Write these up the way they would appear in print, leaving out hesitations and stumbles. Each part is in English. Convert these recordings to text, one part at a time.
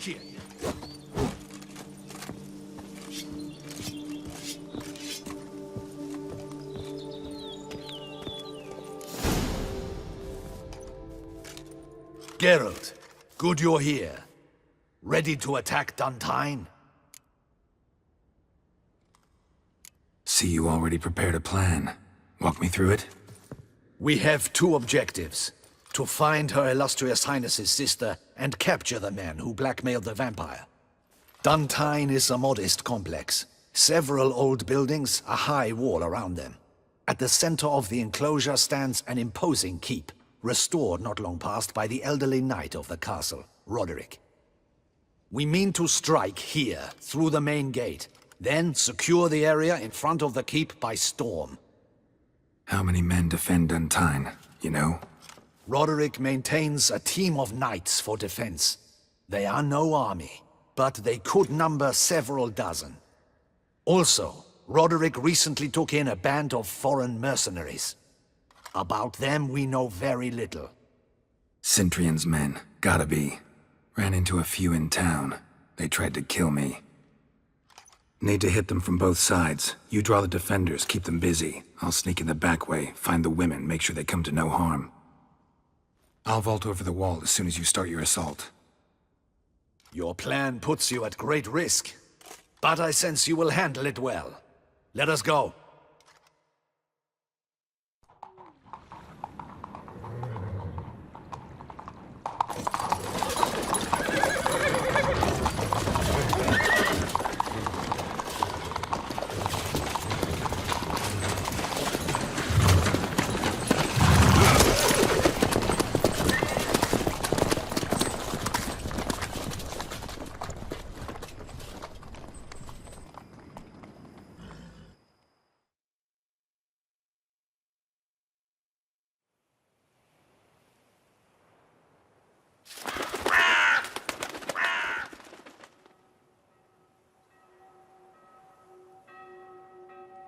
here. Geralt, good you're here. Ready to attack Dun Tynne? See, you already prepared a plan. Walk me through it? We have two objectives. To find Her Illustrious Highness's sister and capture the man who blackmailed the vampire. Dun Tynne is a modest complex. Several old buildings, a high wall around them. At the center of the enclosure stands an imposing keep, restored not long past by the elderly knight of the castle, Roderick. We mean to strike here, through the main gate, then secure the area in front of the keep by storm. How many men defend Dun Tynne, you know? Roderick maintains a team of knights for defense. They are no army, but they could number several dozen. Also, Roderick recently took in a band of foreign mercenaries. About them we know very little. Cintrian's men, gotta be. Ran into a few in town. They tried to kill me. Need to hit them from both sides. You draw the defenders, keep them busy. I'll sneak in the back way, find the women, make sure they come to no harm. I'll vault over the wall as soon as you start your assault. Your plan puts you at great risk, but I sense you will handle it well. Let us go.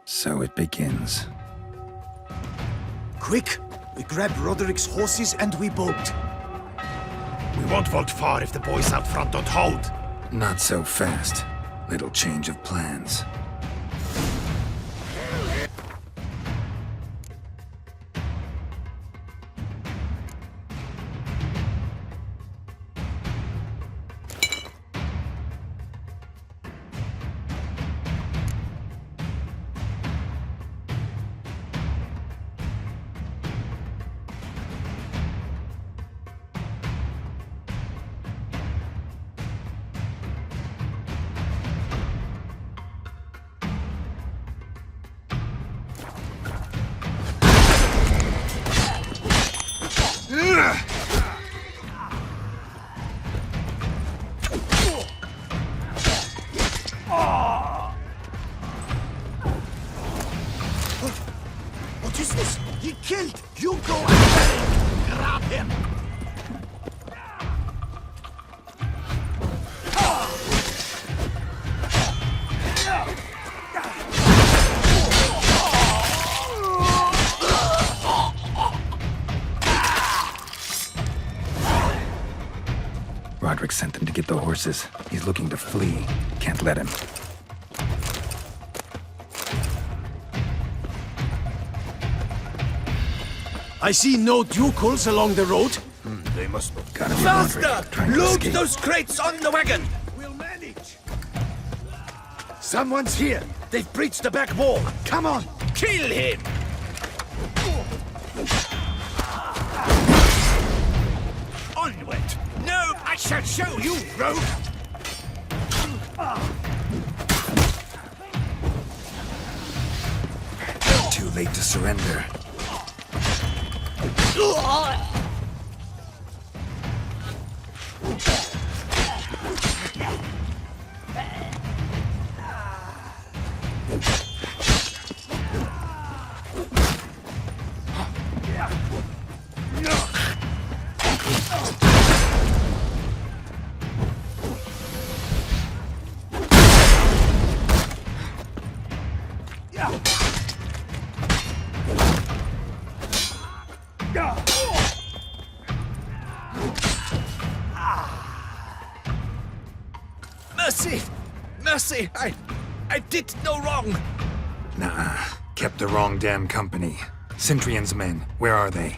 So it begins. Quick! We grab Roderick's horses and we bolt. We won't vault far if the boys out front don't hold. Not so fast. Little change of plans. What is this? He killed! You go and grab him! Roderick sent them to get the horses. He's looking to flee. Can't let him. I see no ducals along the road. They must be. Gotta be Roderick, trying to Load escape. those crates on the wagon! We'll manage. Someone's here. They've breached the back wall. Come on. Kill him! Onward! No, I shall show you, rogue! Too late to surrender. mercy! I did no wrong! Nah, kept the wrong damn company. Centrion's men, where are they?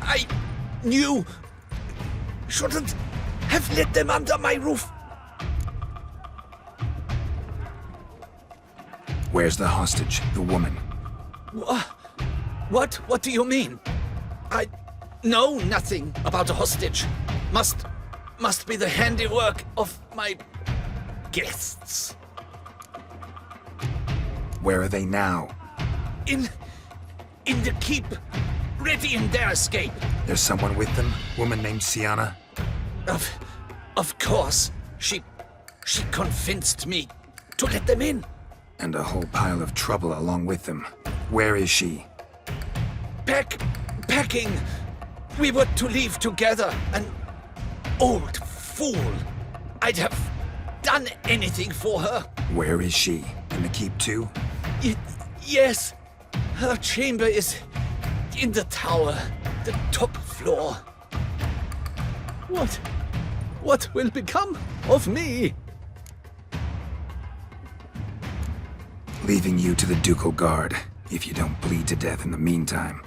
I knew... shouldn't have let them under my roof. Where's the hostage, the woman? What? What do you mean? I know nothing about a hostage. Must be the handiwork of my guests. Where are they now? In the keep, ready in their escape. There's someone with them? Woman named Sienna? Of course. She convinced me to let them in. And a whole pile of trouble along with them. Where is she? Packing. We were to leave together. An old fool. I'd have done anything for her. Where is she? In the keep too? Yes. Her chamber is in the tower, the top floor. What will become of me? Leaving you to the ducal guard, if you don't bleed to death in the meantime.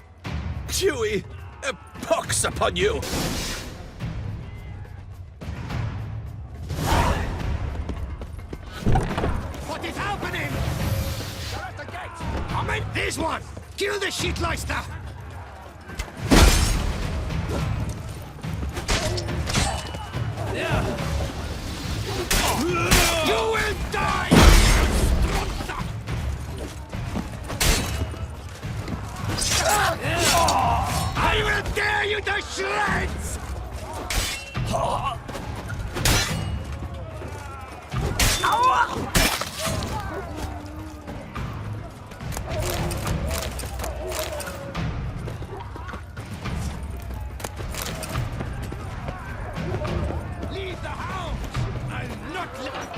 Chewie, a pox upon you! What is happening? They're at the gate! Come in! There's one! Kill the shitleister! You will die! I will tear you to shreds! Leave the house! I'll not let...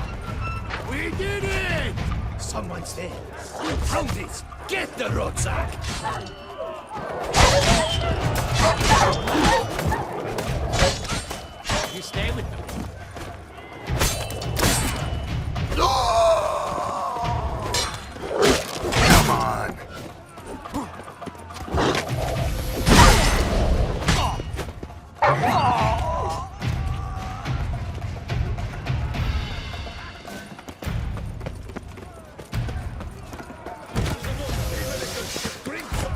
We did it! Someone's there. Found it! Get the rucksack! You stay with them. Come on!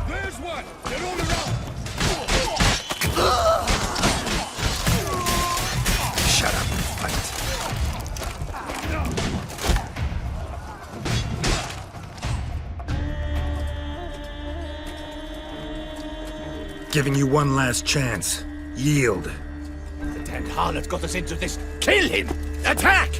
Where's one? They're all around. Shut up and fight. Giving you one last chance. Yield. The damned harlot got us into this. Kill him! Attack!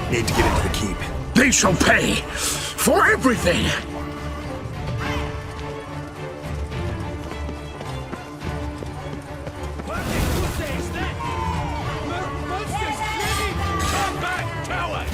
Need to get into the keep. They shall pay for everything! Come back, coward!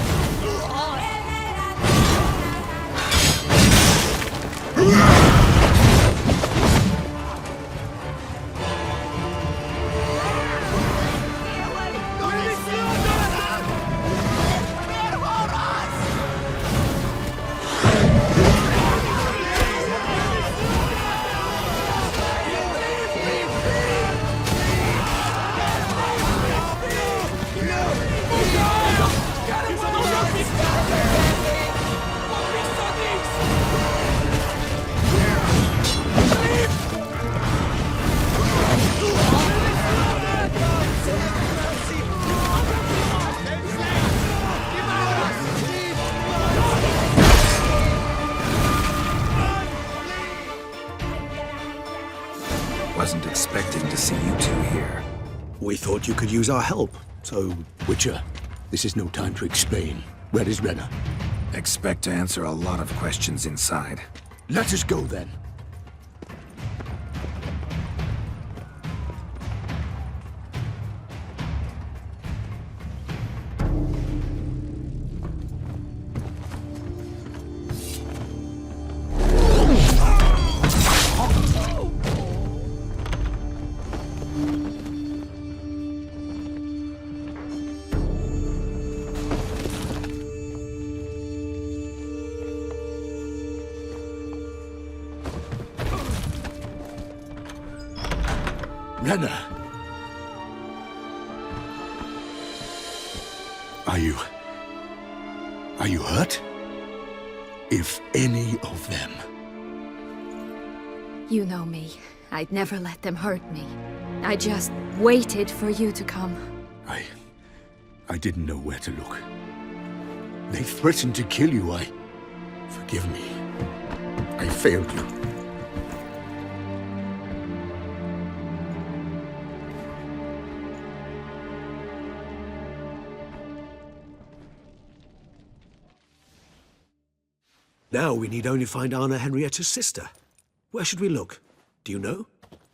thought you could use our help, so... Witcher, this is no time to explain. Where is Renna? Expect to answer a lot of questions inside. Let us go then. Renna! Are you hurt? If any of them... You know me. I'd never let them hurt me. I just waited for you to come. I didn't know where to look. They threatened to kill you. Forgive me. I failed you. Now we need only find Anna Henrietta's sister. Where should we look? Do you know?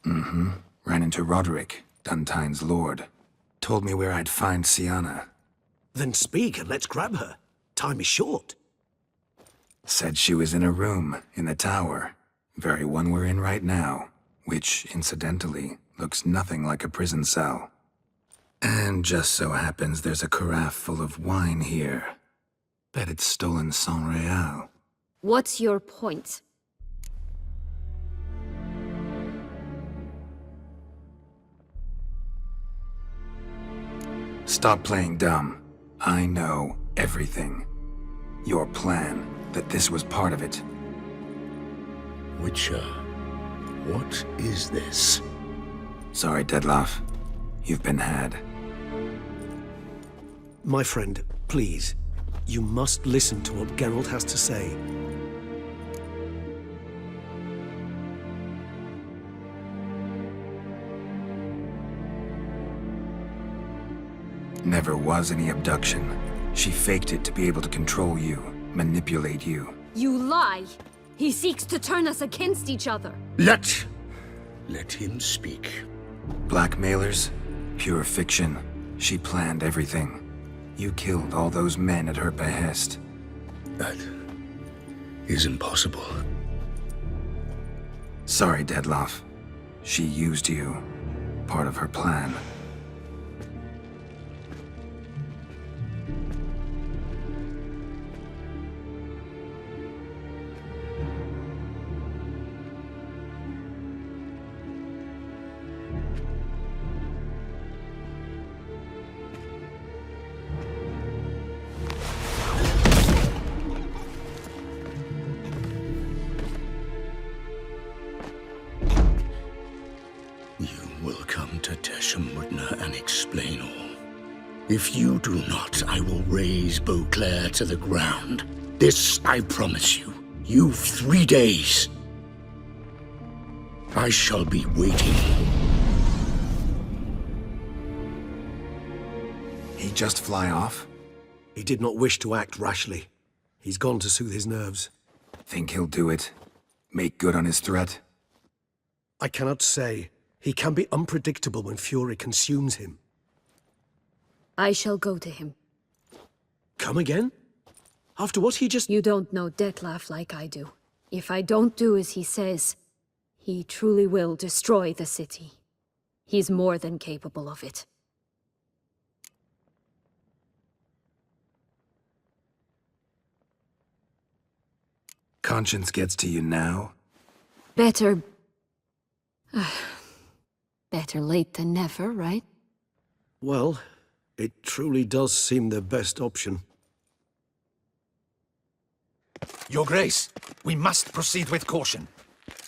Ran into Roderick, Dun Tynne's lord. Told me where I'd find Sienna. Then speak and let's grab her. Time is short. Said she was in a room in the tower. Very one we're in right now. Which, incidentally, looks nothing like a prison cell. And just so happens there's a carafe full of wine here. Bet it's stolen sans real. What's your point? Stop playing dumb. I know everything. Your plan, that this was part of it. Witcher, what is this? Sorry, Dettlaff. You've been had. My friend, please. You must listen to what Geralt has to say. Never was any abduction. She faked it to be able to control you, manipulate you. You lie! He seeks to turn us against each other. Let him speak. Blackmailers? Pure fiction. She planned everything. You killed all those men at her behest. That is impossible. Sorry, Dettlaff. She used you. Part of her plan. Tesham Mutna and explain all. If you do not, I will raze Beauclair to the ground. This I promise you. You've 3 days. I shall be waiting. He just fly off? He did not wish to act rashly. He's gone to soothe his nerves. Think he'll do it? Make good on his threat? I cannot say. He can be unpredictable when fury consumes him. I shall go to him. Come again? After what he just... You don't know Dettlaff like I do. If I don't do as he says, he truly will destroy the city. He's more than capable of it. Conscience gets to you now? Better... better late than never, right? Well, it truly does seem the best option. Your Grace, we must proceed with caution.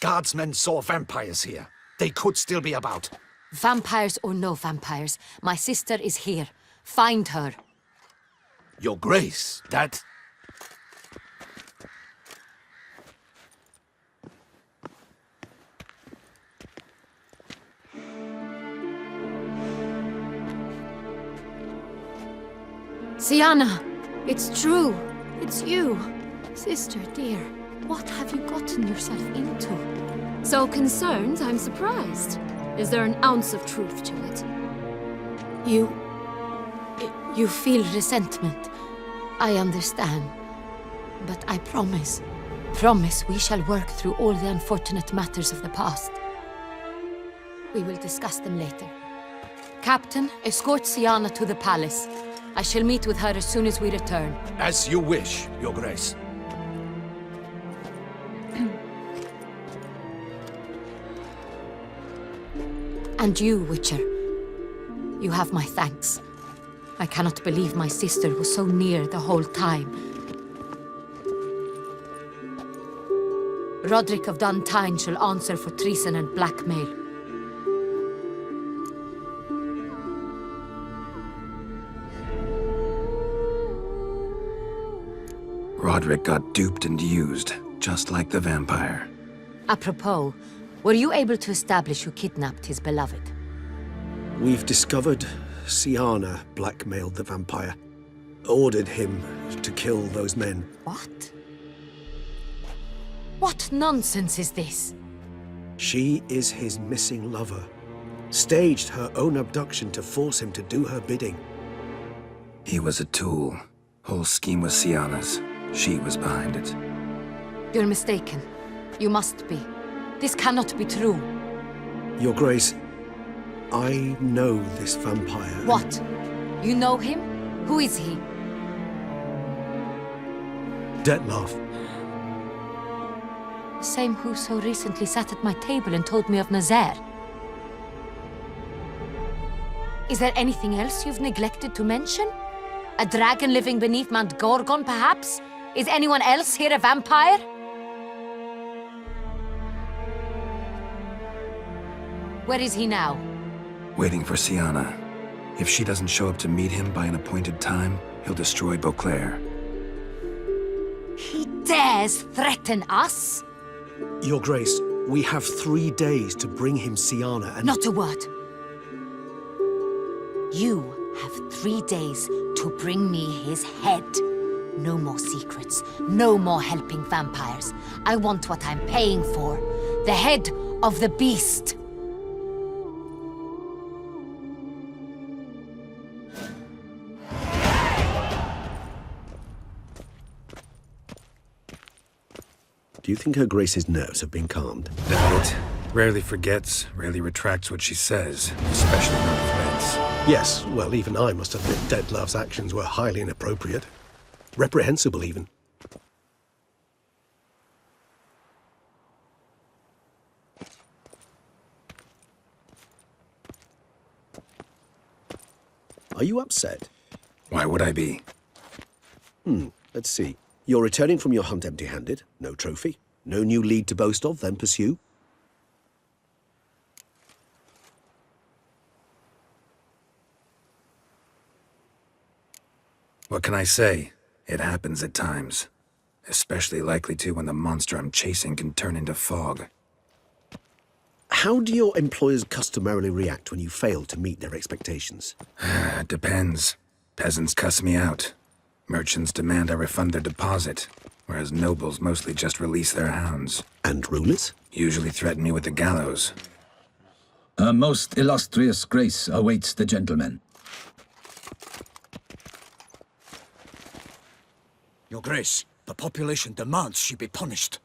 Guardsmen saw vampires here. They could still be about. Vampires or no vampires, my sister is here. Find her. Your Grace, that... Sienna! It's true! It's you! Sister, dear, what have you gotten yourself into? So concerned, I'm surprised. Is there an ounce of truth to it? You feel resentment. I understand. But I promise we shall work through all the unfortunate matters of the past. We will discuss them later. Captain, escort Sienna to the palace. I shall meet with her as soon as we return. As you wish, Your Grace. And you, Witcher. You have my thanks. I cannot believe my sister was so near the whole time. Roderick of Dun Tynne shall answer for treason and blackmail. Roderick got duped and used, just like the vampire. Apropos, were you able to establish who kidnapped his beloved? We've discovered Sienna blackmailed the vampire. Ordered him to kill those men. What? What nonsense is this? She is his missing lover. Staged her own abduction to force him to do her bidding. He was a tool. Whole scheme was Sienna's. She was behind it. You're mistaken. You must be. This cannot be true. Your Grace, I know this vampire. What? You know him? Who is he? Dettlaff. The same who so recently sat at my table and told me of Nazaire. Is there anything else you've neglected to mention? A dragon living beneath Mount Gorgon, perhaps? Is anyone else here a vampire? Where is he now? Waiting for Sienna. If she doesn't show up to meet him by an appointed time, he'll destroy Beauclair. He dares threaten us? Your Grace, we have 3 days to bring him Sienna and... Not a word. You have 3 days to bring me his head. No more secrets. No more helping vampires. I want what I'm paying for. The head of the beast. Do you think Her Grace's nerves have been calmed? Doubt it. Rarely forgets, rarely retracts what she says, especially on threats. Yes, well, even I must admit Dettlaff's actions were highly inappropriate. Reprehensible, even. Are you upset? Why would I be? Let's see. You're returning from your hunt empty-handed. No trophy. No new lead to boast of, then pursue. What can I say? It happens at times. Especially likely to when the monster I'm chasing can turn into fog. How do your employers customarily react when you fail to meet their expectations? It depends. Peasants cuss me out. Merchants demand I refund their deposit, whereas nobles mostly just release their hounds. And rulers? Usually threaten me with the gallows. A most illustrious grace awaits the gentleman. Your Grace, the population demands she be punished.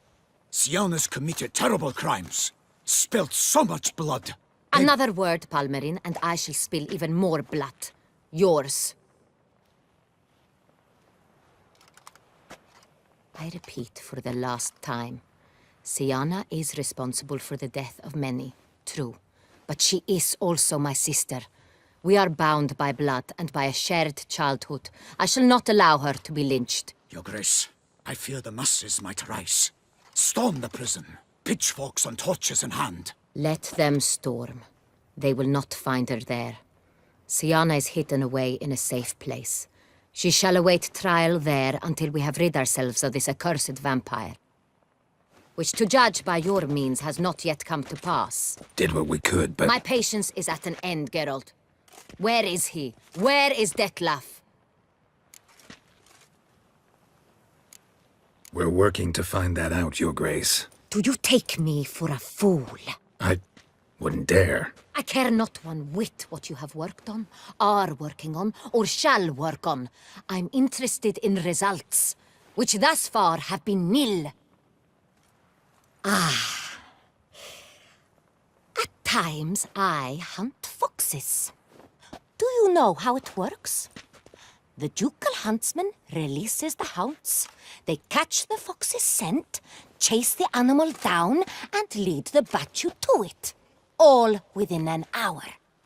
Sienna's committed terrible crimes. Spilt so much blood. Another word, Palmerin, and I shall spill even more blood. Yours. I repeat for the last time. Sienna is responsible for the death of many, true. But she is also my sister. We are bound by blood and by a shared childhood. I shall not allow her to be lynched. Your Grace, I fear the masses might rise. Storm the prison, pitchforks and torches in hand. Let them storm. They will not find her there. Sienna is hidden away in a safe place. She shall await trial there until we have rid ourselves of this accursed vampire. Which, to judge by your means, has not yet come to pass. Did what we could, but... My patience is at an end, Geralt. Where is he? Where is Dettlaff? We're working to find that out, Your Grace. Do you take me for a fool? I wouldn't dare. I care not one whit what you have worked on, are working on, or shall work on. I'm interested in results, which thus far have been nil. At times I hunt foxes. Do you know how it works? The ducal huntsman releases the hounds. They catch the fox's scent, chase the animal down, and lead the battue to it. All within an hour.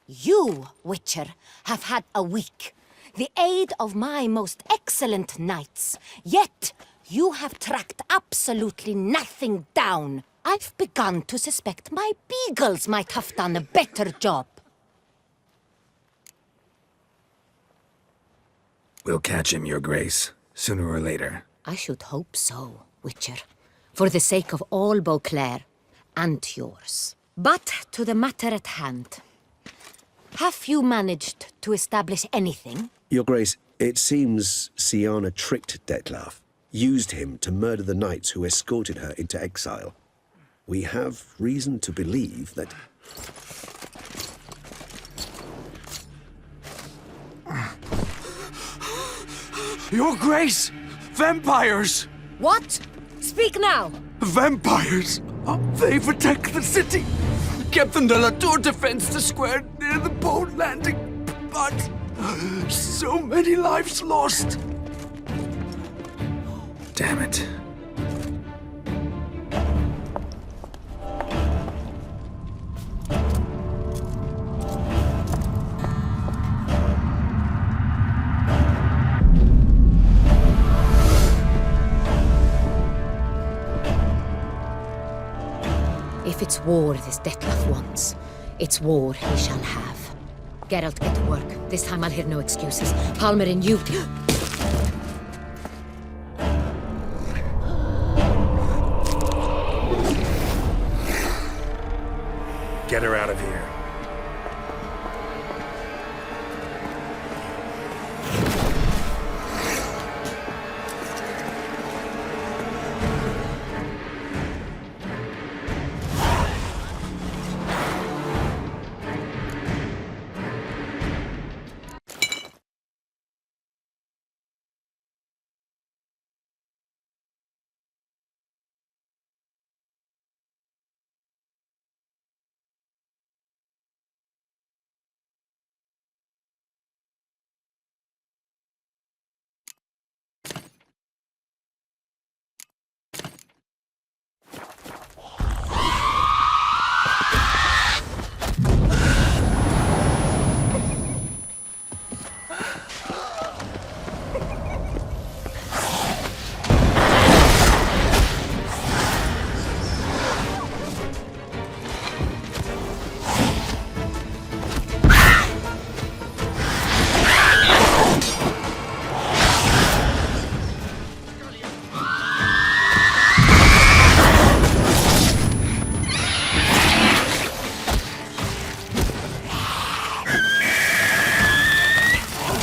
You, Witcher, have had a week. The aid of my most excellent knights. Yet, you have tracked absolutely nothing down. I've begun to suspect my beagles might have done a better job. We'll catch him, Your Grace, sooner or later. I should hope so, Witcher. For the sake of all Beauclair and yours. But to the matter at hand. Have you managed to establish anything? Your Grace, it seems Syanna tricked Detlef, used him to murder the knights who escorted her into exile. We have reason to believe that... Your Grace! Vampires! What? Speak now! Vampires! They protect the city! Captain de la Tour defends the square near the boat landing, but so many lives lost! Damn it. If it's war this Detlef wants, it's war he shall have. Geralt, get to work. This time I'll hear no excuses. Palmer and you... Get her out of here.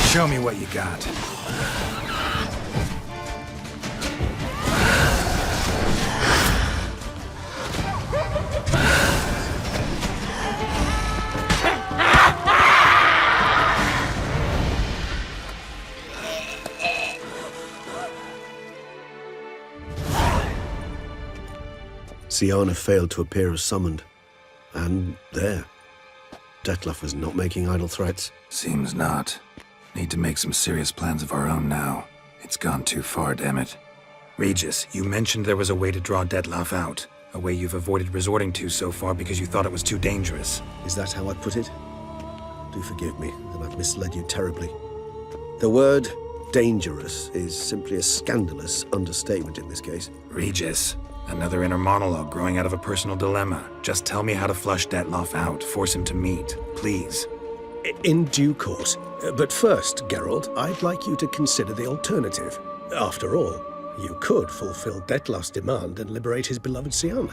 Show me what you got. Syanna failed to appear as summoned. And there. Detlef was not making idle threats. Seems not. Need to make some serious plans of our own now. It's gone too far, damn it. Regis, you mentioned there was a way to draw Detlef out. A way you've avoided resorting to so far because you thought it was too dangerous. Is that how I put it? Do forgive me that I've misled you terribly. The word dangerous is simply a scandalous understatement in this case. Regis, another inner monologue growing out of a personal dilemma. Just tell me how to flush Detlef out, force him to meet, please. In due course. But first, Geralt, I'd like you to consider the alternative. After all, you could fulfill Detlef's demand and liberate his beloved Syanna.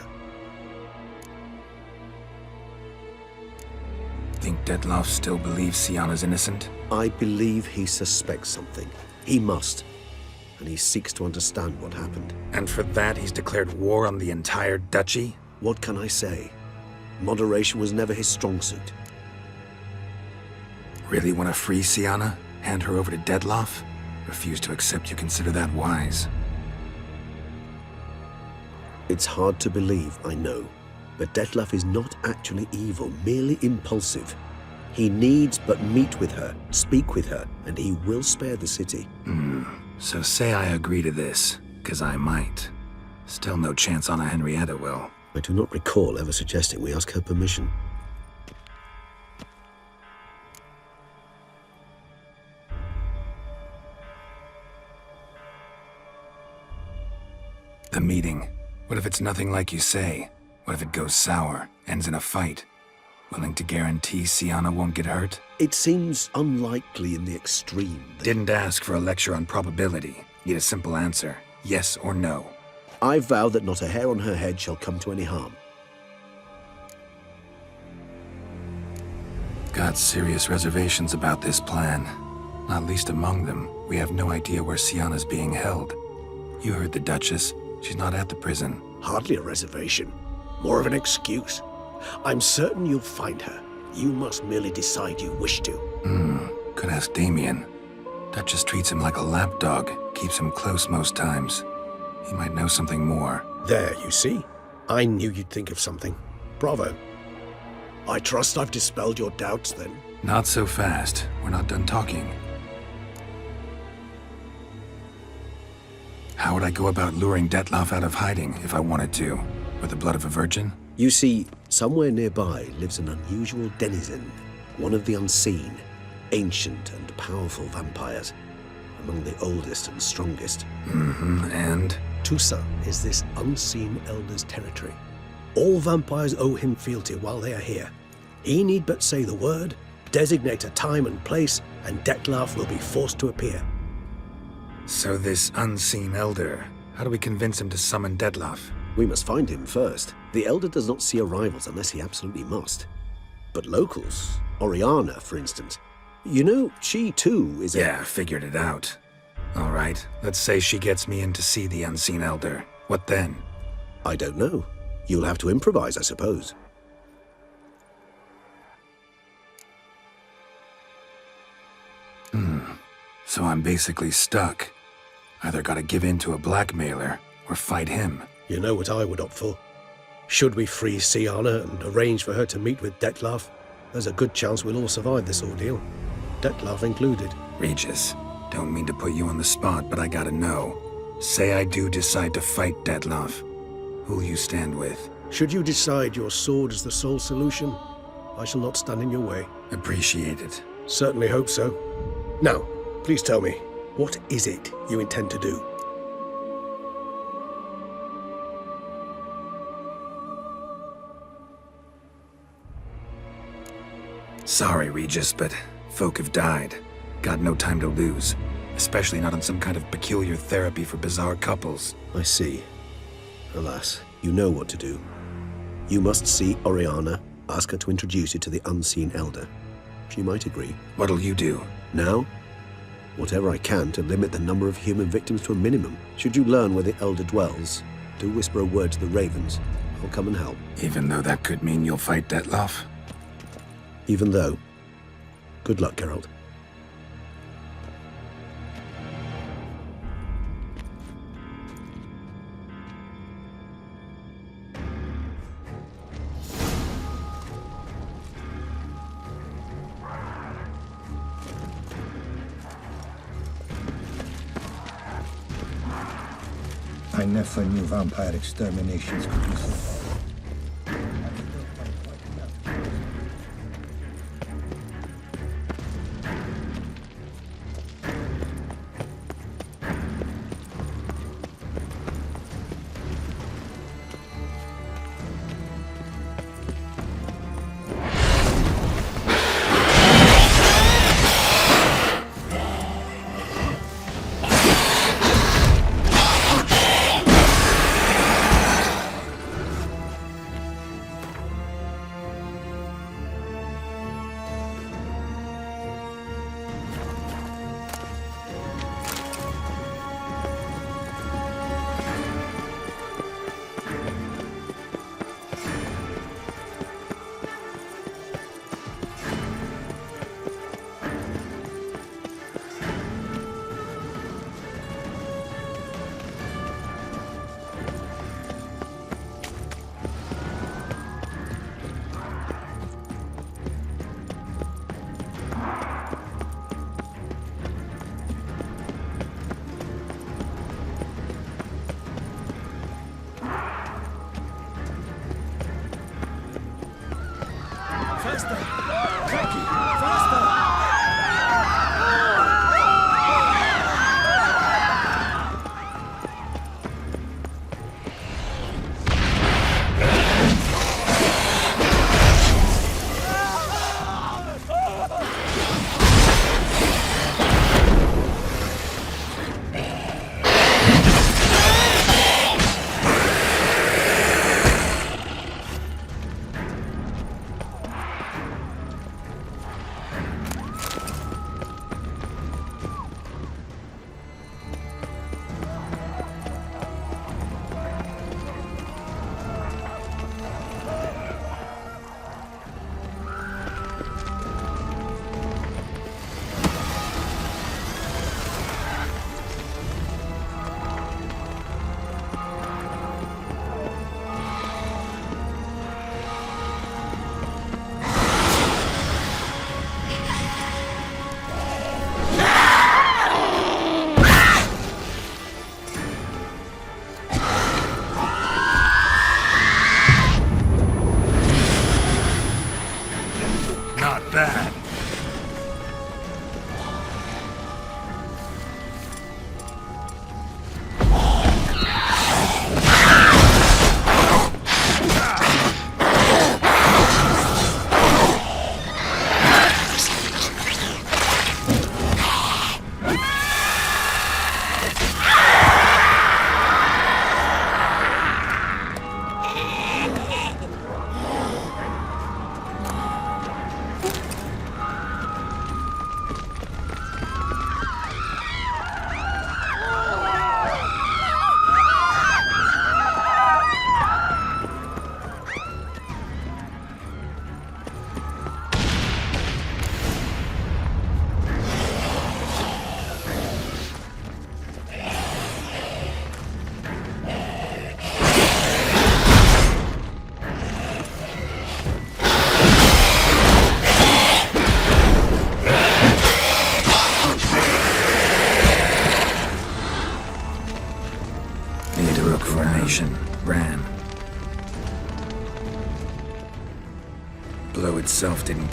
Think Detlef still believes Syanna's innocent? I believe he suspects something. He must. and he seeks to understand what happened. And for that, he's declared war on the entire duchy? What can I say? Moderation was never his strong suit. Really want to free Syanna? Hand her over to Detloff? Refuse to accept you consider that wise. It's hard to believe, I know, but Detloff is not actually evil, merely impulsive. He needs but meet with her, speak with her, and he will spare the city. So say I agree to this, 'cause I might. Still no chance Anna Henrietta will. I do not recall ever suggesting we ask her permission. The meeting. What if it's nothing like you say? What if it goes sour, ends in a fight? Willing to guarantee Syanna won't get hurt? It seems unlikely in the extreme. Didn't ask for a lecture on probability. Need a simple answer. Yes or no. I vow that not a hair on her head shall come to any harm. Got serious reservations about this plan. Not least among them, we have no idea where Syanna's being held. You heard the Duchess. She's not at the prison. Hardly a reservation. More of an excuse. I'm certain you'll find her. You must merely decide you wish to. Could ask Damien. Duchess treats him like a lapdog. Keeps him close most times. He might know something more. There, you see? I knew you'd think of something. Bravo. I trust I've dispelled your doubts, then. Not so fast. We're not done talking. How would I go about luring Detloff out of hiding if I wanted to? With the blood of a virgin? You see, somewhere nearby lives an unusual denizen, one of the unseen, ancient and powerful vampires, among the oldest and strongest. And? Tusa is this unseen elder's territory. All vampires owe him fealty while they are here. He need but say the word, designate a time and place, and Detloff will be forced to appear. So this unseen elder, how do we convince him to summon Detloff? We must find him first. The elder does not see arrivals unless he absolutely must. But locals, Oriana, for instance, you know, she too is a... Yeah, figured it out. All right, let's say she gets me in to see the unseen elder. What then? I don't know. You'll have to improvise, I suppose. So I'm basically stuck. Either gotta give in to a blackmailer, or fight him. You know what I would opt for. Should we free Syanna and arrange for her to meet with Detloff, there's a good chance we'll all survive this ordeal. Detloff included. Regis, don't mean to put you on the spot, but I gotta know. Say I do decide to fight Detloff. Who'll you stand with? Should you decide your sword is the sole solution, I shall not stand in your way. Appreciate it. Certainly hope so. Now, please tell me, what is it you intend to do? Sorry, Regis, but folk have died. Got no time to lose. Especially not on some kind of peculiar therapy for bizarre couples. I see. Alas, you know what to do. You must see Oriana, ask her to introduce you to the unseen elder. She might agree. What'll you do? Now? Whatever I can to limit the number of human victims to a minimum. Should you learn where the elder dwells, do whisper a word to the ravens. I'll come and help. Even though that could mean you'll fight Detloff? Even though. Good luck, Geralt. I never knew vampire exterminations could be so hard.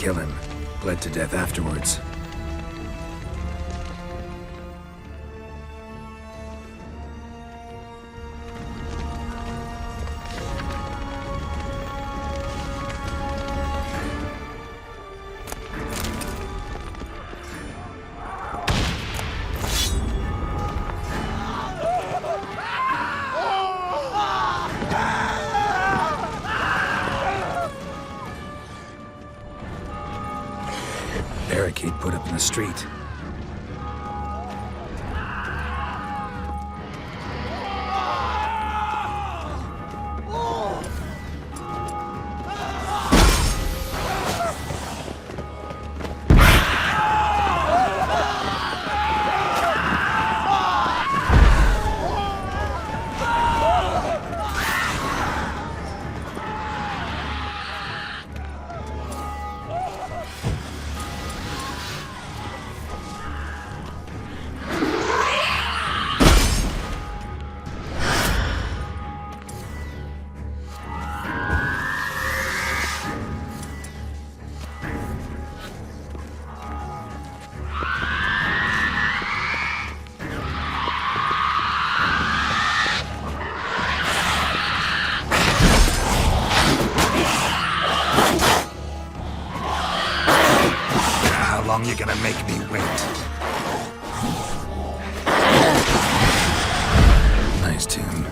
kill him. Bled to death afterwards. Barricade put up in the street. How long you gonna make me wait? Nice tune.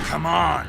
Come on!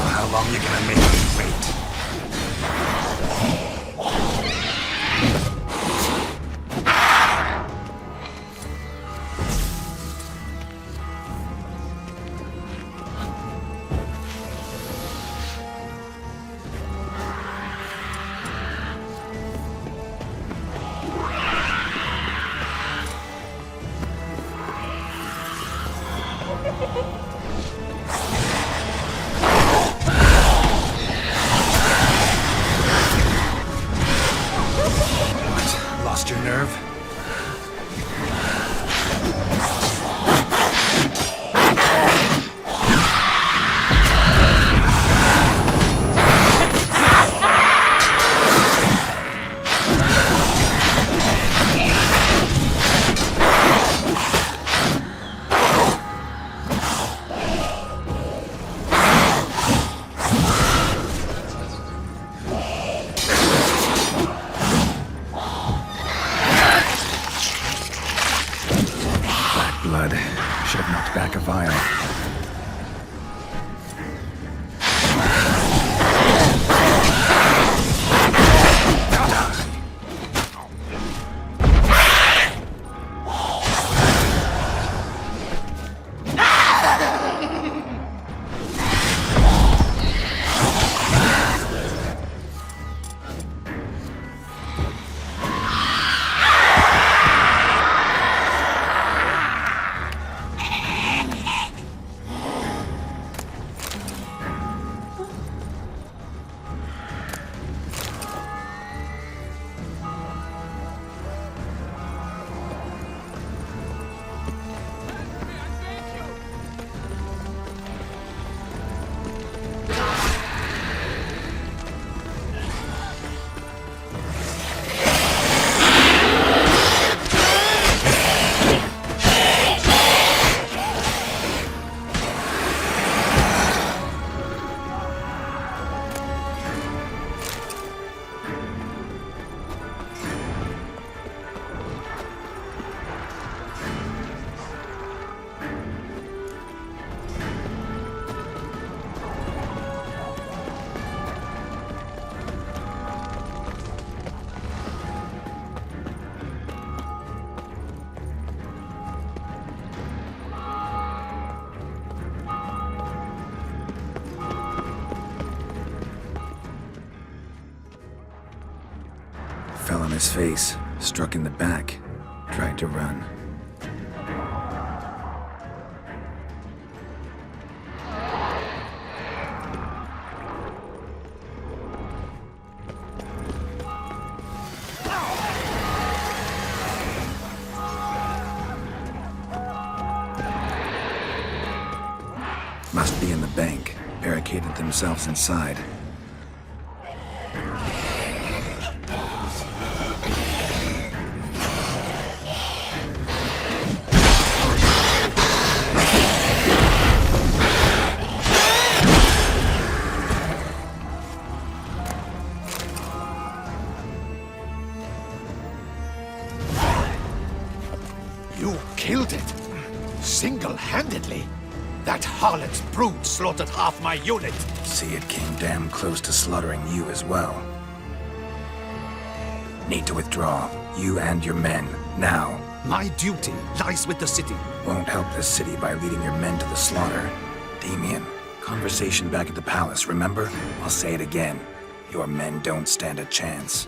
How long you gonna make me wait? What? Lost your nerve? Blood. Should have knocked back a vial. on his face, struck in the back, tried to run. Must be in the bank, barricaded themselves inside. You killed it! Single-handedly! That harlot's brood slaughtered half my unit! See, it came damn close to slaughtering you as well. Need to withdraw, you and your men, now. My duty lies with the city. Won't help this city by leading your men to the slaughter. Damien, conversation back at the palace, remember? I'll say it again. Your men don't stand a chance.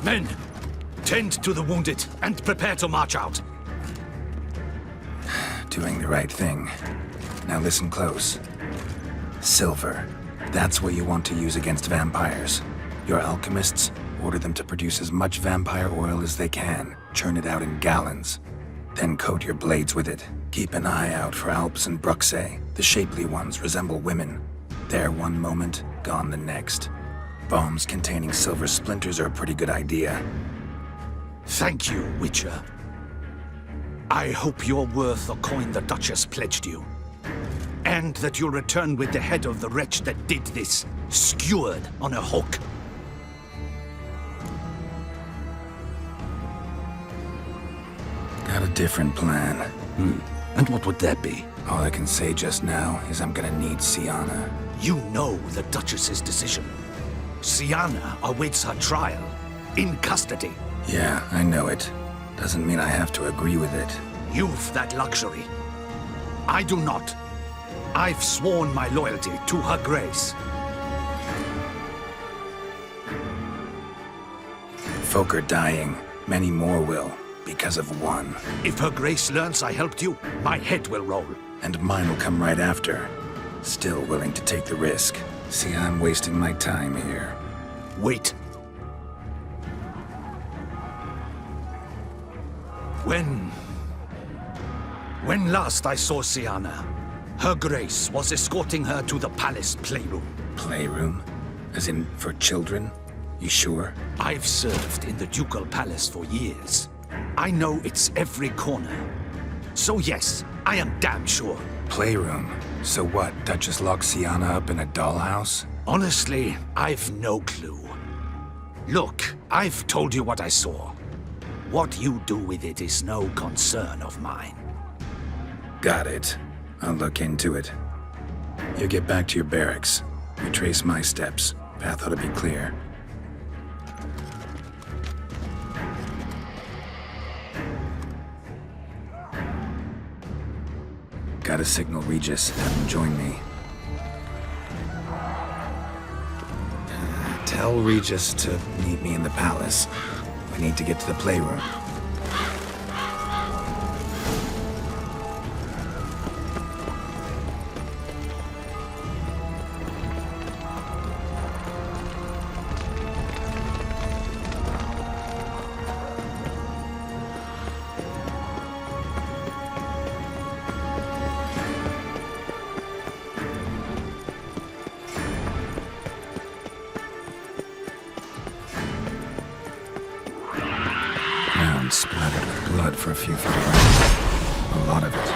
Men, tend to the wounded and prepare to march out. Doing the right thing. Now listen close. Silver. That's what you want to use against vampires. Your alchemists, order them to produce as much vampire oil as they can. Churn it out in gallons. Then coat your blades with it. Keep an eye out for Alps and Bruxae. The shapely ones resemble women. There one moment, gone the next. Bombs containing silver splinters are a pretty good idea. Thank you, Witcher. I hope you're worth the coin the Duchess pledged you. And that you'll return with the head of the wretch that did this, skewered on a hook. Got a different plan. And what would that be? All I can say just now is I'm gonna need Sienna. You know the Duchess's decision. Sienna awaits her trial, in custody. Yeah, I know it. Doesn't mean I have to agree with it. You've that luxury. I do not. I've sworn my loyalty to her grace. Folk are dying. Many more will, because of one. If her grace learns I helped you, my head will roll. And mine will come right after. Still willing to take the risk. See, I'm wasting my time here. Wait. When last I saw Sienna, her grace was escorting her to the palace playroom. Playroom? As in, for children? You sure? I've served in the ducal palace for years. I know its every corner. So yes, I am damn sure. Playroom? So what, Duchess locked Sienna up in a dollhouse? Honestly, I've no clue. Look, I've told you what I saw. What you do with it is no concern of mine. Got it. I'll look into it. You get back to your barracks. Retrace my steps. Path ought to be clear. Gotta signal Regis, have him join me. Tell Regis to meet me in the palace. We need to get to the playroom. Splattered with blood for a few feet. A lot of it.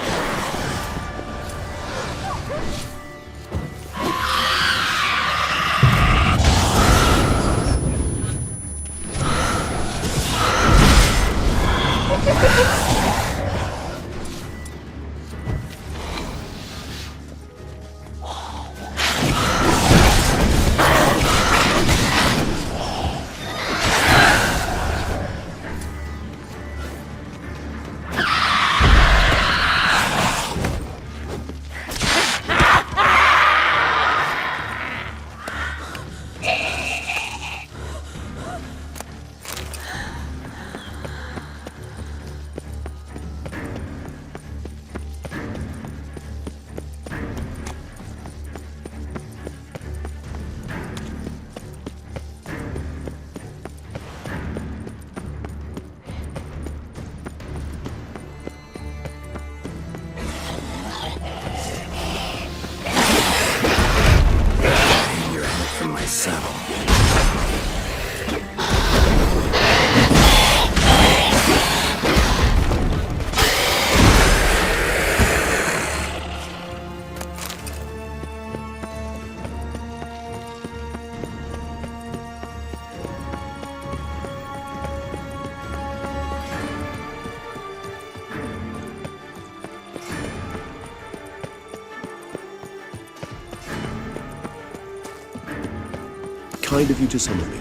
Kind of you to summon me.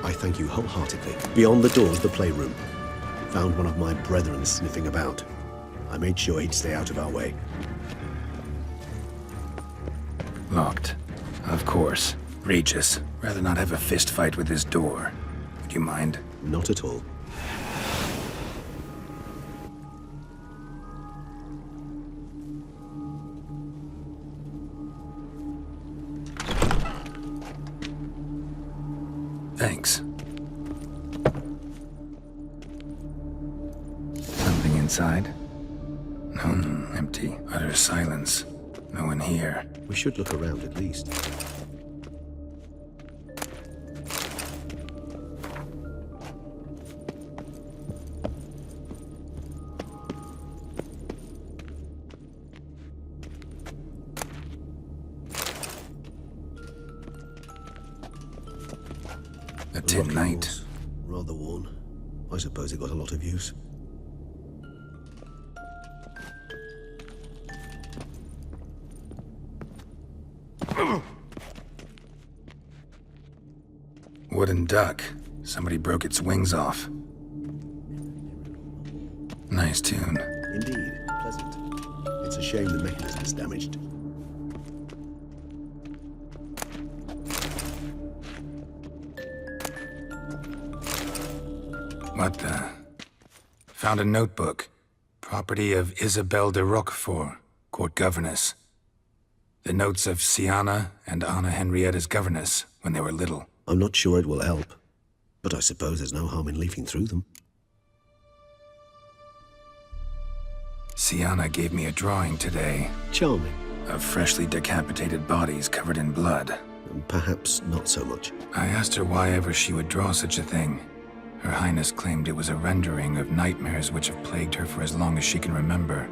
I thank you wholeheartedly. Beyond the doors, the playroom. Found one of my brethren sniffing about. I made sure he'd stay out of our way. Locked. Of course. Regis. Rather not have a fist fight with this door. Would you mind? Not at all. Thanks. Something inside? No, empty. Utter silence. No one here. We should look around at least. A tin knight. Horse. Rather worn. I suppose it got a lot of use. Wooden duck. Somebody broke its wings off. Nice tune. Indeed, pleasant. It's a shame the mechanism's damaged. What the? Found a notebook. Property of Isabelle de Roquefort, court governess. The notes of Siana and Anna Henrietta's governess when they were little. I'm not sure it will help, but I suppose there's no harm in leafing through them. Siana gave me a drawing today. Charming. Of freshly decapitated bodies covered in blood. And perhaps not so much. I asked her why ever she would draw such a thing. Her Highness claimed it was a rendering of nightmares which have plagued her for as long as she can remember.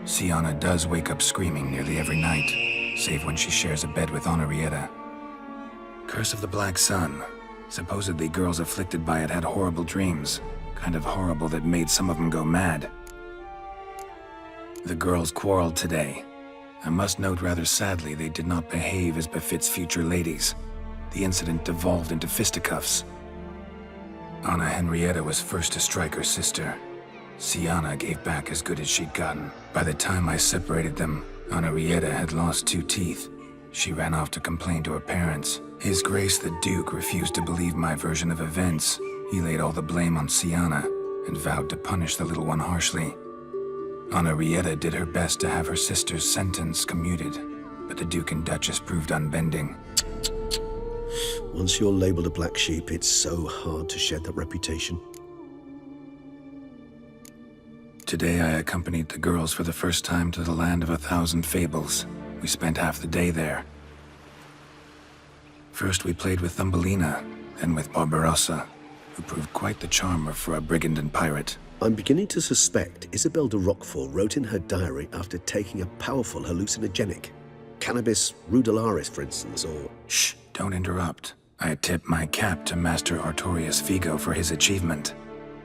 Siana does wake up screaming nearly every night, save when she shares a bed with Henrietta. Curse of the Black Sun. Supposedly girls afflicted by it had horrible dreams. Kind of horrible that made some of them go mad. The girls quarreled today. I must note rather sadly they did not behave as befits future ladies. The incident devolved into fisticuffs. Anna Henrietta was first to strike her sister. Siana gave back as good as she'd gotten. By the time I separated them, Henrietta had lost 2 teeth. She ran off to complain to her parents. His Grace the Duke refused to believe my version of events. He laid all the blame on Siana and vowed to punish the little one harshly. Henrietta did her best to have her sister's sentence commuted, but the Duke and Duchess proved unbending. Once you're labeled a black sheep, it's so hard to shed that reputation. Today I accompanied the girls for the first time to the land of 1,000 fables. We spent half the day there. First we played with Thumbelina, then with Barbarossa, who proved quite the charmer for a brigand and pirate. I'm beginning to suspect Isabelle de Roquefort wrote in her diary after taking a powerful hallucinogenic. Cannabis rudelaris, for instance, or... Shh, don't interrupt. I tip my cap to Master Artorius Figo for his achievement.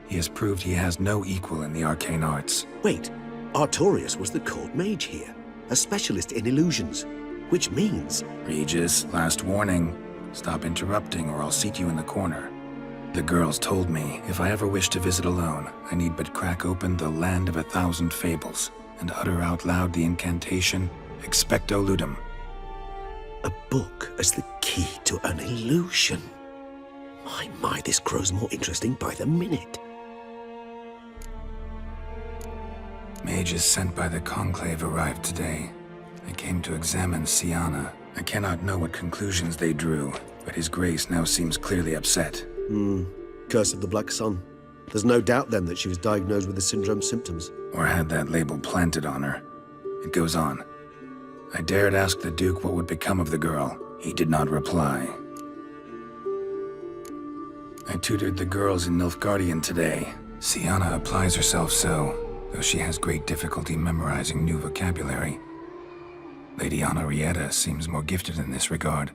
He has proved he has no equal in the arcane arts. Wait, Artorius was the court mage here, a specialist in illusions, which means... Regis, last warning. Stop interrupting or I'll seat you in the corner. The girls told me if I ever wish to visit alone, I need but crack open the land of 1,000 fables and utter out loud the incantation, Expecto Ludum. A book as the key to an illusion. My, this grows more interesting by the minute. Mages sent by the Conclave arrived today. They came to examine Siana. I cannot know what conclusions they drew, but His Grace now seems clearly upset. Curse of the Black Sun. There's no doubt then that she was diagnosed with the syndrome symptoms. Or had that label planted on her. It goes on. I dared ask the Duke what would become of the girl. He did not reply. I tutored the girls in Nilfgaardian today. Siana applies herself so, though she has great difficulty memorizing new vocabulary. Lady Henrietta seems more gifted in this regard,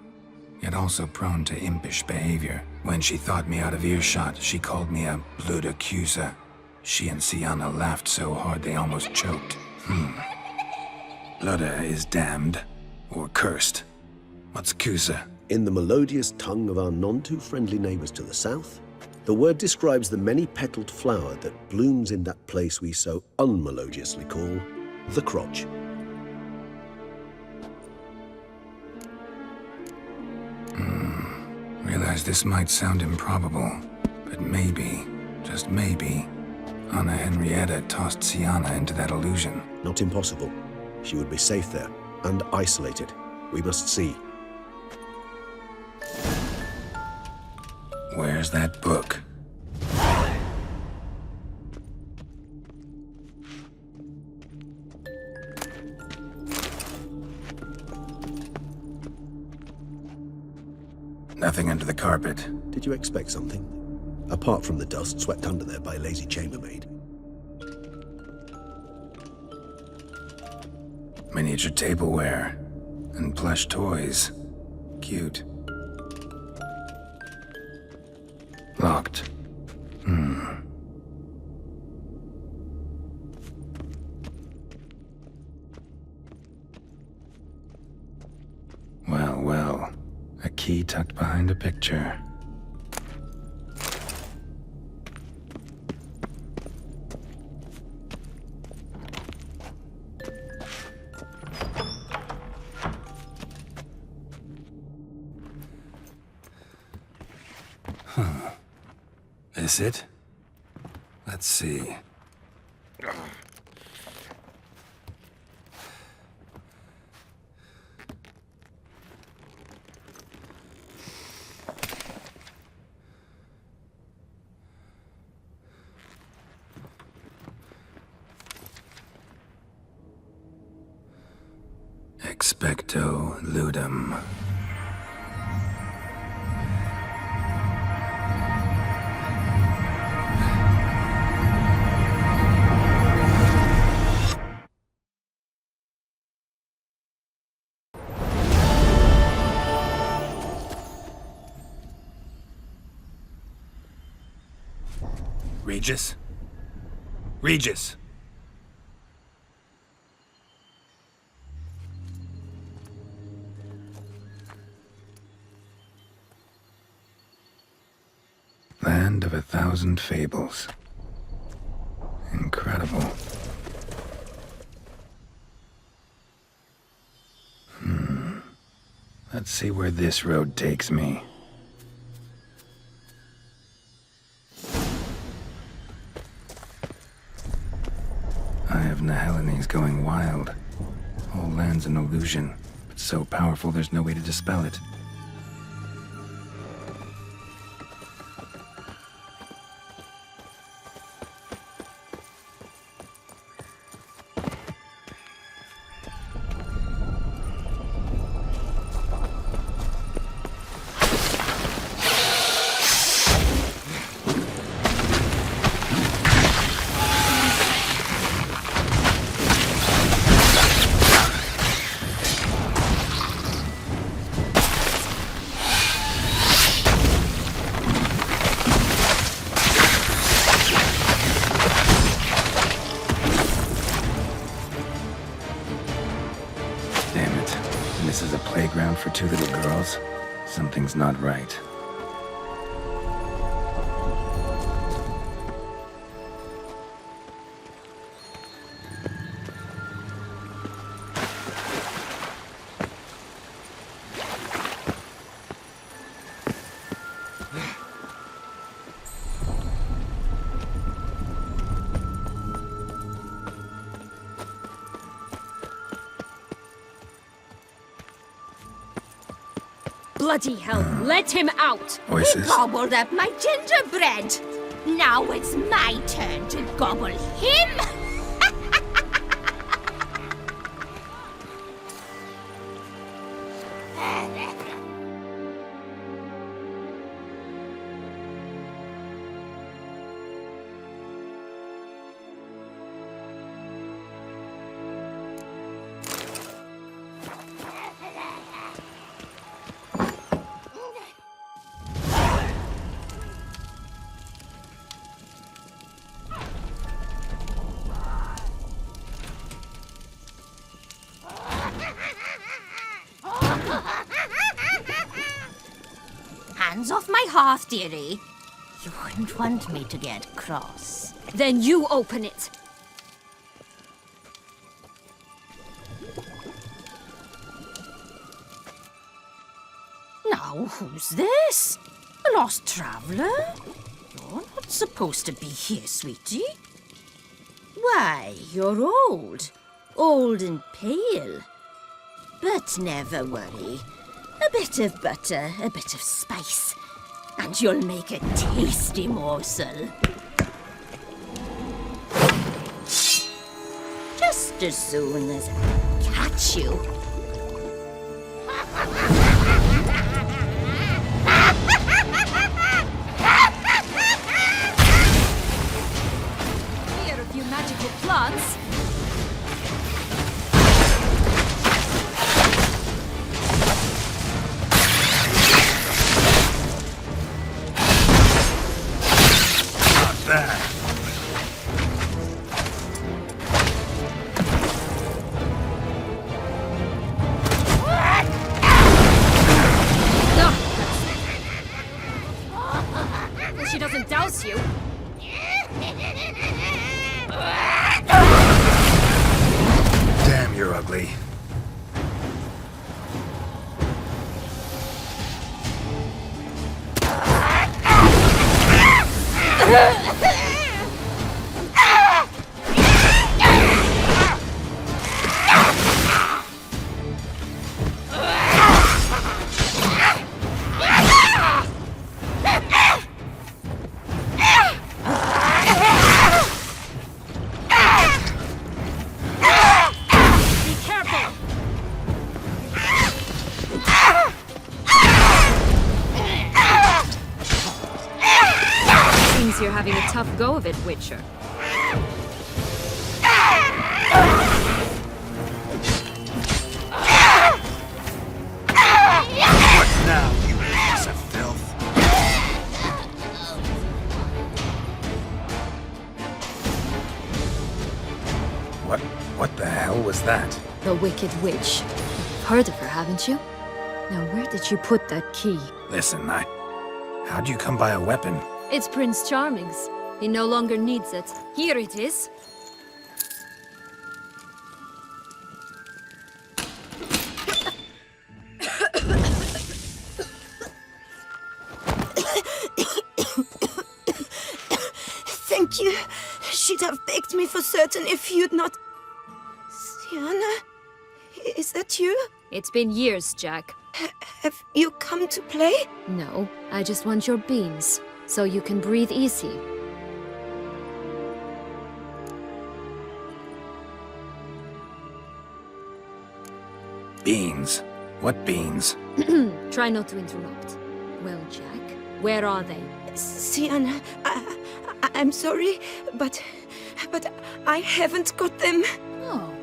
yet also prone to impish behavior. When she thought me out of earshot, she called me a blood accuser. She and Siana laughed so hard they almost choked. Blood is damned, or cursed. What's Cusa? In the melodious tongue of our none-too-friendly neighbours to the south, the word describes the many-petaled flower that blooms in that place we so unmelodiously call the crotch. Realize this might sound improbable, but maybe, just maybe, Anna Henrietta tossed Sienna into that illusion. Not impossible. She would be safe there, and isolated. We must see. Where's that book? Nothing under the carpet. Did you expect something? Apart from the dust swept under there by a lazy chambermaid. Miniature tableware. And plush toys. Cute. Locked. Well, well. A key tucked behind a picture. This it? Let's see. Expecto ludum. Regis? Regis! Land of 1,000 fables. Incredible. Let's see where this road takes me. Eye of Niheline's going wild. Whole land's an illusion, but so powerful there's no way to dispel it. For two little girls, something's not right. Bloody hell, let him out! Voices. He gobbled up my gingerbread. Now it's my turn to gobble him. hands off my hearth, dearie. You wouldn't want me to get cross. Then you open it. Now, who's this? A lost traveler? You're not supposed to be here, sweetie. Why, you're old. Old and pale. But never worry. A bit of butter, a bit of spice, and you'll make a tasty morsel. Just as soon as I catch you. Here, a few magical plants. She doesn't douse you. Damn, you're ugly. You're having a tough go of it, Witcher. What now, you piece of filth? What the hell was that? The Wicked Witch. You've heard of her, haven't you? Now, where did you put that key? Listen, how'd you come by a weapon? It's Prince Charming's. He no longer needs it. Here it is. Thank you. She'd have begged me for certain if you'd not... Sienna? Is that you? It's been years, Jack. Have you come to play? No, I just want your beans, so you can breathe easy. Beans? What beans? Try not to interrupt. Well, Jack, where are they? Sienna, I'm sorry, but I haven't got them. Oh,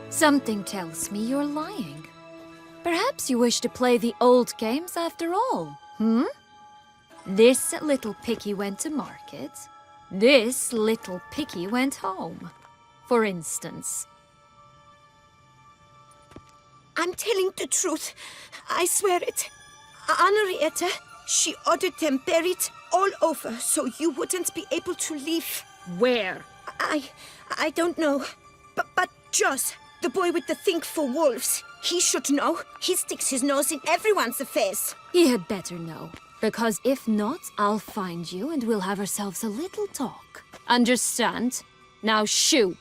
something tells me you're lying. Perhaps you wish to play the old games after all, This little piggy went to market. This little piggy went home, for instance. I'm telling the truth. I swear it. Henrietta, she ordered them buried all over so you wouldn't be able to leave. Where? I don't know. But Joss, the boy with the thing for wolves, he should know. He sticks his nose in everyone's affairs. He had better know. Because if not, I'll find you and we'll have ourselves a little talk. Understand? Now shoo!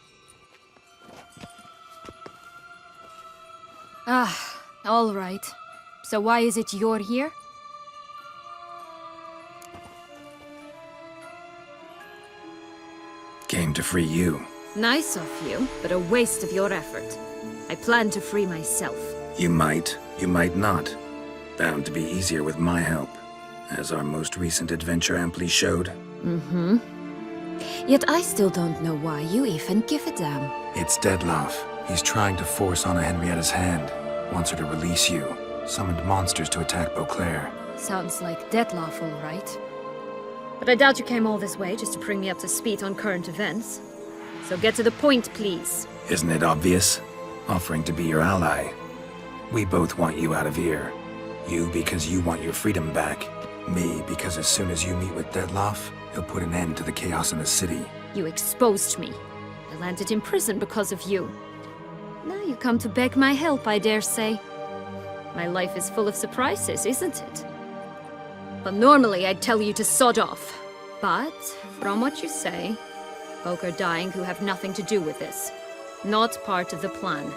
All right. So why is it you're here? Came to free you. Nice of you, but a waste of your effort. I plan to free myself. You might not. Bound to be easier with my help, as our most recent adventure amply showed. Yet I still don't know why you even give a damn. It's Dettlaff. He's trying to force Anna Henrietta's hand. Wants her to release you. Summoned monsters to attack Beauclair. Sounds like Dettlaff, all right. But I doubt you came all this way just to bring me up to speed on current events. So get to the point, please. Isn't it obvious? Offering to be your ally. We both want you out of here. You because you want your freedom back. Me, because as soon as you meet with Dettlaff, he'll put an end to the chaos in the city. You exposed me. I landed in prison because of you. Now you come to beg my help, I dare say. My life is full of surprises, isn't it? Well, normally I'd tell you to sod off. But, from what you say, folk are dying who have nothing to do with this. Not part of the plan.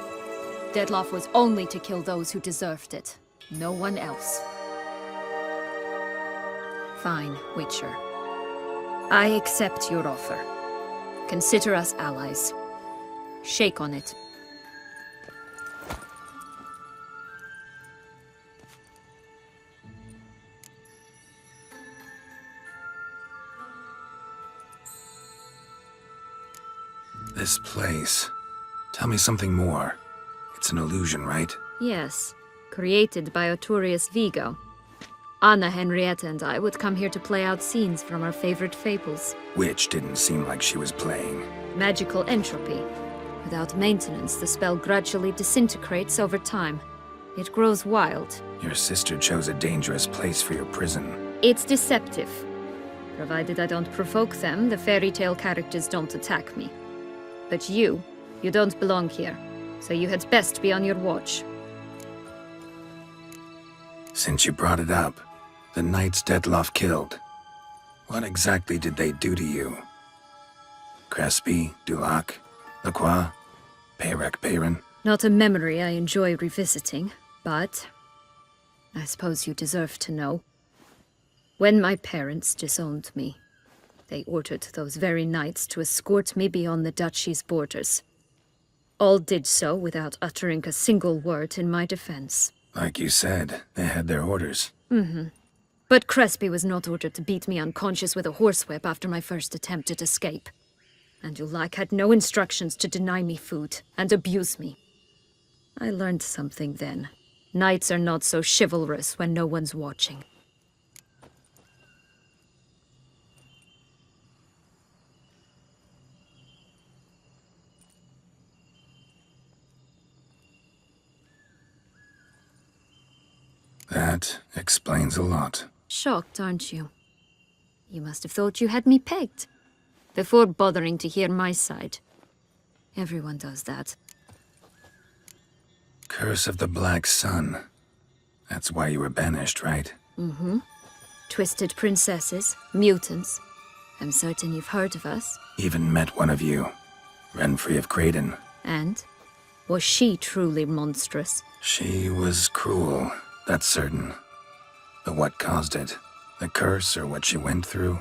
Dettlaff was only to kill those who deserved it. No one else. Fine, Witcher. I accept your offer. Consider us allies. Shake on it. This place. Tell me something more. It's an illusion, right? Yes, created by Arturius Vigo. Anna, Henrietta, and I would come here to play out scenes from our favorite fables. Which didn't seem like she was playing. Magical entropy. Without maintenance, the spell gradually disintegrates over time. It grows wild. Your sister chose a dangerous place for your prison. It's deceptive. Provided I don't provoke them, the fairy tale characters don't attack me. But you don't belong here, so you had best be on your watch. Since you brought it up, the knights Dettlaff killed. What exactly did they do to you? Crespi, Dulac, Lacroix, Peyrac Peyran? Not a memory I enjoy revisiting, but I suppose you deserve to know. When my parents disowned me, they ordered those very knights to escort me beyond the duchy's borders. All did so without uttering a single word in my defense. Like you said, they had their orders. But Crespi was not ordered to beat me unconscious with a horsewhip after my first attempt at escape. And Dulac had no instructions to deny me food and abuse me. I learned something then. Knights are not so chivalrous when no one's watching. That explains a lot. Shocked, aren't you? You must have thought you had me pegged, before bothering to hear my side. Everyone does that. Curse of the Black Sun. That's why you were banished, right? Twisted princesses, mutants. I'm certain you've heard of us. Even met one of you. Renfrey of Creighton. And? Was she truly monstrous? She was cruel, that's certain. But what caused it? The curse or what she went through?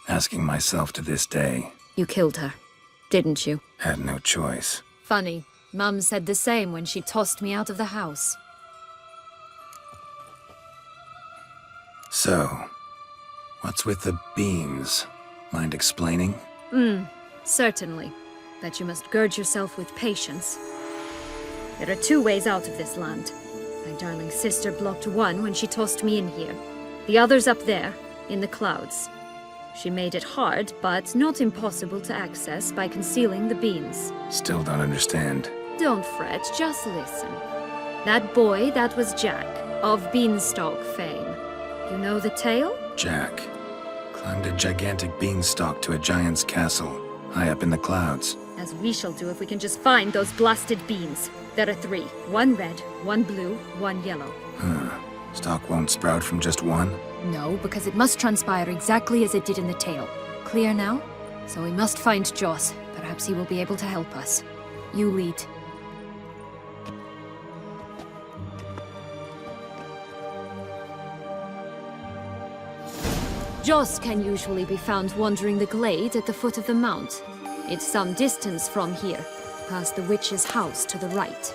Asking myself to this day. You killed her, didn't you? Had no choice. Funny. Mum said the same when she tossed me out of the house. So, what's with the beams? Mind explaining? Certainly. But you must gird yourself with patience. There are two ways out of this land. My darling sister blocked one when she tossed me in here. The other's up there, in the clouds. She made it hard, but not impossible to access by concealing the beams. Still don't understand. Don't fret, just listen. That boy, that was Jack, of Beanstalk fame. You know the tale? Jack climbed a gigantic beanstalk to a giant's castle, high up in the clouds. As we shall do if we can just find those blasted beans. There are 3. 1 red, 1 blue, 1 yellow. Stalk won't sprout from just one? No, because it must transpire exactly as it did in the tale. Clear now? So we must find Joss. Perhaps he will be able to help us. You lead. Joss can usually be found wandering the glade at the foot of the mount. It's some distance from here, past the witch's house to the right.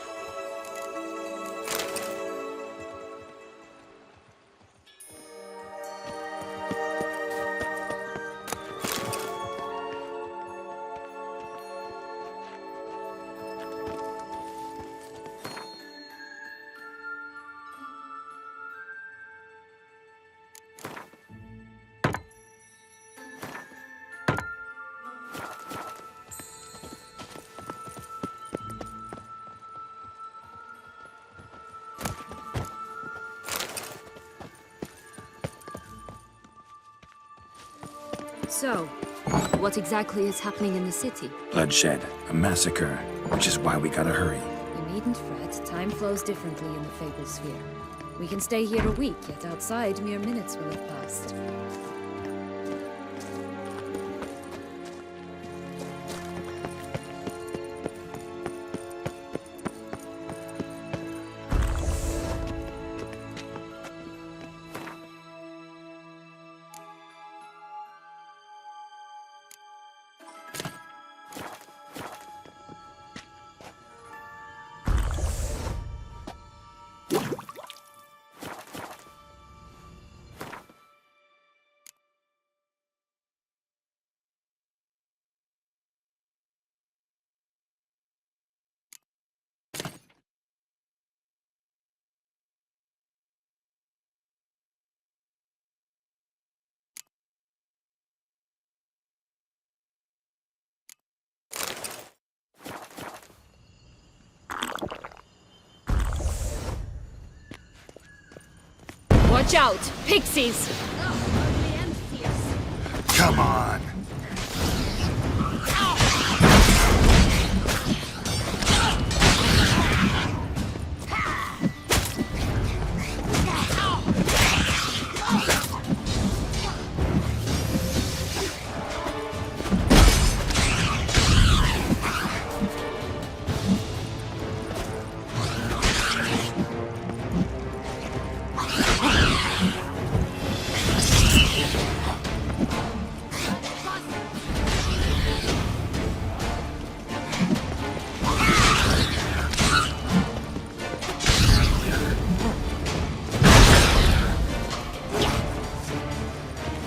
Quite so. What exactly is happening in the city? Bloodshed, a massacre, which is why we gotta hurry. You needn't fret. Time flows differently in the Fable Sphere. We can stay here a week, yet outside mere minutes will have passed. Watch out! Pixies! Come on!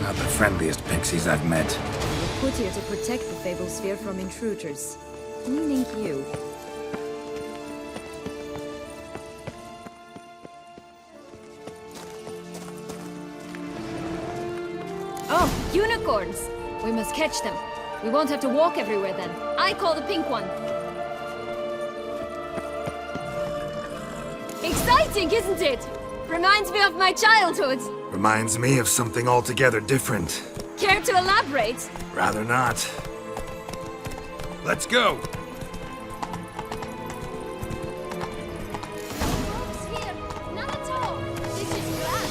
Not the friendliest pixies I've met. We're put here to protect the Fable Sphere from intruders. Meaning you. Oh, unicorns! We must catch them. We won't have to walk everywhere then. I call the pink one. Exciting, isn't it? Reminds me of my childhood. Reminds me of something altogether different. Care to elaborate? Rather not. Let's go! Sphere, none at all. This is grand.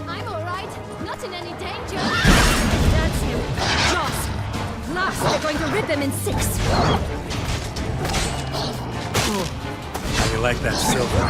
I'm all right. Not in any danger. That's you. Jaws. Last, they're going to rip them in six. How you like that silver?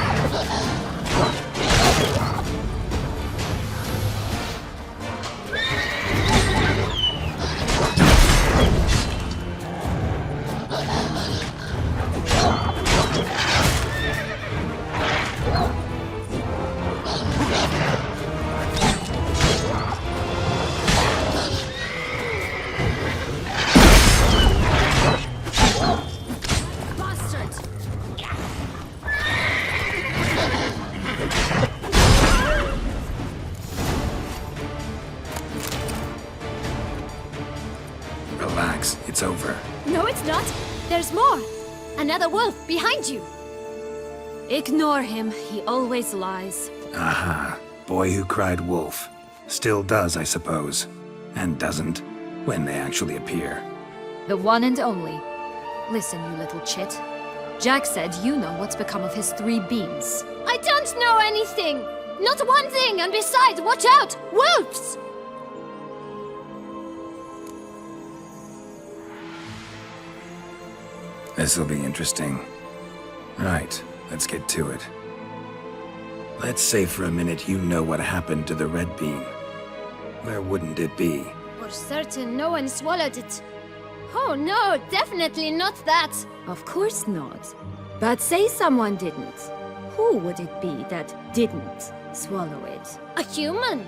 Relax, it's over. No, it's not. There's more. Another wolf behind you. Ignore him. He always lies. Aha. Boy who cried wolf. Still does, I suppose. And doesn't, when they actually appear. The one and only. Listen, you little chit. Jack said you know what's become of his 3 beams. I don't know anything! Not one thing, and besides, watch out! Wolves! This'll be interesting. Right, let's get to it. Let's say for a minute you know what happened to the red beam. Where wouldn't it be? For certain, no one swallowed it. Oh no, definitely not that. Of course not. But say someone didn't. Who would it be that didn't swallow it? A human.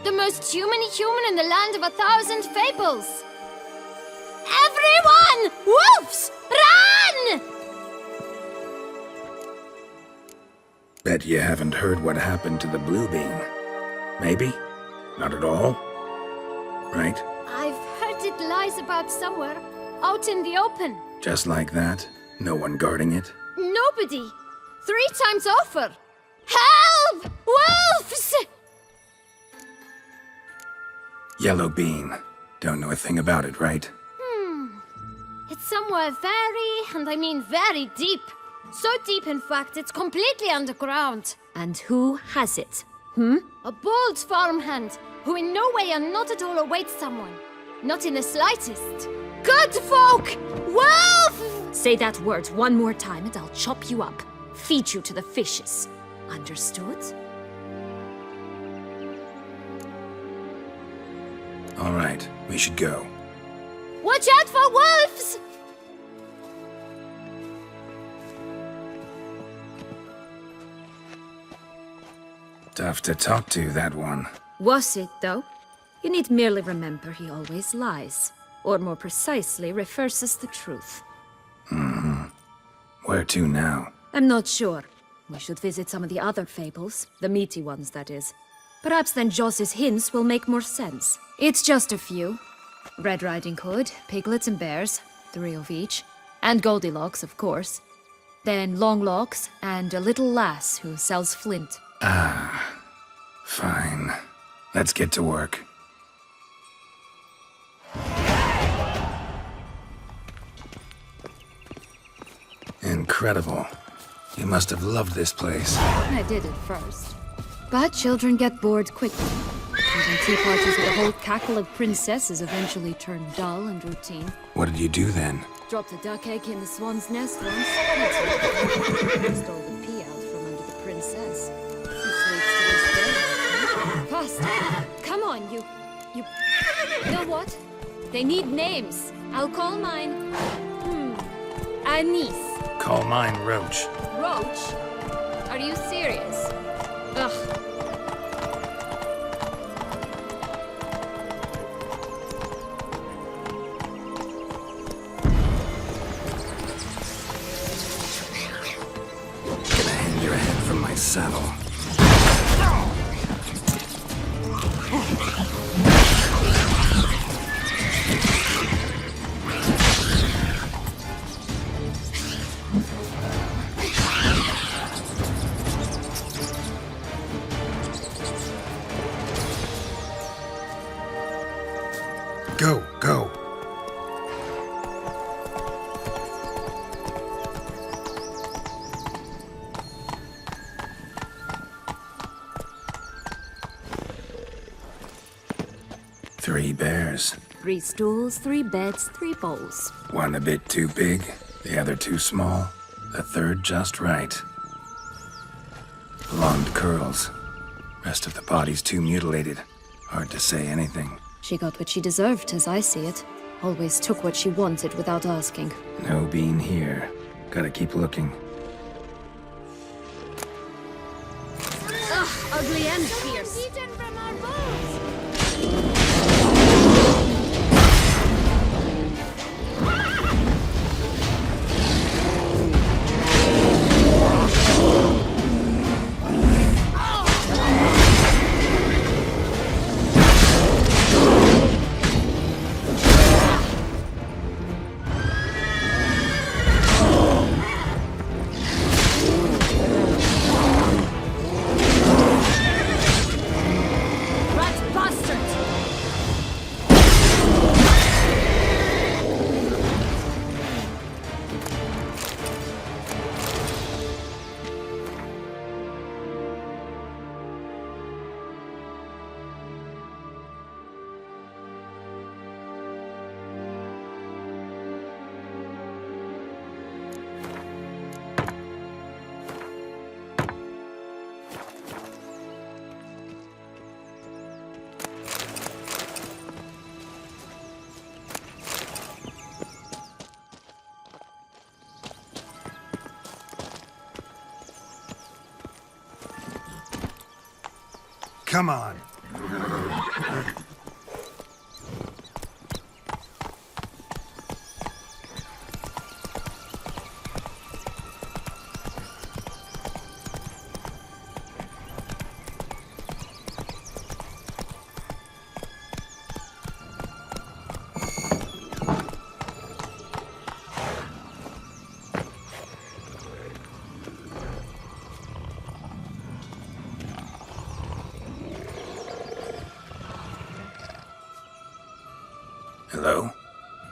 The most human-y human in the land of 1,000 fables. Everyone! Wolves! Run! Bet you haven't heard what happened to the blue beam. Maybe? Not at all? Right? I've heard it lies about somewhere, out in the open. Just like that? No one guarding it? Nobody. 3 times over. Help! Wolves! Yellow beam. Don't know a thing about it, right? It's somewhere very, and I mean very deep. So deep, in fact, it's completely underground. And who has it? A bold farmhand, who in no way and not at all awaits someone. Not in the slightest. Good folk! Wolf! Say that word one more time and I'll chop you up. Feed you to the fishes. Understood? All right, we should go. Watch out for wolves! Tough to talk to, that one. Was it, though? You need merely remember he always lies. Or more precisely, reverses the truth. Where to now? I'm not sure. We should visit some of the other fables. The meaty ones, that is. Perhaps then Joss's hints will make more sense. It's just a few. Red Riding Hood, piglets and bears, 3 of each. And Goldilocks, of course. Then Longlocks, and a little lass who sells flint. Fine. Let's get to work. Incredible. You must have loved this place. I did at first. But children get bored quickly. Even tea parties with a whole cackle of princesses eventually turn dull and routine. What did you do then? Dropped a duck egg in the swan's nest once. That's what stole the pea out from under the princess. She sleeps to this day. Faster! Come on, you... You know what? They need names. I'll call mine... Anise. Call mine Roach. Roach? Are you serious? Ugh. Gonna hang your head from my saddle. Go, go. Three bears. 3 stools, 3 beds, 3 bowls. One a bit too big, the other too small, the third just right. Blonde curls. Rest of the body's too mutilated. Hard to say anything. She got what she deserved, as I see it. Always took what she wanted without asking. No bean here. Gotta keep looking. Ugh, ugly and fierce. Come on. Hello?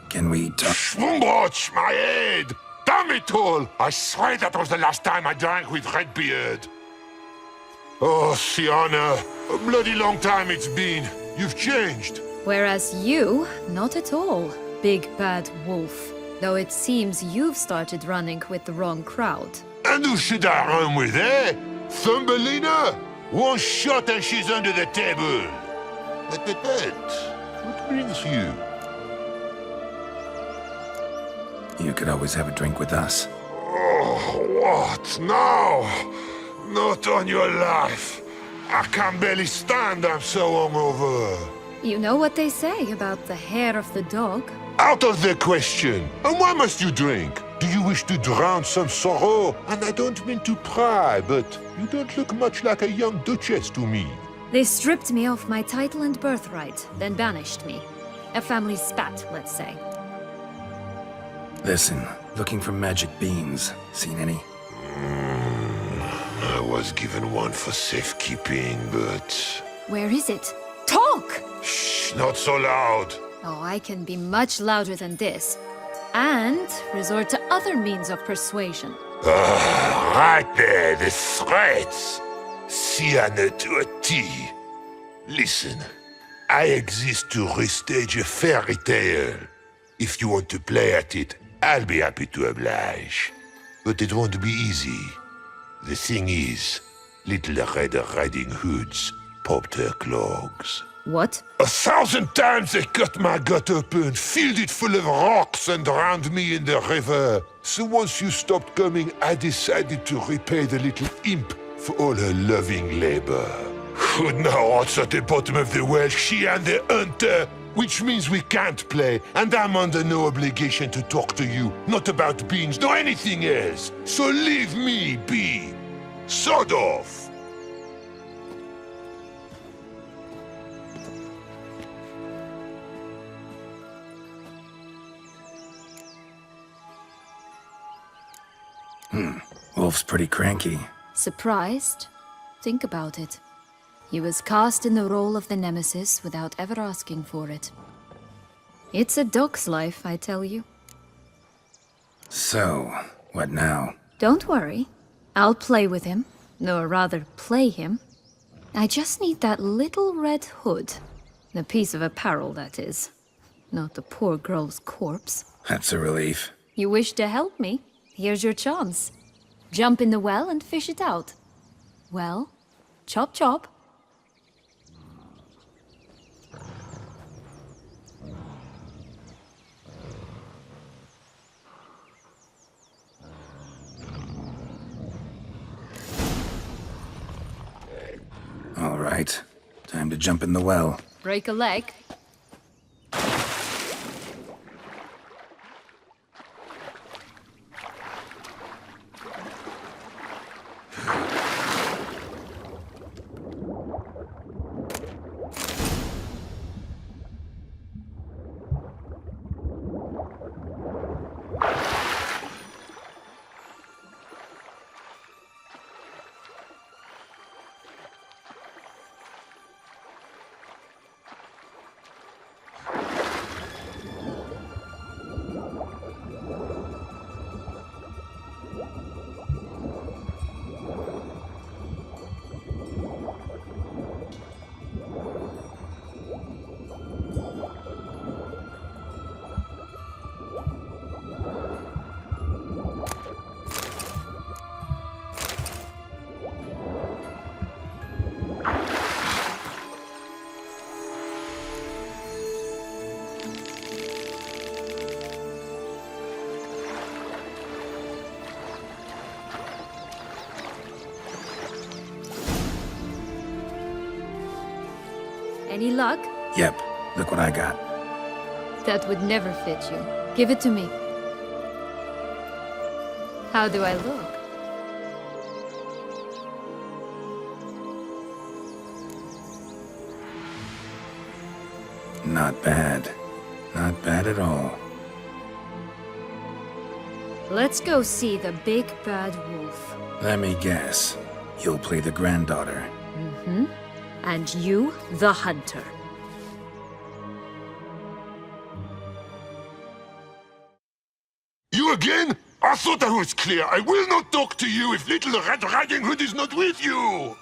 Can we talk? Schwumbroch, my head! Damn it all! I swear that was the last time I drank with Redbeard. Oh, Sienna, a bloody long time it's been. You've changed. Whereas you, not at all, big bad wolf. Though it seems you've started running with the wrong crowd. And who should I run with, eh? Thumbelina? One shot and she's under the table. But, what brings you? You could always have a drink with us. Oh, what now? Not on your life. I can barely stand, I'm so hungover. You know what they say about the hair of the dog? Out of the question. And why must you drink? Do you wish to drown some sorrow? And I don't mean to pry, but you don't look much like a young Duchess to me. They stripped me of my title and birthright, then banished me. A family spat, let's say. Listen, looking for magic beans. Seen any? I was given one for safekeeping, but... Where is it? Talk! Shh, not so loud. Oh, I can be much louder than this. And resort to other means of persuasion. Right there, the threats. Sienna to a T. Listen, I exist to restage a fairy tale. If you want to play at it, I'll be happy to oblige. But it won't be easy. The thing is, little Red Riding Hoods popped her clogs. What? 1,000 times they cut my gut open, filled it full of rocks and drowned me in the river. So once you stopped coming, I decided to repay the little imp for all her loving labor. Now what's at the bottom of the well, she and the hunter, which means we can't play, and I'm under no obligation to talk to you, not about beans, nor anything else. So leave me be. Sod off. Wolf's pretty cranky. Surprised? Think about it. He was cast in the role of the Nemesis without ever asking for it. It's a dog's life, I tell you. So, what now? Don't worry. I'll play with him. Or rather, play him. I just need that little red hood. The piece of apparel, that is. Not the poor girl's corpse. That's a relief. You wish to help me? Here's your chance. Jump in the well and fish it out. Well, chop chop. All right. Time to jump in the well. Break a leg. Any luck? Yep, look what I got. That would never fit you. Give it to me. How do I look? Not bad. Not bad at all. Let's go see the big bad wolf. Let me guess. You'll play the granddaughter. And you, the hunter. again? I thought I was clear. I will not talk to you if little Red Riding Hood is not with you!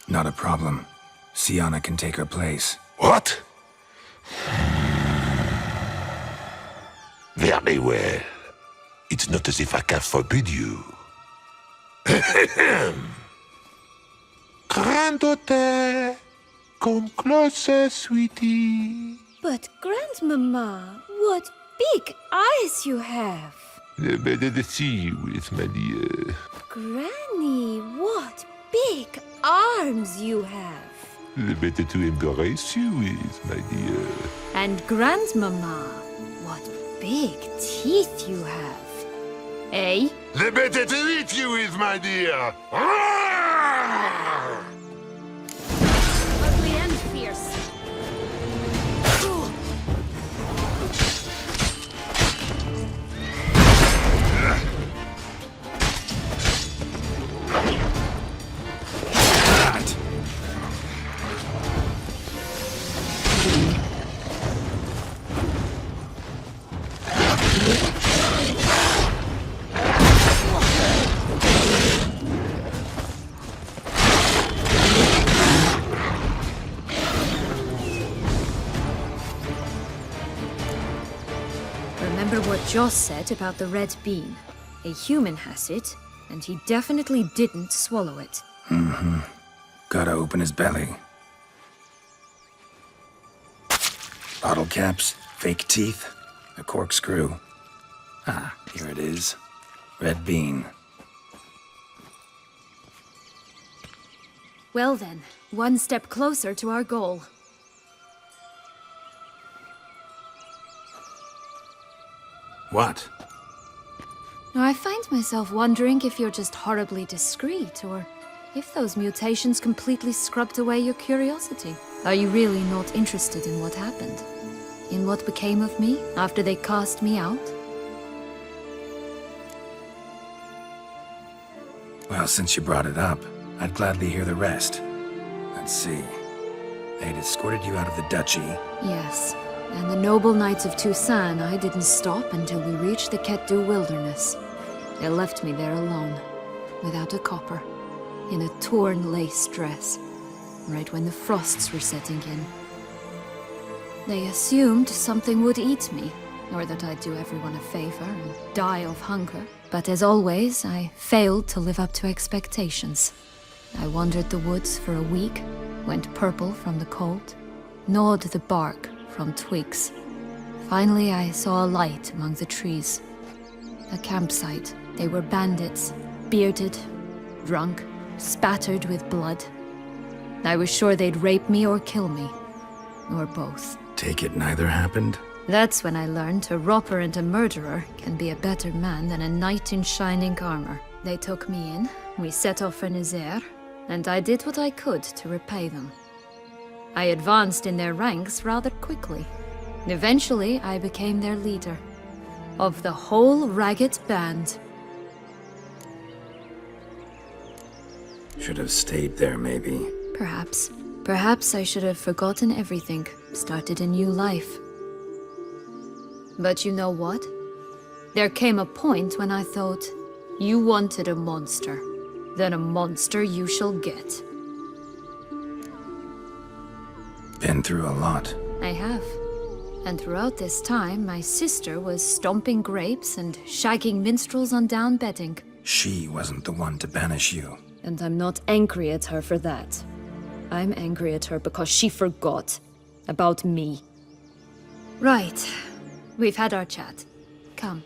Not a problem. Sienna can take her place. What? Very well. It's not as if I can forbid you. Granddaughter, come closer, sweetie. But, Grandmama, what big eyes you have! The better to see you with, my dear. Granny, what big arms you have! The better to embrace you with, my dear. And Grandmama, what big teeth you have! Eh? The better to eat you with, my dear. Ugly and fierce. Remember what Joss said about the red bean. A human has it, and he definitely didn't swallow it. Gotta open his belly. Bottle caps, fake teeth, a corkscrew. Ah, here it is. Red bean. Well then, one step closer to our goal. What? Now, I find myself wondering if you're just horribly discreet, or if those mutations completely scrubbed away your curiosity. Are you really not interested in what happened? In what became of me after they cast me out? Well, since you brought it up, I'd gladly hear the rest. Let's see. They'd escorted you out of the duchy. Yes. And the noble knights of Toussaint, I didn't stop until we reached the Ketdu wilderness. They left me there alone, without a copper, in a torn lace dress, right when the frosts were setting in. They assumed something would eat me, or that I'd do everyone a favor and die of hunger. But as always, I failed to live up to expectations. I wandered the woods for a week, went purple from the cold, gnawed the bark from twigs. Finally, I saw a light among the trees. A campsite. They were bandits, bearded, drunk, spattered with blood. I was sure they'd rape me or kill me, or both. Take it neither happened? That's when I learned a robber and a murderer can be a better man than a knight in shining armor. They took me in, we set off for Nazaire, and I did what I could to repay them. I advanced in their ranks rather quickly. Eventually, I became their leader. Of the whole ragged band. Should have stayed there, maybe. Perhaps. Perhaps I should have forgotten everything, started a new life. But you know what? There came a point when I thought, you wanted a monster. Then a monster you shall get. Been through a lot. I have. And throughout this time, my sister was stomping grapes and shagging minstrels on down bedding. She wasn't the one to banish you. And I'm not angry at her for that. I'm angry at her because she forgot about me. Right. We've had our chat. Come.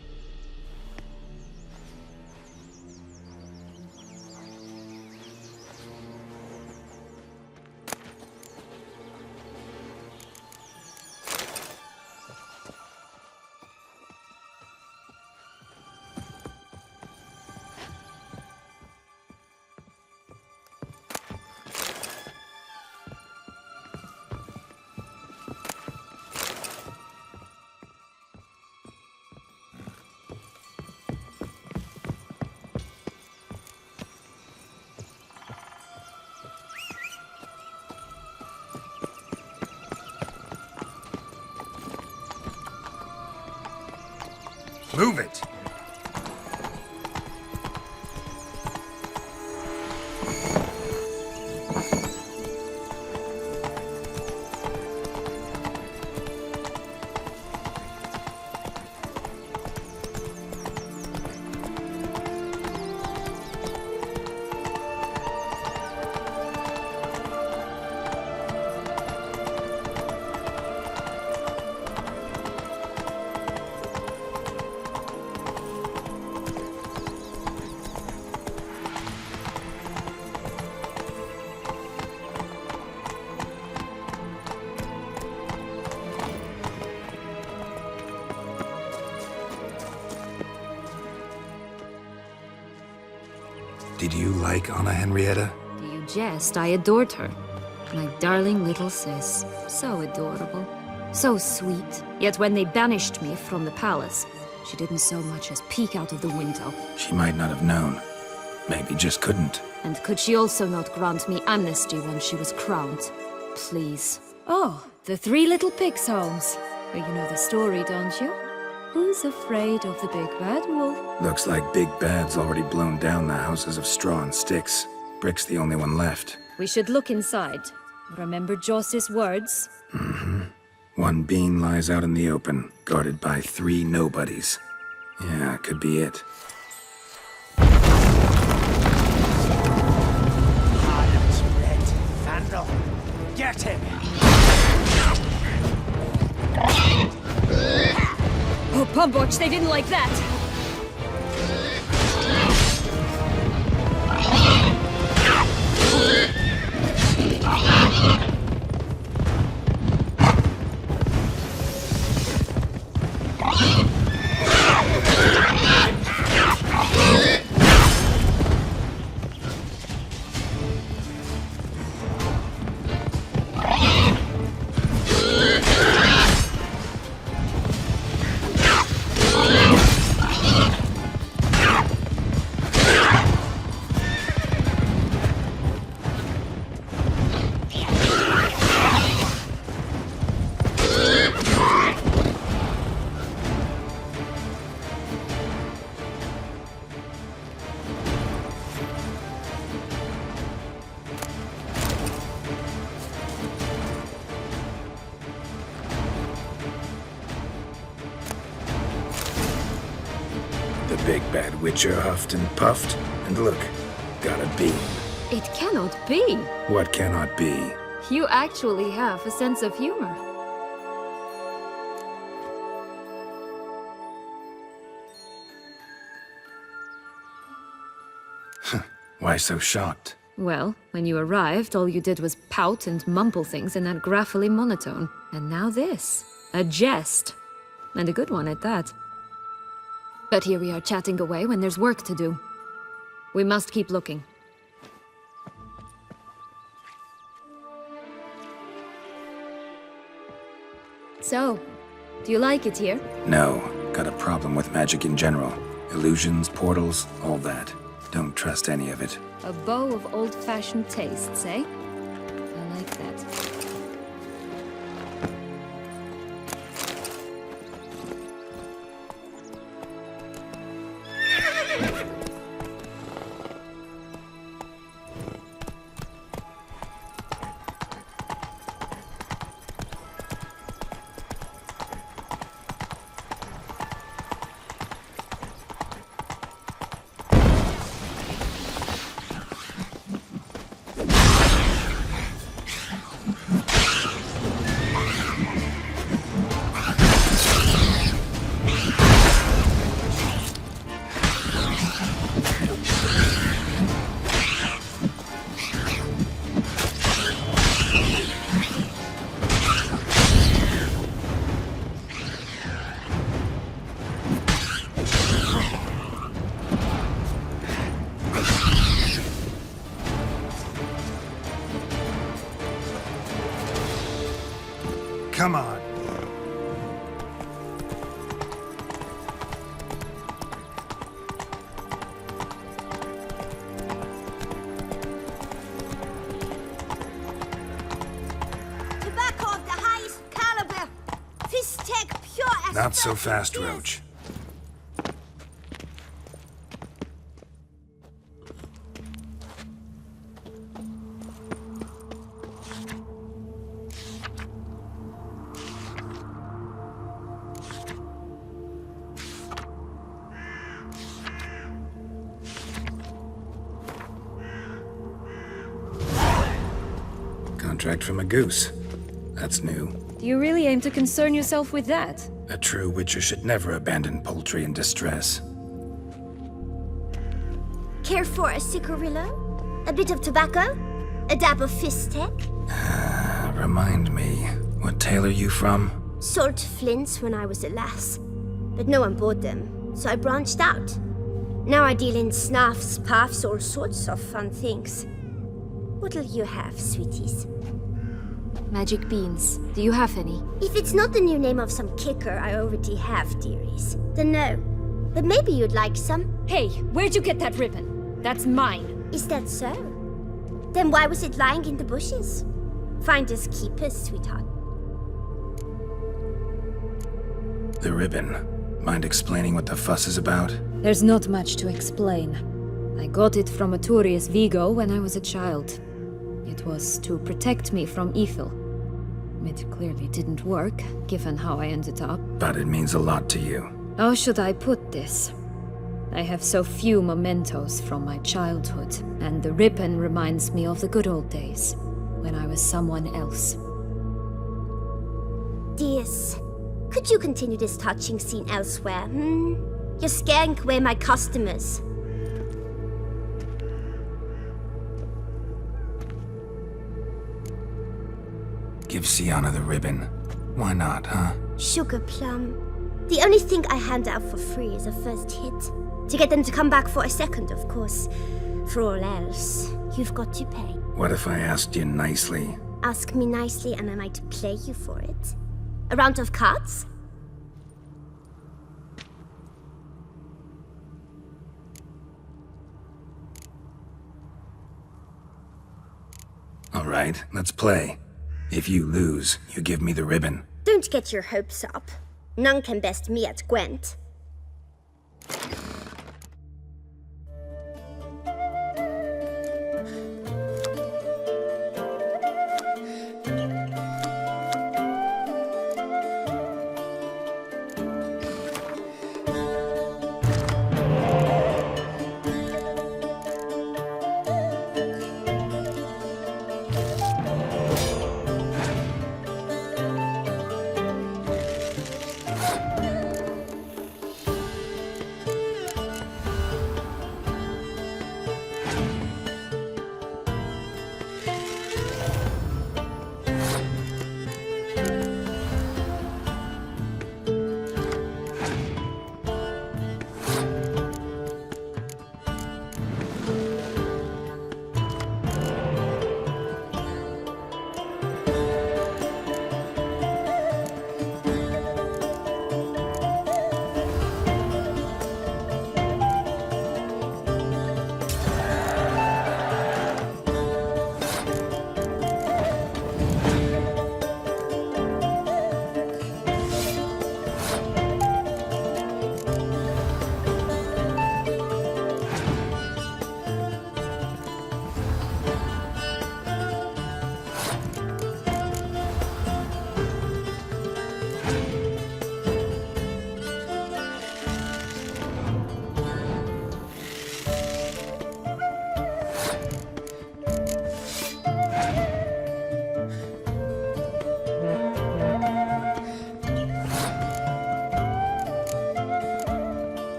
Move it! Did you like Anna Henrietta? Do you jest? I adored her. My darling little sis. So adorable. So sweet. Yet when they banished me from the palace, she didn't so much as peek out of the window. She might not have known. Maybe just couldn't. And could she also not grant me amnesty when she was crowned? Please. Oh, the Three Little Pigs homes. Well, you know the story, don't you? Who's afraid of the big bad wolf? Looks like Big Bad's already blown down the houses of straw and sticks. Brick's the only one left. We should look inside. Remember Joss's words? Mm-hmm. One bean lies out in the open, guarded by 3 nobodies. Yeah, could be it. Harden's red. Vandal. Get him! Oh, Pumbotch, they didn't like that! Big Bad Witcher huffed and puffed, and look, got a bean. It cannot be. What cannot be? You actually have a sense of humor. Why so shocked? Well, when you arrived, all you did was pout and mumble things in that graphily monotone. And now this. A jest. And a good one at that. But here we are chatting away when there's work to do. We must keep looking. So, do you like it here? No, got a problem with magic in general. Illusions, portals, all that. Don't trust any of it. A bow of old-fashioned tastes, eh? I like that. Come on. Tobacco of the highest caliber. Fish tech pure as Not so silk fast, is. Roach. contract from a goose. That's new. Do you really aim to concern yourself with that? A true witcher should never abandon poultry in distress. Care for a cigarillo? A bit of tobacco? A dab of fist tech? Remind me, what tale are you from? Sold flints when I was a lass. But no one bought them, so I branched out. Now I deal in snuffs, puffs, all sorts of fun things. What'll you have, sweeties? Magic beans. Do you have any? If it's not the new name of some kicker I already have, dearies, then no. But maybe you'd like some. Hey, where'd you get that ribbon? That's mine. Is that so? Then why was it lying in the bushes? Finders keepers, sweetheart. The ribbon. Mind explaining what the fuss is about? There's not much to explain. I got it from Aturius Vigo when I was a child. It was to protect me from evil. It clearly didn't work, given how I ended up. But it means a lot to you. How should I put this? I have so few mementos from my childhood, and the ribbon reminds me of the good old days, when I was someone else. Dears, could you continue this touching scene elsewhere, You're scaring away my customers. Give Sienna the ribbon. Why not, huh? Sugar plum. The only thing I hand out for free is a first hit. To get them to come back for a second, of course. For all else, you've got to pay. What if I asked you nicely? Ask me nicely and I might play you for it. A round of cards? All right, let's play. If you lose, you give me the ribbon. Don't get your hopes up. None can best me at Gwent.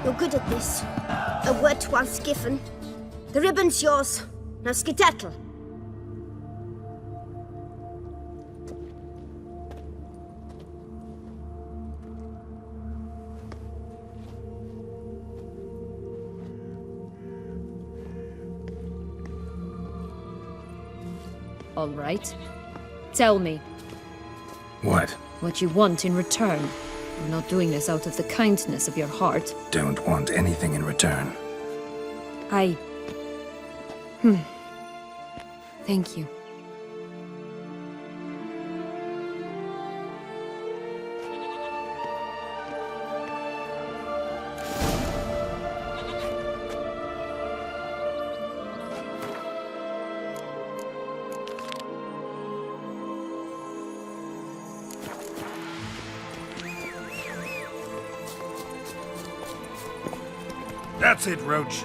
You're good at this. A word once given. The ribbon's yours. Now skedaddle. All right. Tell me What? what you want in return. You're not doing this out of the kindness of your heart. Don't want anything in return. Thank you. That's it, Roach.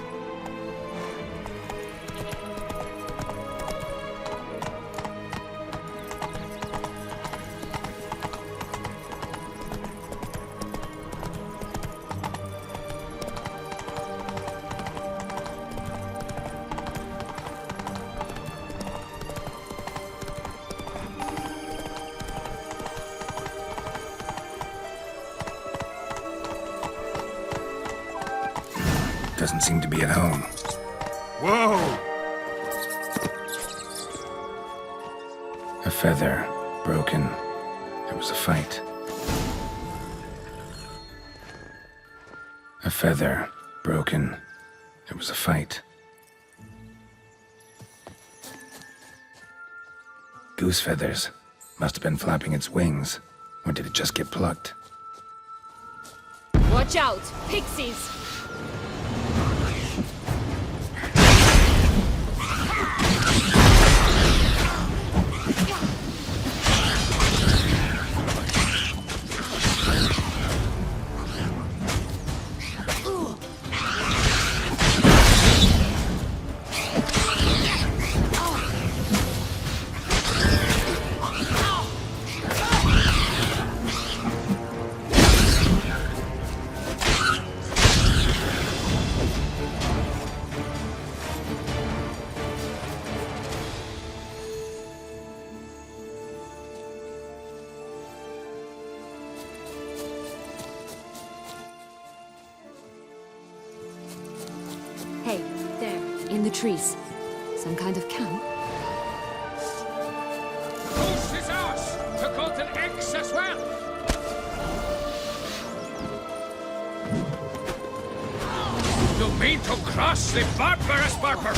Doesn't seem to be at home. Whoa! A feather, broken. There was a fight. A feather, broken. There was a fight. Goose feathers. Must have been flapping its wings. Or did it just get plucked? Watch out! Pixies! Hey, there, in the trees. Some kind of camp? Goose is ours! To Golden Eggs as well! You mean to cross the barbarous barber?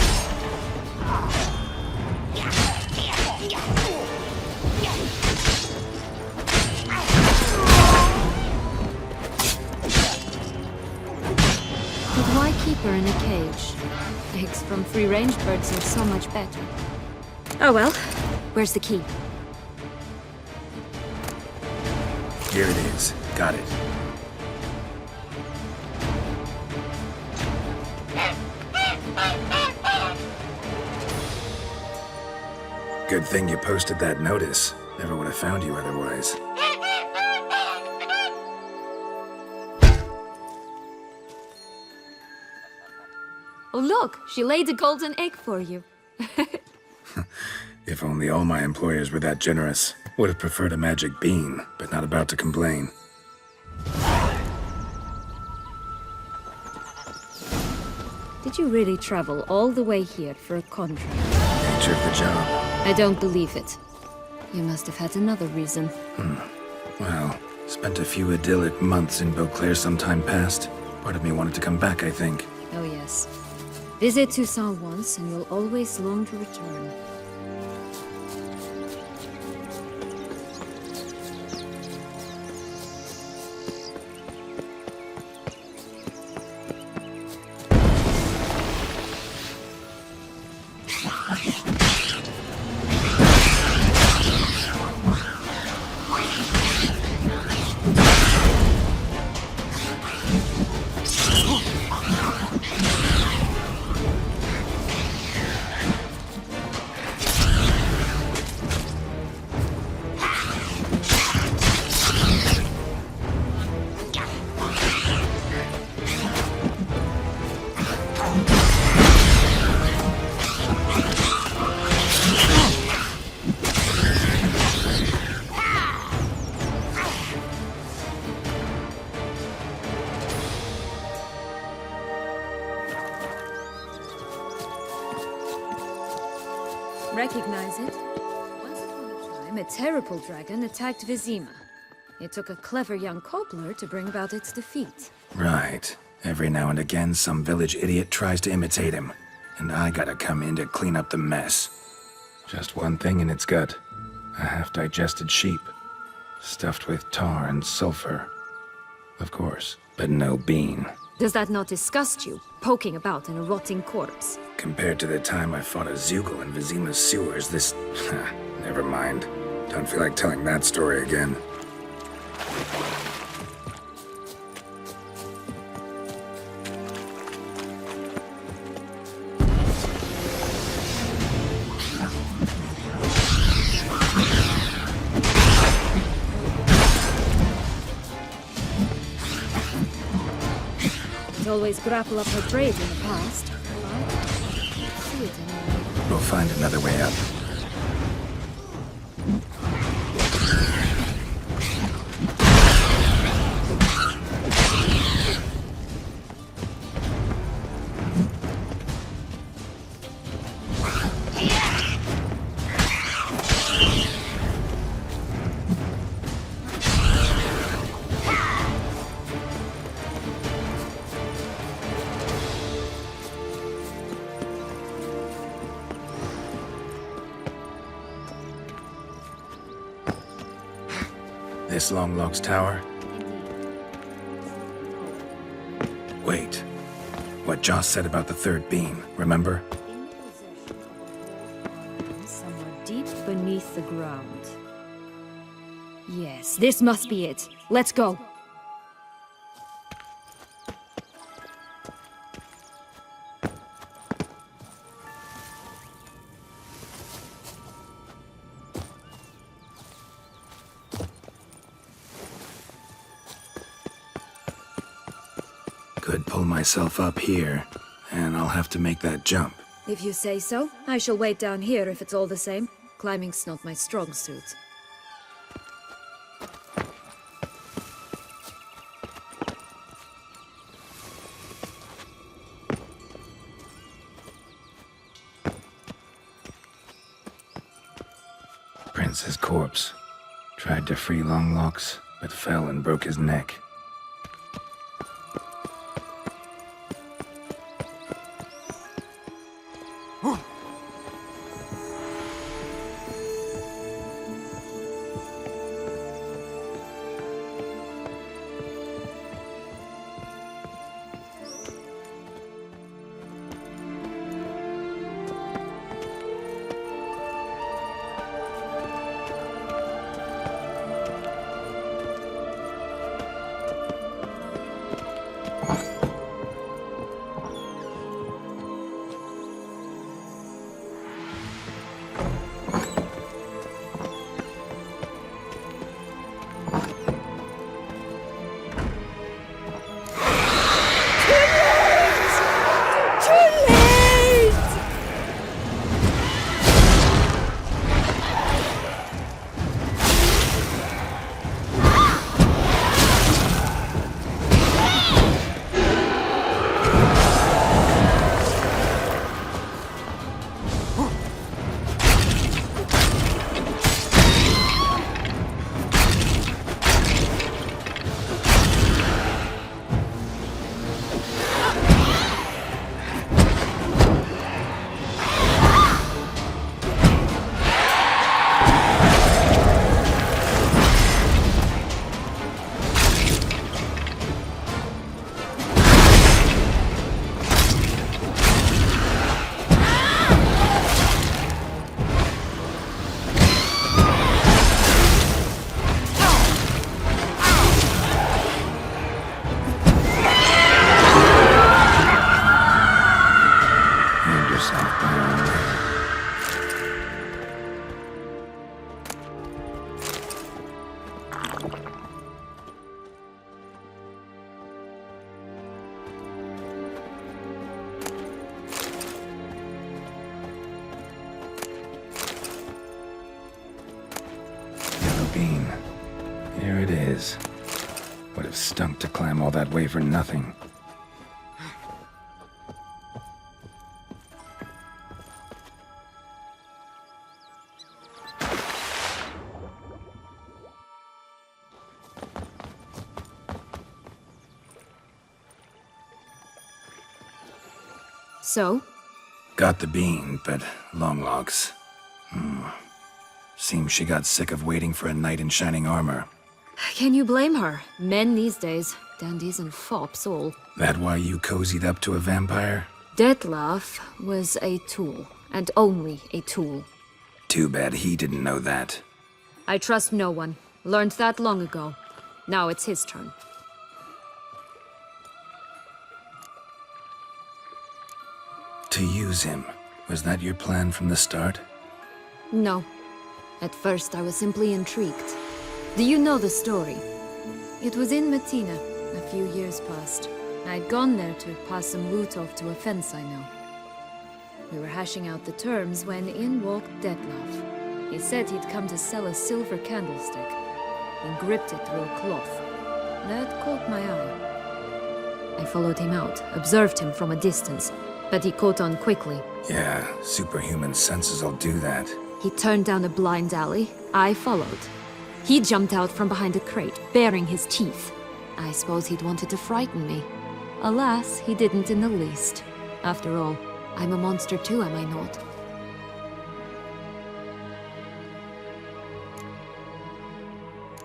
But why keep her in a cage? Eggs from free-range birds are so much better. Oh well. Where's the key? Here it is. Got it. Good thing you posted that notice. Never would have found you otherwise. Oh look, she laid a golden egg for you. If only all my employers were that generous. Would have preferred a magic bean, but not about to complain. Did you really travel all the way here for a contract? Nature of the job. I don't believe it. You must have had another reason. Well, spent a few idyllic months in Beauclair some time past. Part of me wanted to come back, I think. Oh yes. Visit Toussaint once and you'll always long to return. time, a terrible dragon attacked Vizima. It took a clever young cobbler to bring about its defeat. Right. Every now and again, some village idiot tries to imitate him, and I gotta come in to clean up the mess. Just one thing in its gut. A half-digested sheep. Stuffed with tar and sulfur. Of course, but no bean. Does that not disgust you, poking about in a rotting corpse? Compared to the time I fought a Zeugl in Vizima's sewers, this... never mind. Don't feel like telling that story again. Always grapple up her trade in the past. See it anyway. We'll find another way up. This Longlock's tower? Wait. What Joss said about the third beam, remember? Somewhere deep beneath the ground. Yes, this must be it. Let's go. Could pull myself up here, and I'll have to make that jump. If you say so, I shall wait down here if it's all the same. Climbing's not my strong suit. Prince's corpse. Tried to free Longlocks, but fell and broke his neck. Bean. Here it is. Would have stunk to climb all that way for nothing. So? Got the bean, but long logs. Seems she got sick of waiting for a knight in shining armor. Can you blame her? Men these days, dandies and fops all. That why you cozied up to a vampire? Detlef was a tool, and only a tool. Too bad he didn't know that. I trust no one. Learned that long ago. Now it's his turn. To use him. Was that your plan from the start? No. At first, I was simply intrigued. Do you know the story? It was in Matina, a few years past. I'd gone there to pass some loot off to a fence I know. We were hashing out the terms when in walked Detlef. He said he'd come to sell a silver candlestick. He gripped it through a cloth. That caught my eye. I followed him out, observed him from a distance, but he caught on quickly. Yeah, superhuman senses will do that. He turned down a blind alley. I followed. He jumped out from behind a crate, baring his teeth. I suppose he'd wanted to frighten me. Alas, he didn't in the least. After all, I'm a monster too, am I not?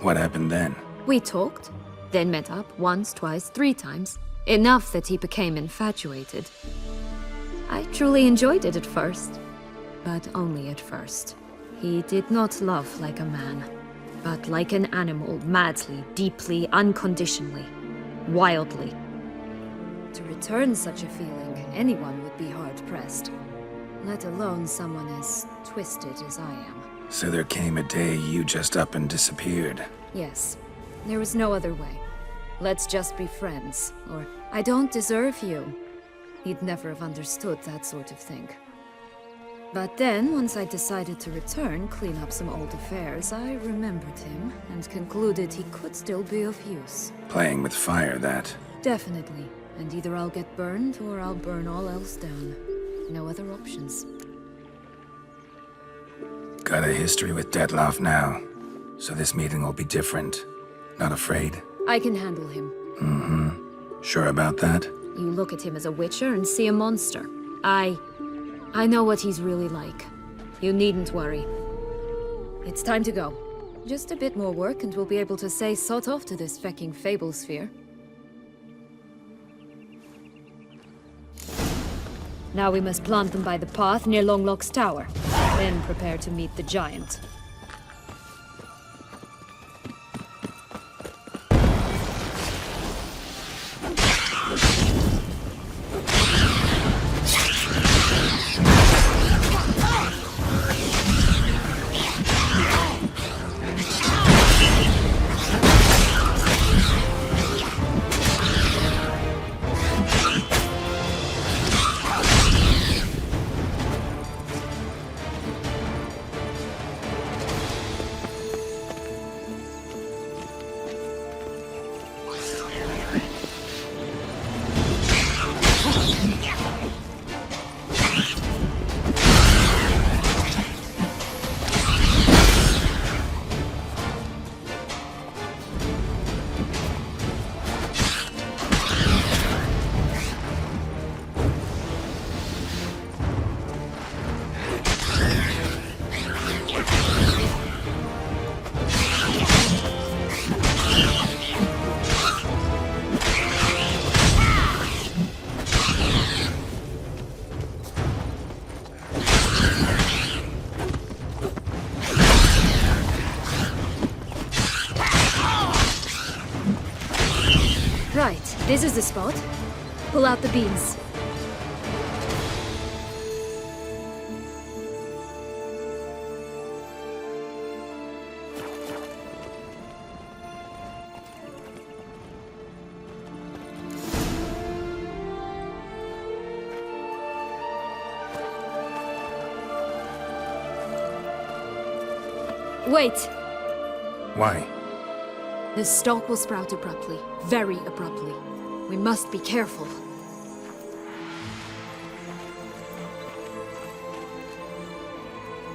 What happened then? We talked, then met up once, twice, 3 times. Enough that he became infatuated. I truly enjoyed it at first. But only at first. He did not love like a man, but like an animal, madly, deeply, unconditionally, wildly. To return such a feeling, anyone would be hard-pressed. Let alone someone as twisted as I am. So there came a day you just up and disappeared. Yes. There was no other way. Let's just be friends, or I don't deserve you. He'd never have understood that sort of thing. But then, once I decided to return, clean up some old affairs, I remembered him and concluded he could still be of use. Playing with fire, that. Definitely. And either I'll get burned or I'll burn all else down. No other options. Got a history with Detlef now, so this meeting will be different. Not afraid? I can handle him. Mm-hmm. Sure about that? You look at him as a witcher and see a monster. I know what he's really like. You needn't worry. It's time to go. Just a bit more work and we'll be able to say sod off to this fecking fable sphere. Now we must plant them by the path near Longlock's tower. Then prepare to meet the giant. Right, this is the spot. Pull out the beans. Wait! Why? The stalk will sprout abruptly. Very abruptly. We must be careful.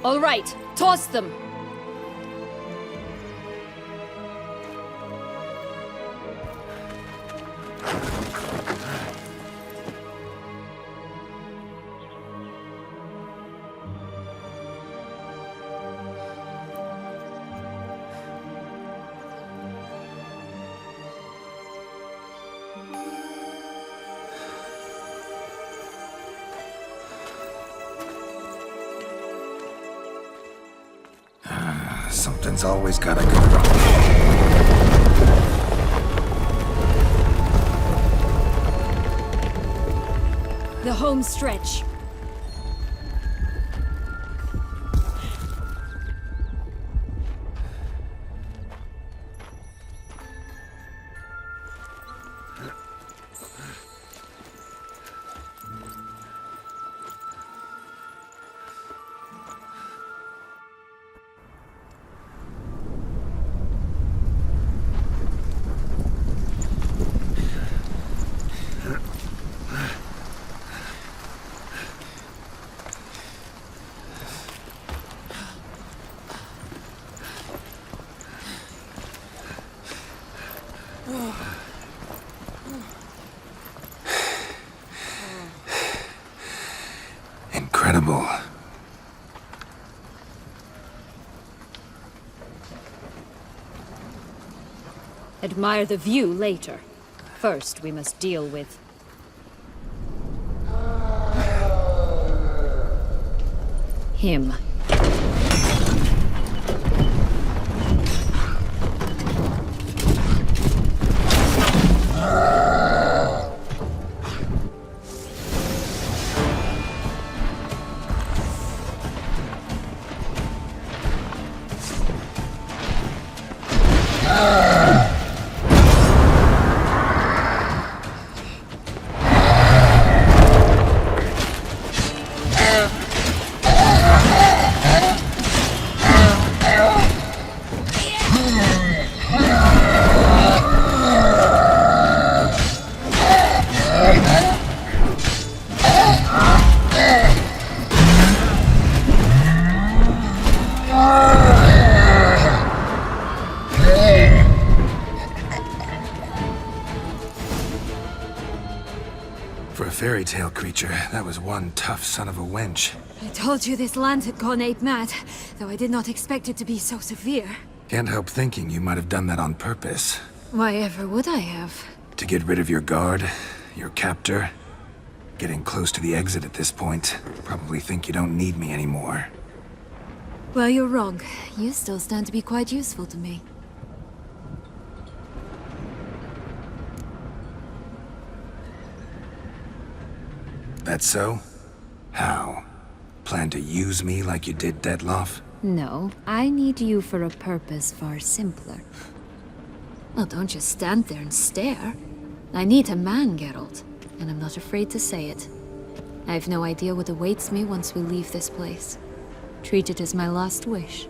All right, toss them! Something's always gotta go wrong. The home stretch. Incredible. Admire the view later. First, we must deal with... him. For a fairy tale creature, that was one tough son of a wench. I told you this land had gone ape mad, though I did not expect it to be so severe. Can't help thinking you might have done that on purpose. Why ever would I have? To get rid of your guard, your captor. Getting close to the exit at this point. Probably think you don't need me anymore. Well, you're wrong. You still stand to be quite useful to me. That so? How? Plan to use me like you did Detloff? No, I need you for a purpose far simpler. Well, don't just stand there and stare. I need a man, Geralt, and I'm not afraid to say it. I have no idea what awaits me once we leave this place. Treat it as my last wish.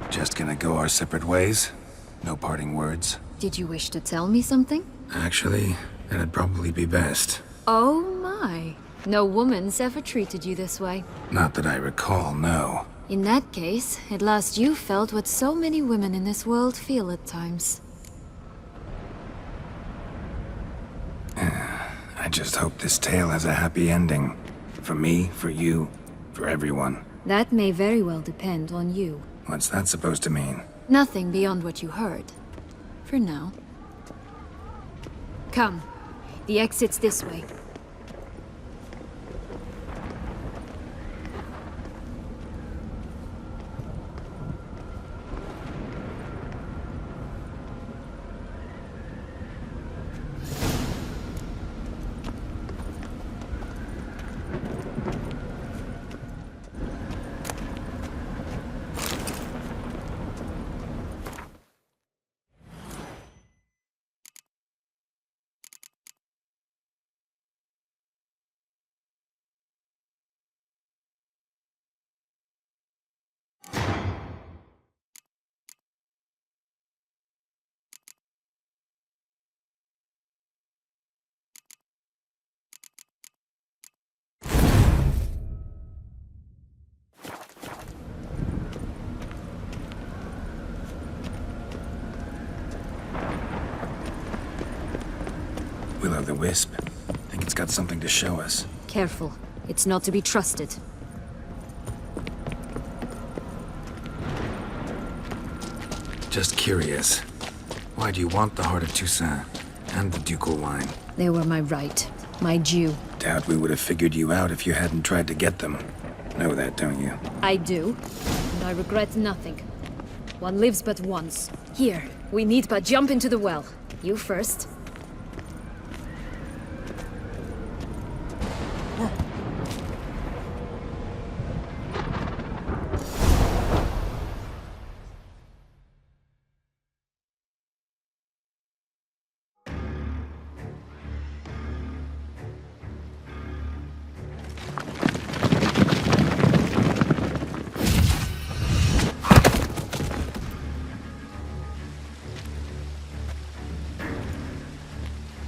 Just gonna go our separate ways? No parting words? Did you wish to tell me something? Actually, that'd probably be best. Oh my. No woman's ever treated you this way. Not that I recall, no. In that case, at last you felt what so many women in this world feel at times. I just hope this tale has a happy ending. For me, for you, for everyone. That may very well depend on you. What's that supposed to mean? Nothing beyond what you heard. For now. Come. The exit's this way. Will-o'-the-wisp. Think it's got something to show us. Careful. It's not to be trusted. Just curious. Why do you want the Heart of Toussaint and the ducal wine? They were my right. My due. Doubt we would have figured you out if you hadn't tried to get them. Know that, don't you? I do. And I regret nothing. One lives but once. Here, we need but jump into the well. You first.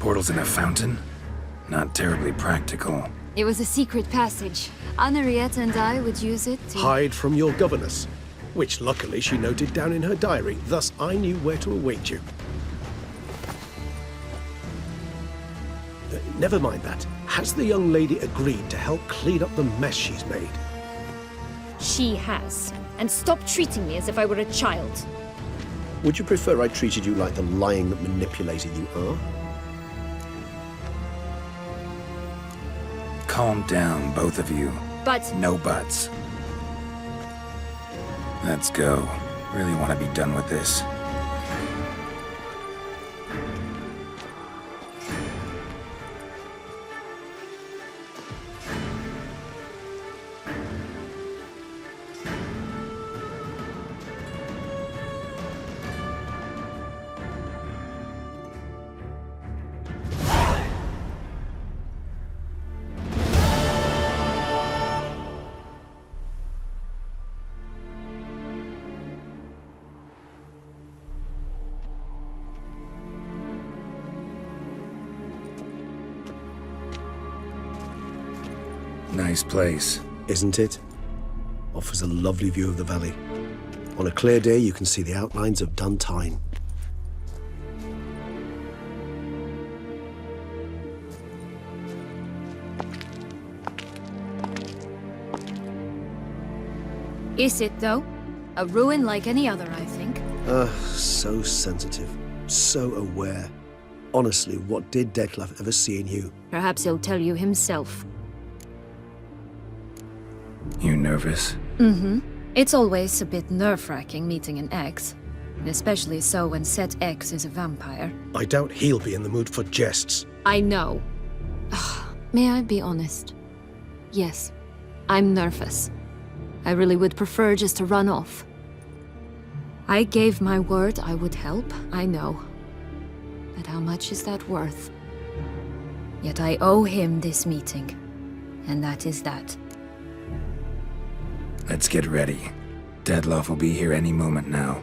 Portals in a fountain? Not terribly practical. It was a secret passage. Henriette and I would use it to... Hide from your governess, which luckily she noted down in her diary, thus I knew where to await you. Never mind that. Has the young lady agreed to help clean up the mess she's made? She has. And stop treating me as if I were a child. Would you prefer I treated you like the lying manipulator you are? Calm down, both of you. But... No buts. Let's go. Really want to be done with this. Nice place. Isn't it? Offers a lovely view of the valley. On a clear day, you can see the outlines of Dun Tynne. Is it, though? A ruin like any other, I think. So sensitive. So aware. Honestly, what did Detlef ever see in you? Perhaps he'll tell you himself. You nervous? Mm-hmm. It's always a bit nerve-wracking meeting an ex. Especially so when said ex is a vampire. I doubt he'll be in the mood for jests. I know. May I be honest? Yes, I'm nervous. I really would prefer just to run off. I gave my word I would help, I know. But how much is that worth? Yet I owe him this meeting. And that is that. Let's get ready. Detlef will be here any moment now.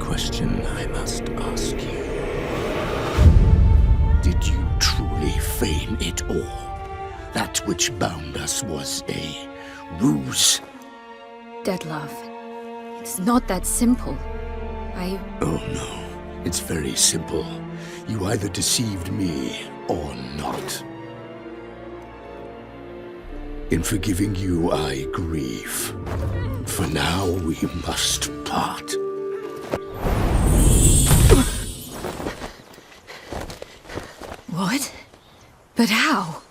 question I must ask you. Did you truly feign it all? That which bound us was a ruse? Deadlove, it's not that simple. Oh no, it's very simple. You either deceived me or not. In forgiving you, I grieve. For now, we must part. What? But how?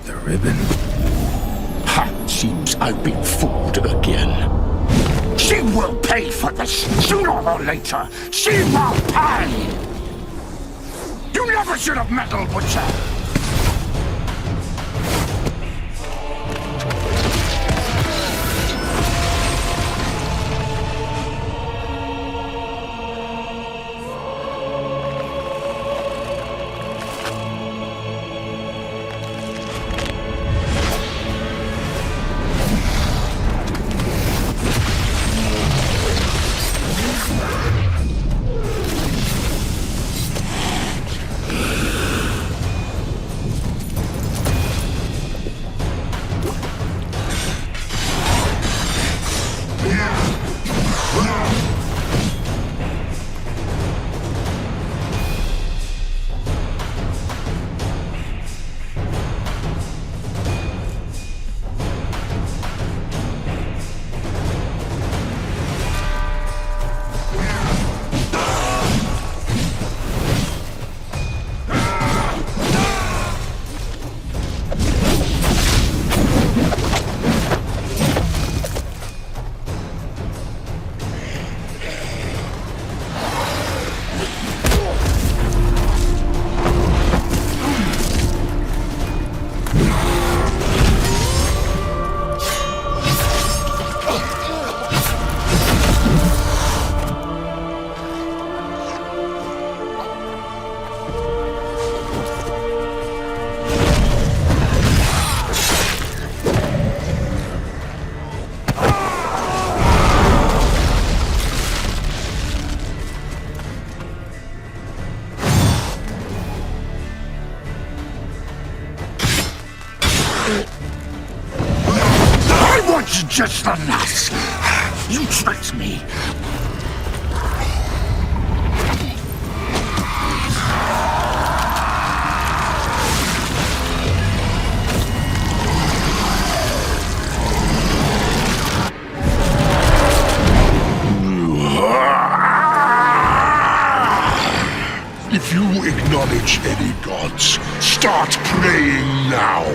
The ribbon. Ha! Seems I've been fooled again. She will pay for this, sooner or later. She will pay! You never should have meddled with her! Just the last. You tricked me. If you acknowledge any gods, start praying now.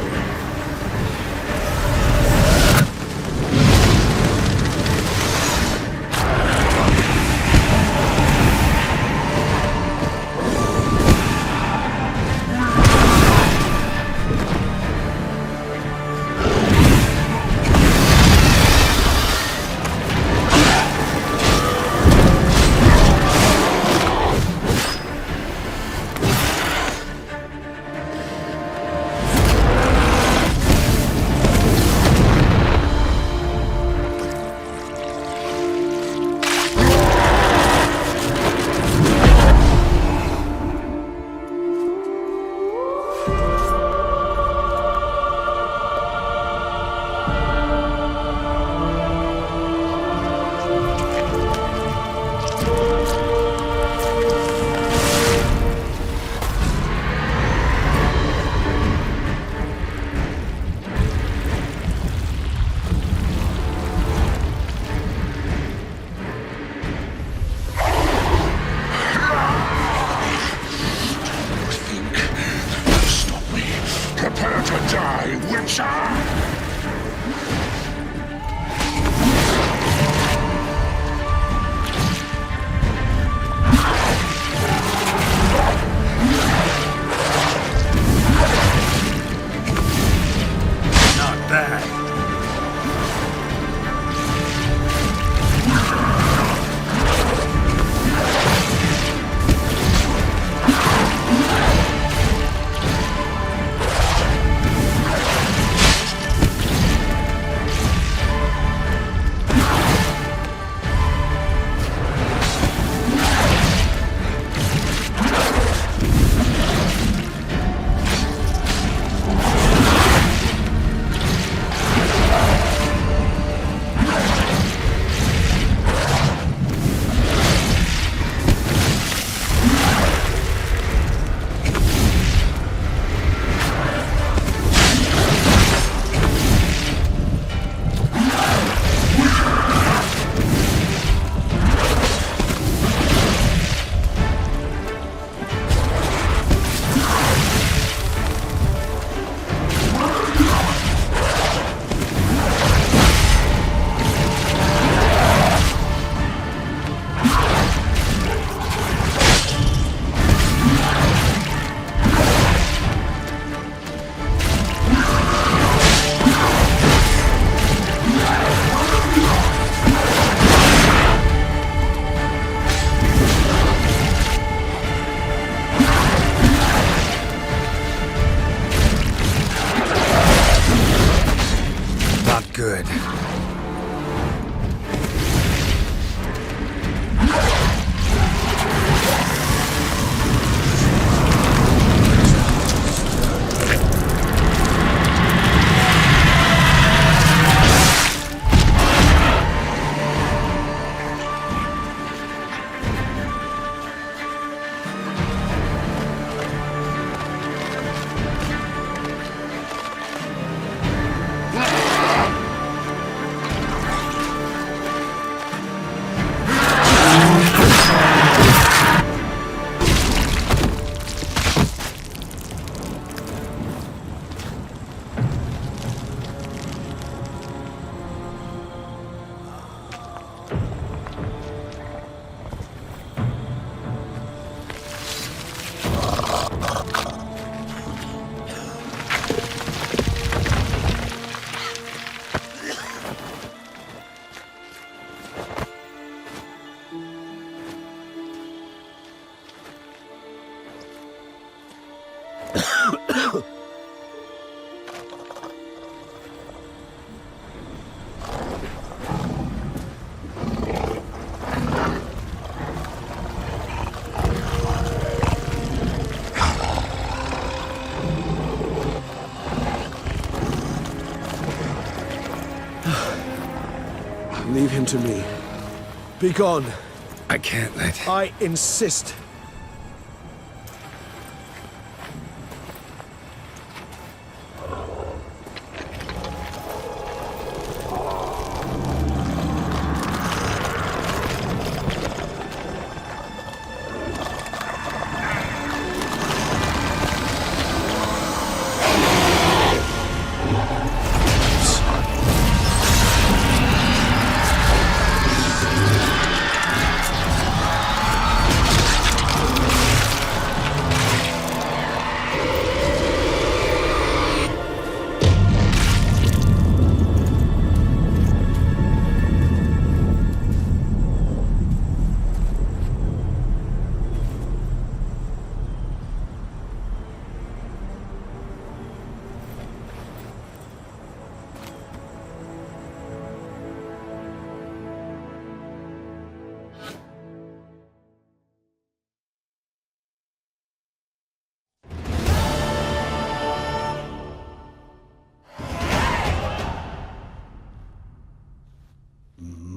good. Leave him to me. Be gone. I can't let... I insist.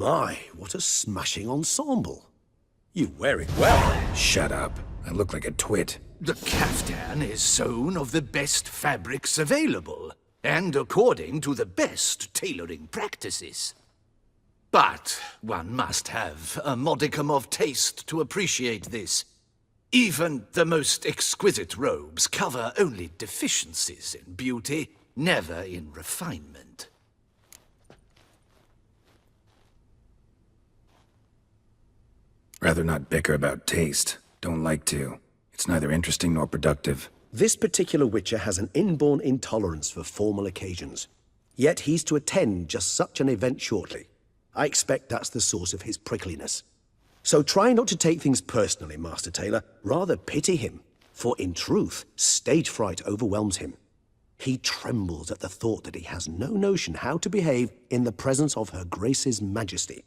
My, what a smashing ensemble. You wear it well. Shut up. I look like a twit. The caftan is sewn of the best fabrics available, and according to the best tailoring practices. But one must have a modicum of taste to appreciate this. Even the most exquisite robes cover only deficiencies in beauty, never in refinement. Rather not bicker about taste. Don't like to. It's neither interesting nor productive. This particular Witcher has an inborn intolerance for formal occasions. Yet he's to attend just such an event shortly. I expect that's the source of his prickliness. So try not to take things personally, Master Tailor. Rather pity him. For in truth, stage fright overwhelms him. He trembles at the thought that he has no notion how to behave in the presence of Her Grace's Majesty.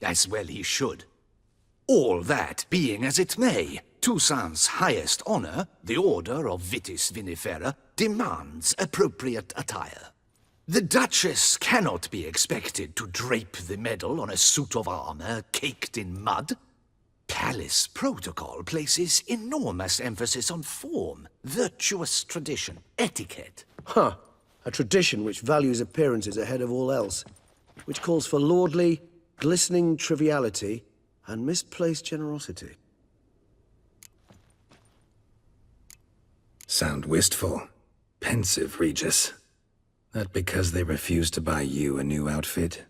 As well he should. All that being as it may, Toussaint's highest honor, the Order of Vitis Vinifera, demands appropriate attire. The Duchess cannot be expected to drape the medal on a suit of armor caked in mud. Palace protocol places enormous emphasis on form, virtuous tradition, etiquette. Huh. A tradition which values appearances ahead of all else. Which calls for lordly, glistening triviality and misplaced generosity. Sound wistful. Pensive, Regis. That because they refuse to buy you a new outfit?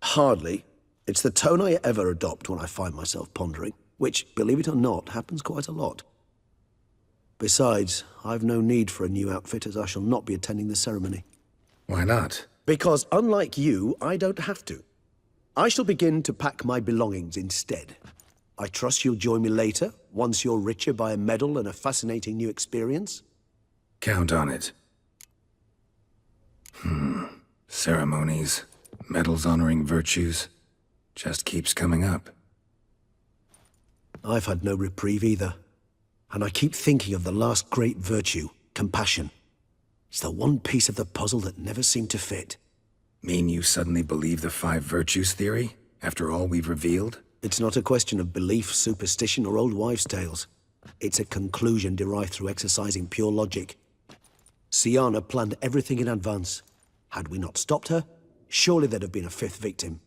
Hardly. It's the tone I ever adopt when I find myself pondering, which, believe it or not, happens quite a lot. Besides, I've no need for a new outfit as I shall not be attending the ceremony. Why not? Because unlike you, I don't have to. I shall begin to pack my belongings instead. I trust you'll join me later, once you're richer by a medal and a fascinating new experience? Count on it. Ceremonies, medals honoring virtues, just keeps coming up. I've had no reprieve either. And I keep thinking of the last great virtue, compassion. It's the one piece of the puzzle that never seemed to fit. Mean you suddenly believe the 5 virtues theory, after all we've revealed? It's not a question of belief, superstition, or old wives' tales. It's a conclusion derived through exercising pure logic. Syanna planned everything in advance. Had we not stopped her, surely there'd have been a 5th victim.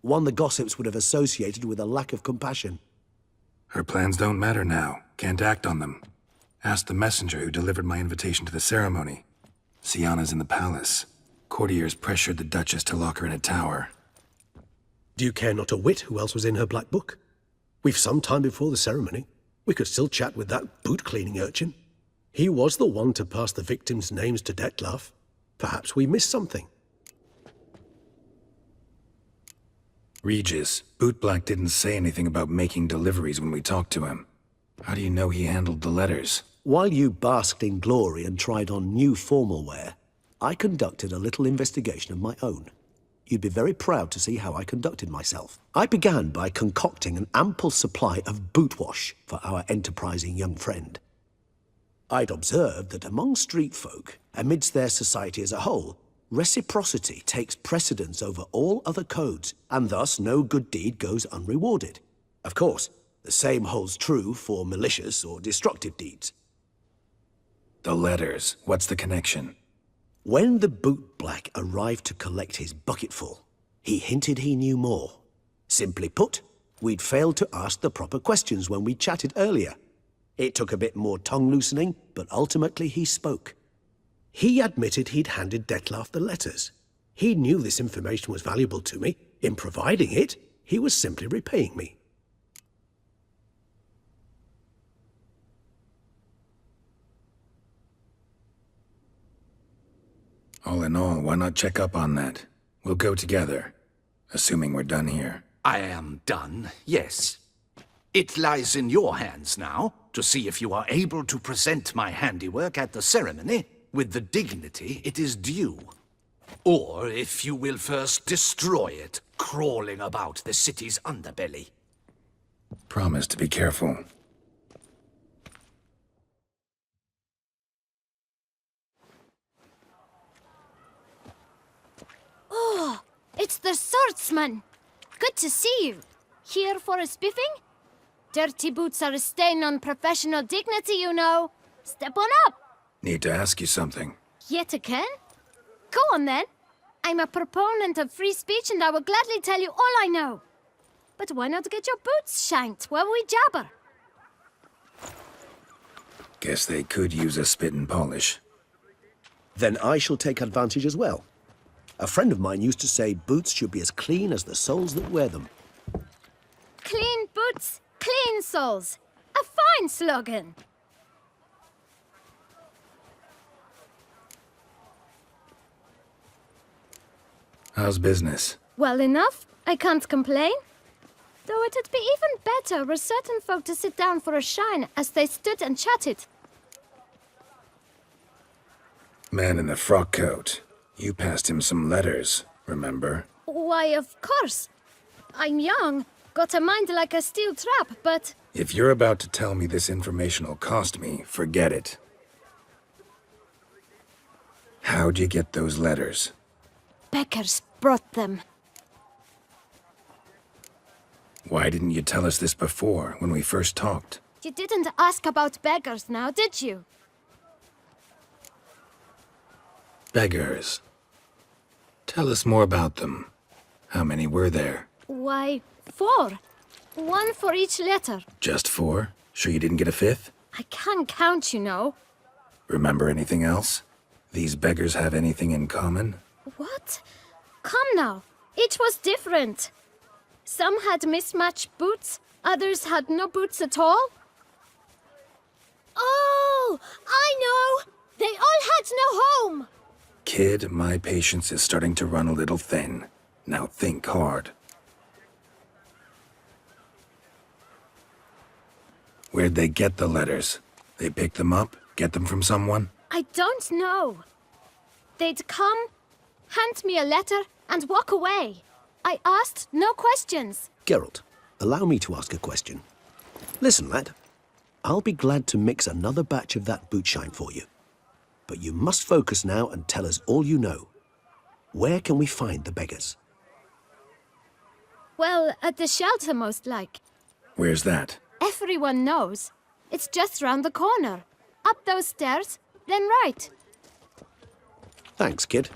One the gossips would have associated with a lack of compassion. Her plans don't matter now. Can't act on them. Ask the messenger who delivered my invitation to the ceremony. Syanna's in the palace. Courtiers pressured the Duchess to lock her in a tower. Do you care not a whit who else was in her black book? We've some time before the ceremony. We could still chat with that boot-cleaning urchin. He was the one to pass the victims' names to Detlef. Perhaps we missed something. Regis, Bootblack didn't say anything about making deliveries when we talked to him. How do you know he handled the letters? While you basked in glory and tried on new formal wear, I conducted a little investigation of my own. You'd be very proud to see how I conducted myself. I began by concocting an ample supply of boot wash for our enterprising young friend. I'd observed that among street folk, amidst their society as a whole, reciprocity takes precedence over all other codes, and thus no good deed goes unrewarded. Of course, the same holds true for malicious or destructive deeds. The letters, what's the connection? When the bootblack arrived to collect his bucketful, he hinted he knew more. Simply put, we'd failed to ask the proper questions when we chatted earlier. It took a bit more tongue-loosening, but ultimately he spoke. He admitted he'd handed Detlef the letters. He knew this information was valuable to me. In providing it, he was simply repaying me. All in all, why not check up on that? We'll go together, assuming we're done here. I am done, yes. It lies in your hands now to see if you are able to present my handiwork at the ceremony with the dignity it is due. Or if you will first destroy it, crawling about the city's underbelly. Promise to be careful. Oh, it's the swordsman. Good to see you. Here for a spiffing? Dirty boots are a stain on professional dignity, you know. Step on up. Need to ask you something. Yet again? Go on then. I'm a proponent of free speech and I will gladly tell you all I know. But why not get your boots shanked while we jabber? Guess they could use a spit and polish. Then I shall take advantage as well. A friend of mine used to say boots should be as clean as the soles that wear them. Clean boots, clean soles. A fine slogan. How's business? Well enough. I can't complain. Though it'd be even better were certain folk to sit down for a shine as they stood and chatted. Man in the frock coat. You passed him some letters, remember? Why, of course. I'm young, got a mind like a steel trap, but... If you're about to tell me this information will cost me, forget it. How'd you get those letters? Beggars brought them. Why didn't you tell us this before, when we first talked? You didn't ask about beggars now, did you? Beggars. Tell us more about them. How many were there? Why, 4. 1 for each letter. Just 4? Sure you didn't get a 5th? I can't count, you know. Remember anything else? These beggars have anything in common? What? Come now. Each was different. Some had mismatched boots, others had no boots at all. Oh, I know! They all had no home! Kid, my patience is starting to run a little thin. Now think hard. Where'd they get the letters? They pick them up? Get them from someone? I don't know. They'd come, hand me a letter, and walk away. I asked no questions. Geralt, allow me to ask a question. Listen, lad. I'll be glad to mix another batch of that bootshine for you. But you must focus now and tell us all you know. Where can we find the beggars? Well, at the shelter, most like. Where's that? Everyone knows. It's just round the corner. Up those stairs, then right. Thanks, kid.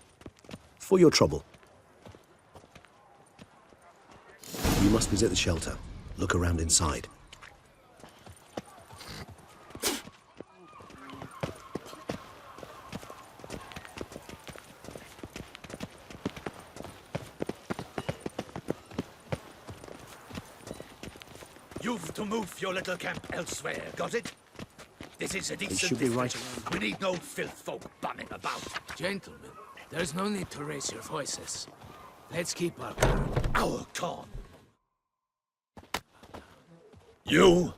For your trouble. You must visit the shelter. Look around inside. You've to move your little camp elsewhere, got it? This is a decent should be right district. We need no filth folk bumming about. Gentlemen, there's no need to raise your voices. Let's keep our calm. Our calm. You?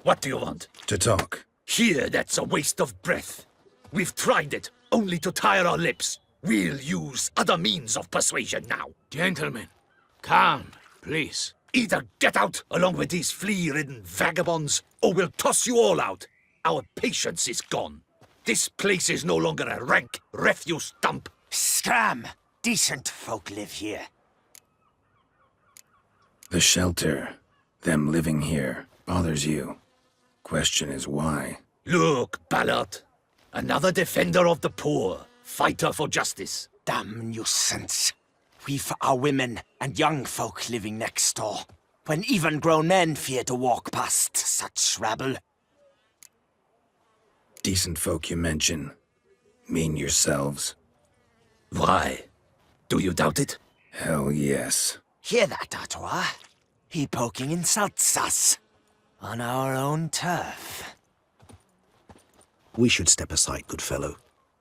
What do you want? To talk. Here, that's a waste of breath. We've tried it, only to tire our lips. We'll use other means of persuasion now. Gentlemen, calm, please. Either get out along with these flea-ridden vagabonds, or we'll toss you all out. Our patience is gone. This place is no longer a rank refuse dump. Scram! Decent folk live here. The shelter, them living here, bothers you. Question is why? Look, Ballard. Another defender of the poor. Fighter for justice. Damn nuisance. We've our women and young folk living next door, when even grown men fear to walk past such rabble. Decent folk you mention. Mean yourselves. Why? Do you doubt it? Hell yes. Hear that, Artois? He poking insults us. On our own turf. We should step aside, good fellow.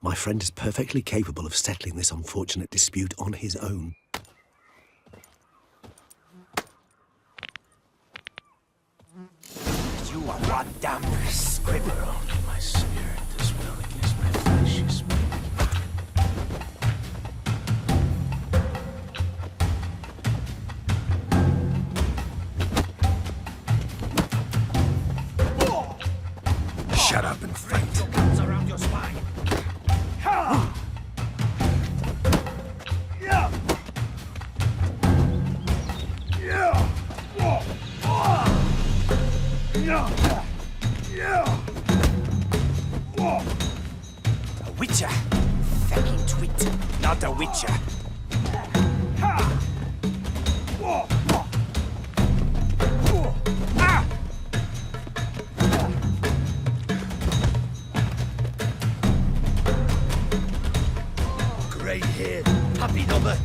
My friend is perfectly capable of settling this unfortunate dispute on his own. You are one damn scribble. Only my spirit as well against my flesh is Shut up and fight. Around your spine. A witcher. Fucking twit. Not a witcher. Grey-haired puppy number.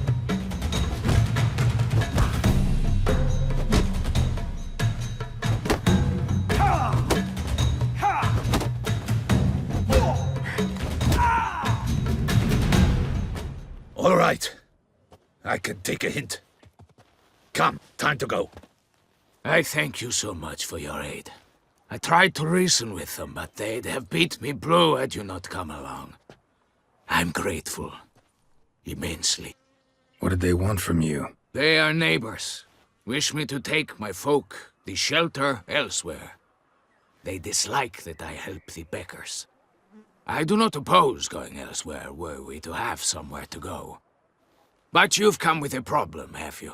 All right. I can take a hint. Come, time to go. I thank you so much for your aid. I tried to reason with them, but they'd have beat me blue had you not come along. I'm grateful. Immensely. What did they want from you? They are neighbors. Wish me to take my folk, the shelter, elsewhere. They dislike that I help the beggars. I do not oppose going elsewhere were we to have somewhere to go. But you've come with a problem, have you?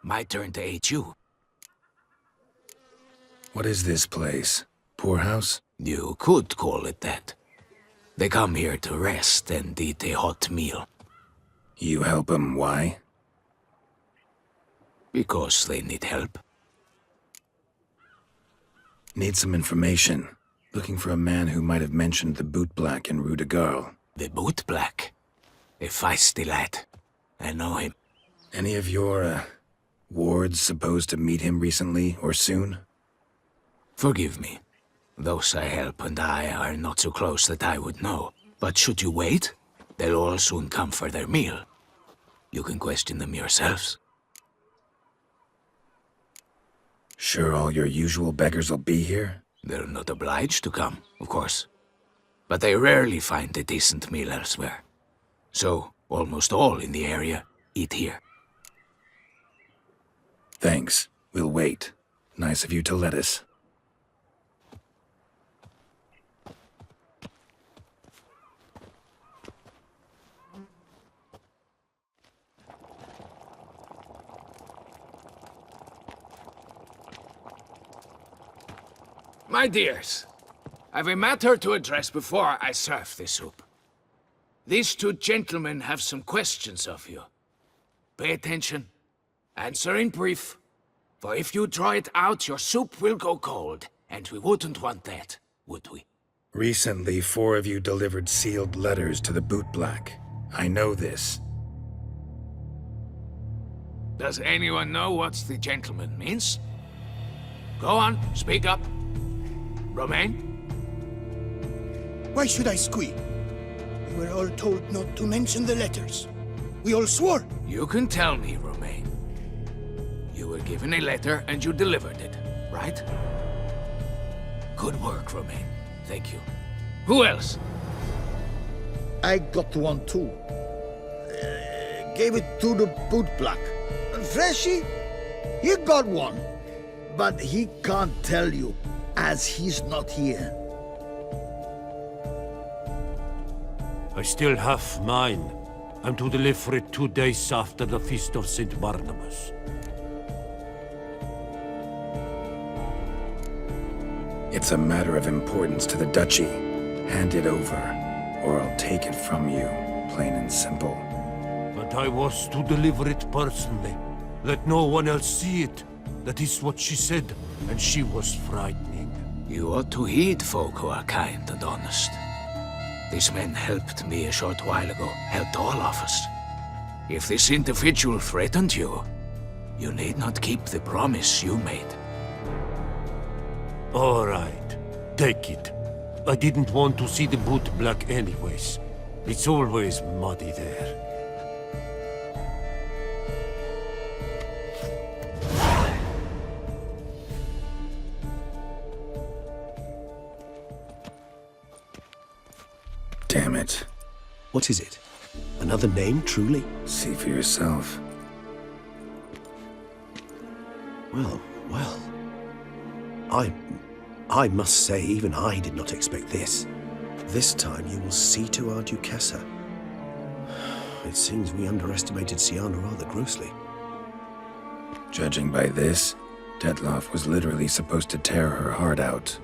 My turn to aid you. What is this place? Poorhouse? You could call it that. They come here to rest and eat a hot meal. You help them, why? Because they need help. Need some information. Looking for a man who might have mentioned the bootblack in Rue de Garl. The bootblack? A feisty lad. I know him. Any of your, wards supposed to meet him recently or soon? Forgive me. Those I help and I are not so close that I would know. But should you wait, they'll all soon come for their meal. You can question them yourselves. Sure all your usual beggars will be here? They're not obliged to come, of course. But they rarely find a decent meal elsewhere. So, Almost all in the area eat here. Thanks. We'll wait. Nice of you to let us. My dears, I've a matter to address before I serve the soup. These two gentlemen have some questions of you. Pay attention. Answer in brief. For if you draw it out, your soup will go cold. And we wouldn't want that, would we? Recently, 4 of you delivered sealed letters to the bootblack. I know this. Does anyone know what the gentleman means? Go on, speak up. Romain? Why should I squeal? We were all told not to mention the letters. We all swore. You can tell me, Romain. You were given a letter and you delivered it, right? Good work, Romain. Thank you. Who else? I got one too. Gave it to the bootblack. Freshy, he got one. But he can't tell you, as he's not here. I still have mine. I'm to deliver it 2 days after the Feast of St. Barnabas. It's a matter of importance to the Duchy. Hand it over, or I'll take it from you, plain and simple. But I was to deliver it personally. Let no one else see it. That is what she said, and she was frightening. You ought to heed folk who are kind and honest. These men helped me a short while ago, helped all of us. If this individual threatened you, you need not keep the promise you made. All right, take it. I didn't want to see the bootblack anyways. It's always muddy there. Damn it. What is it? Another name, truly? See for yourself. Well. I must say, even I did not expect this. This time you will see to our Duchessa. It seems we underestimated Syanna rather grossly. Judging by this, Detloff was literally supposed to tear her heart out.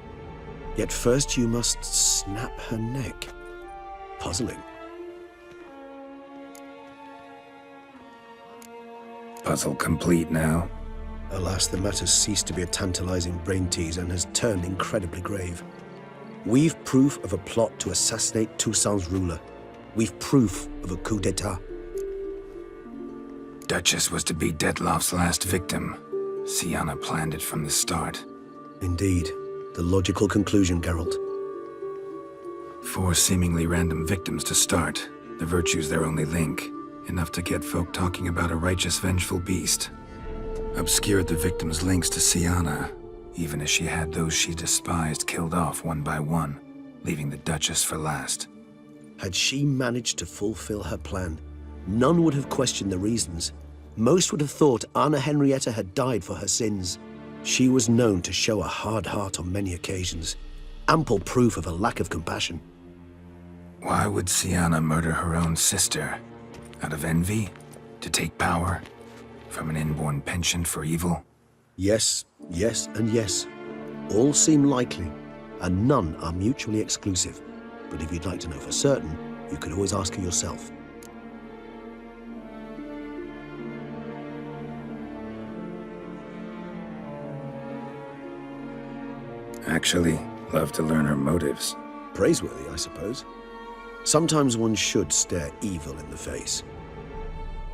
Yet first you must snap her neck. Puzzling. Puzzle complete now. Alas, the matter's ceased to be a tantalizing brain tease and has turned incredibly grave. We've proof of a plot to assassinate Toussaint's ruler. We've proof of a coup d'etat. Duchess was to be Detloff's last victim. Syanna planned it from the start. Indeed. The logical conclusion, Geralt. 4 seemingly random victims to start. The virtue's their only link. Enough to get folk talking about a righteous, vengeful beast. Obscured the victims' links to Syanna, even as she had those she despised killed off one by one, leaving the Duchess for last. Had she managed to fulfill her plan, none would have questioned the reasons. Most would have thought Anna Henrietta had died for her sins. She was known to show a hard heart on many occasions. Ample proof of a lack of compassion. Why would Syanna murder her own sister? Out of envy? To take power? From an inborn penchant for evil? Yes, yes, and yes. All seem likely, and none are mutually exclusive. But if you'd like to know for certain, you could always ask her yourself. Actually, love to learn her motives. Praiseworthy, I suppose. Sometimes one should stare evil in the face.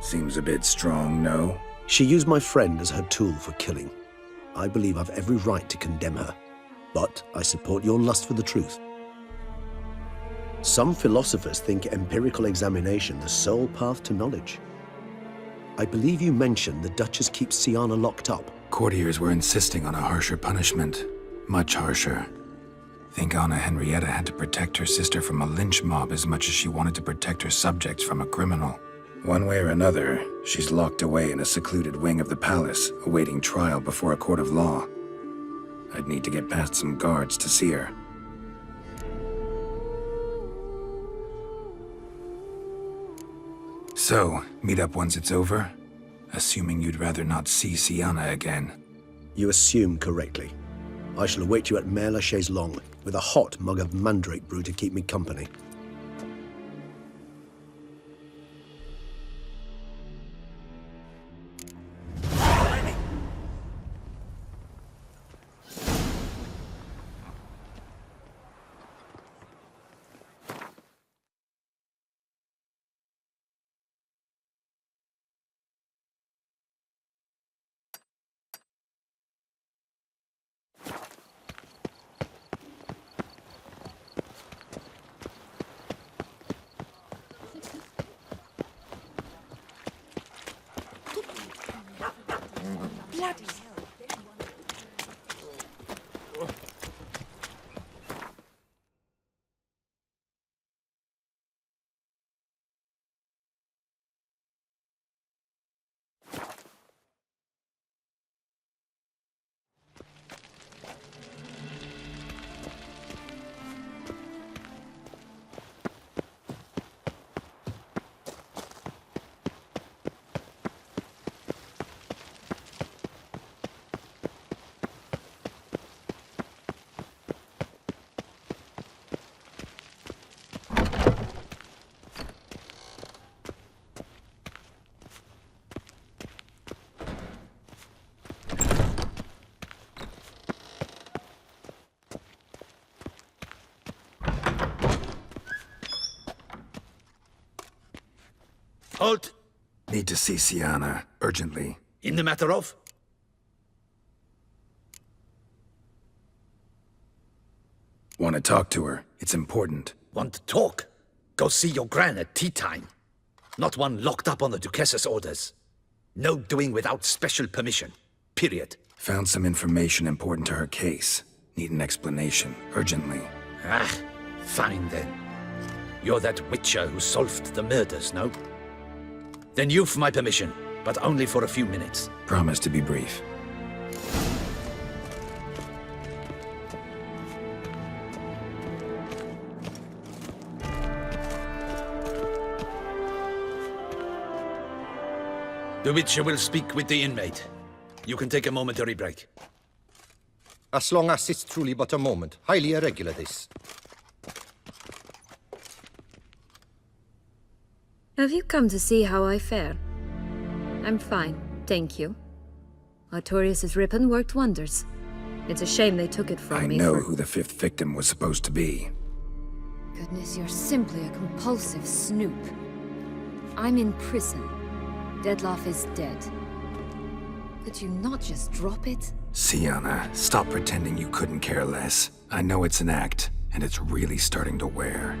Seems a bit strong, no? She used my friend as her tool for killing. I believe I've every right to condemn her. But I support your lust for the truth. Some philosophers think empirical examination the sole path to knowledge. I believe you mentioned the Duchess keeps Syanna locked up. Courtiers were insisting on a harsher punishment. Much harsher. Think Anna Henrietta had to protect her sister from a lynch mob as much as she wanted to protect her subjects from a criminal. One way or another, she's locked away in a secluded wing of the palace, awaiting trial before a court of law. I'd need to get past some guards to see her. So, meet up once it's over? Assuming you'd rather not see Sienna again. You assume correctly. I shall await you at Mère la Chaise Longue, with a hot mug of mandrake brew to keep me company. Bloody hell. Halt! Need to see Sienna, urgently. In the matter of? Want to talk to her. It's important. Want to talk? Go see your gran at tea time. Not one locked up on the Duchess's orders. No doing without special permission. Period. Found some information important to her case. Need an explanation, urgently. Ah, fine then. You're that witcher who solved the murders, no? Then you've my permission, but only for a few minutes. Promise to be brief. The witcher will speak with the inmate. You can take a momentary break. As long as it's truly but a moment. Highly irregular, this. Have you come to see how I fare? I'm fine, thank you. Artorius' ribbon worked wonders. It's a shame they took it from me. I know who the fifth victim was supposed to be. Goodness, you're simply a compulsive snoop. I'm in prison. Dettlaff is dead. Could you not just drop it? Sienna, stop pretending you couldn't care less. I know it's an act, and it's really starting to wear.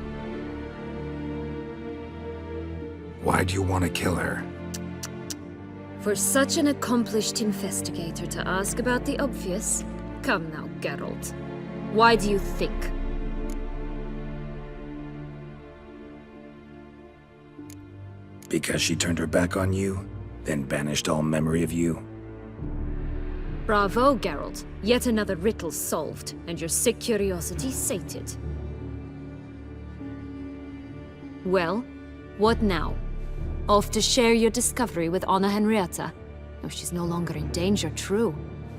Why do you want to kill her? For such an accomplished investigator to ask about the obvious? Come now, Geralt. Why do you think? Because she turned her back on you, then banished all memory of you? Bravo, Geralt. Yet another riddle solved, and your sick curiosity sated. Well, what now? Off to share your discovery with Anna Henrietta? Oh, she's no longer in danger, true.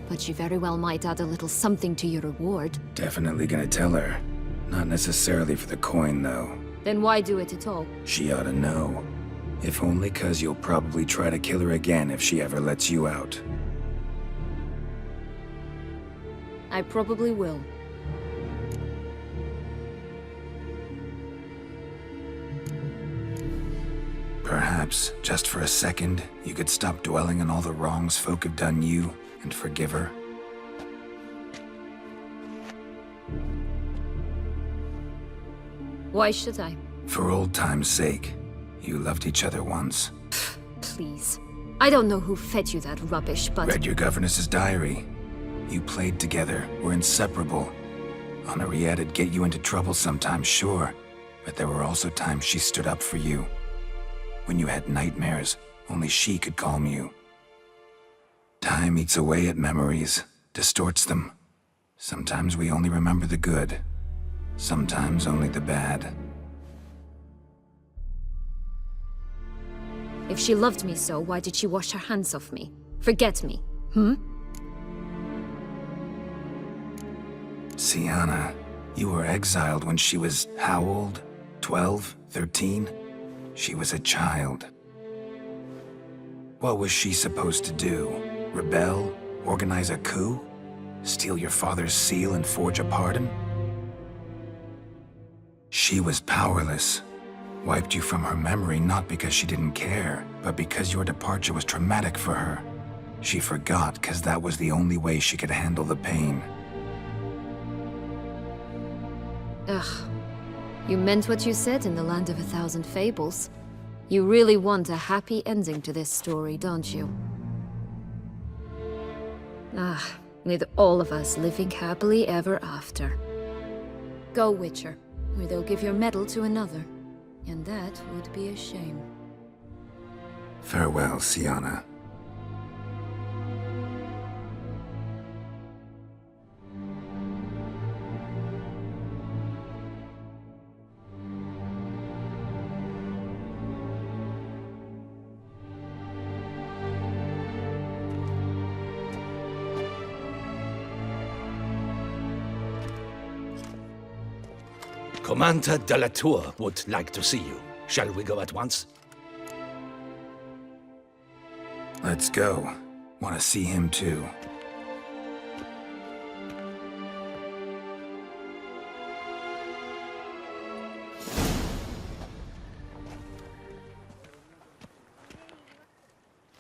But she very well might add a little something to your reward. Definitely gonna tell her. Not necessarily for the coin, though. Then why do it at all? She ought to know. If only 'cause you'll probably try to kill her again if she ever lets you out. I probably will. Perhaps, just for a second, you could stop dwelling on all the wrongs folk have done you and forgive her. Why should I? For old time's sake. You loved each other once. Please. I don't know who fed you that rubbish, but... Read your governess's diary. You played together, were inseparable. Henriette'd get you into trouble sometimes, sure, but there were also times she stood up for you. When you had nightmares, only she could calm you. Time eats away at memories, distorts them. Sometimes we only remember the good, sometimes only the bad. If she loved me so, why did she wash her hands off me? Forget me, Sienna, you were exiled when she was how old? 12? 13? She was a child. What was she supposed to do? Rebel? Organize a coup? Steal your father's seal and forge a pardon? She was powerless. Wiped you from her memory not because she didn't care, but because your departure was traumatic for her. She forgot because that was the only way she could handle the pain. Ugh. You meant what you said in the Land of 1,000 Fables. You really want a happy ending to this story, don't you? Ah, with all of us living happily ever after. Go, Witcher, or they'll give your medal to another. And that would be a shame. Farewell, Sienna. Commander de la Tour would like to see you. Shall we go at once? Let's go. Want to see him too.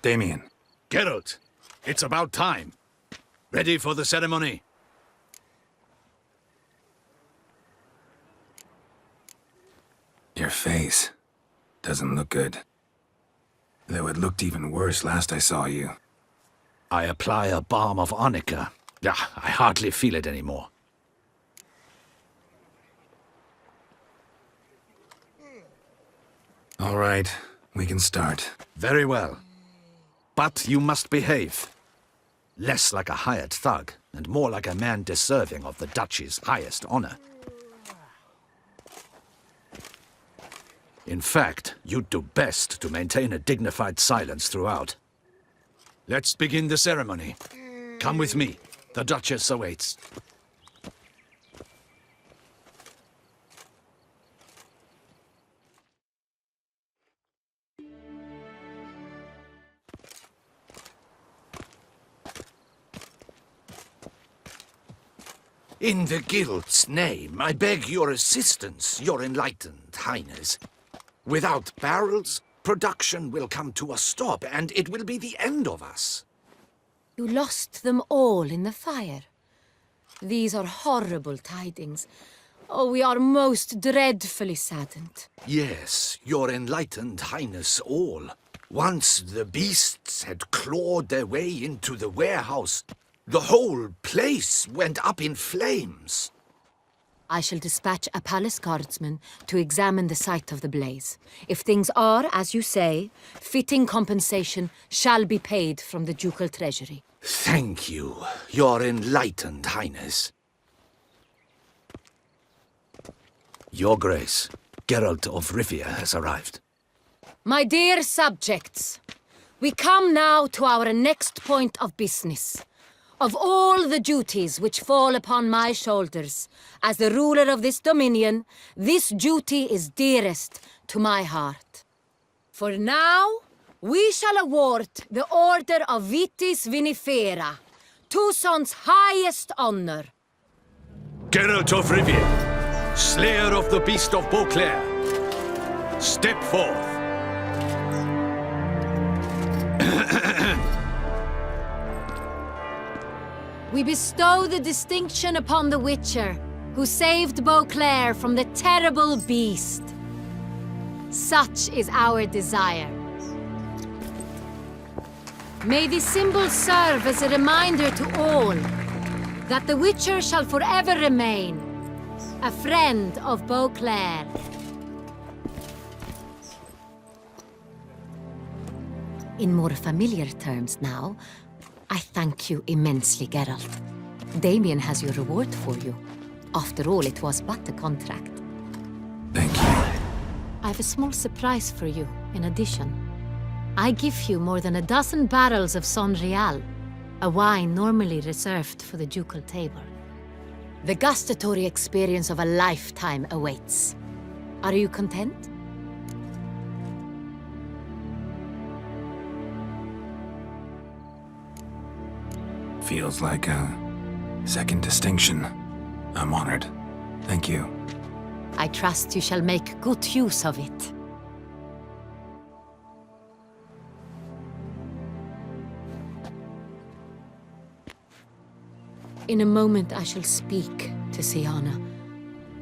Damien. Geralt, it's about time. Ready for the ceremony? Your face doesn't look good. Though it looked even worse last I saw you. I apply a balm of arnica. Yeah, I hardly feel it anymore. All right, we can start. Very well. But you must behave. Less like a hired thug, and more like a man deserving of the Duchy's highest honor. In fact, you'd do best to maintain a dignified silence throughout. Let's begin the ceremony. Come with me. The Duchess awaits. In the Guild's name, I beg your assistance, your enlightened highness. Without barrels, production will come to a stop, and it will be the end of us. You lost them all in the fire. These are horrible tidings. Oh, we are most dreadfully saddened. Yes, your enlightened highness all. Once the beasts had clawed their way into the warehouse, the whole place went up in flames. I shall dispatch a palace guardsman to examine the site of the blaze. If things are, as you say, fitting compensation shall be paid from the ducal treasury. Thank you, your enlightened highness. Your Grace, Geralt of Rivia has arrived. My dear subjects, we come now to our next point of business. Of all the duties which fall upon my shoulders, as the ruler of this dominion, this duty is dearest to my heart. For now, we shall award the Order of Vitis Vinifera, Tucson's highest honor. Geralt of Rivia, slayer of the beast of Beauclair, step forth. We bestow the distinction upon the Witcher, who saved Beauclair from the terrible beast. Such is our desire. May this symbol serve as a reminder to all that the Witcher shall forever remain a friend of Beauclair. In more familiar terms now, I thank you immensely, Geralt. Damien has your reward for you. After all, it was but a contract. Thank you. I have a small surprise for you, in addition. I give you more than a dozen barrels of Sonreal, a wine normally reserved for the ducal table. The gustatory experience of a lifetime awaits. Are you content? Feels like a second distinction. I'm honored. Thank you. I trust you shall make good use of it. In a moment I shall speak to Siana.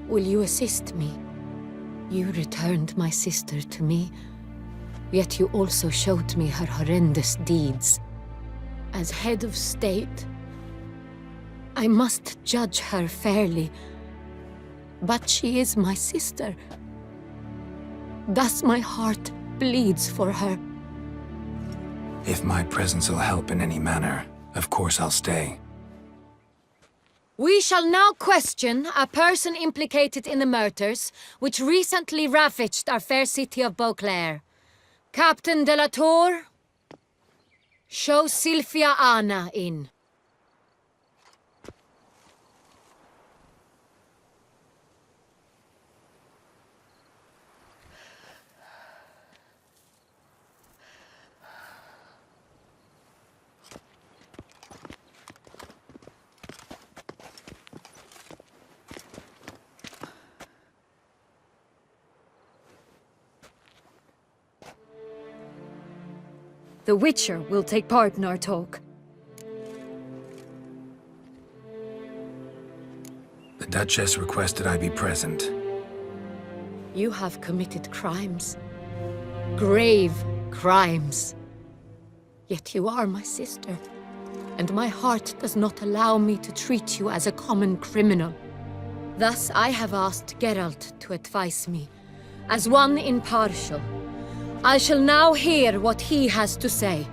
Will you assist me? You returned my sister to me, yet you also showed me her horrendous deeds. As head of state, I must judge her fairly. But she is my sister. Thus my heart bleeds for her. If my presence will help in any manner, of course I'll stay. We shall now question a person implicated in the murders which recently ravaged our fair city of Beauclair. Captain de la Tour, show Sylvia Anna in. The Witcher will take part in our talk. The Duchess requested I be present. You have committed crimes. Grave crimes. Yet you are my sister, and my heart does not allow me to treat you as a common criminal. Thus I have asked Geralt to advise me, as one impartial. I shall now hear what he has to say.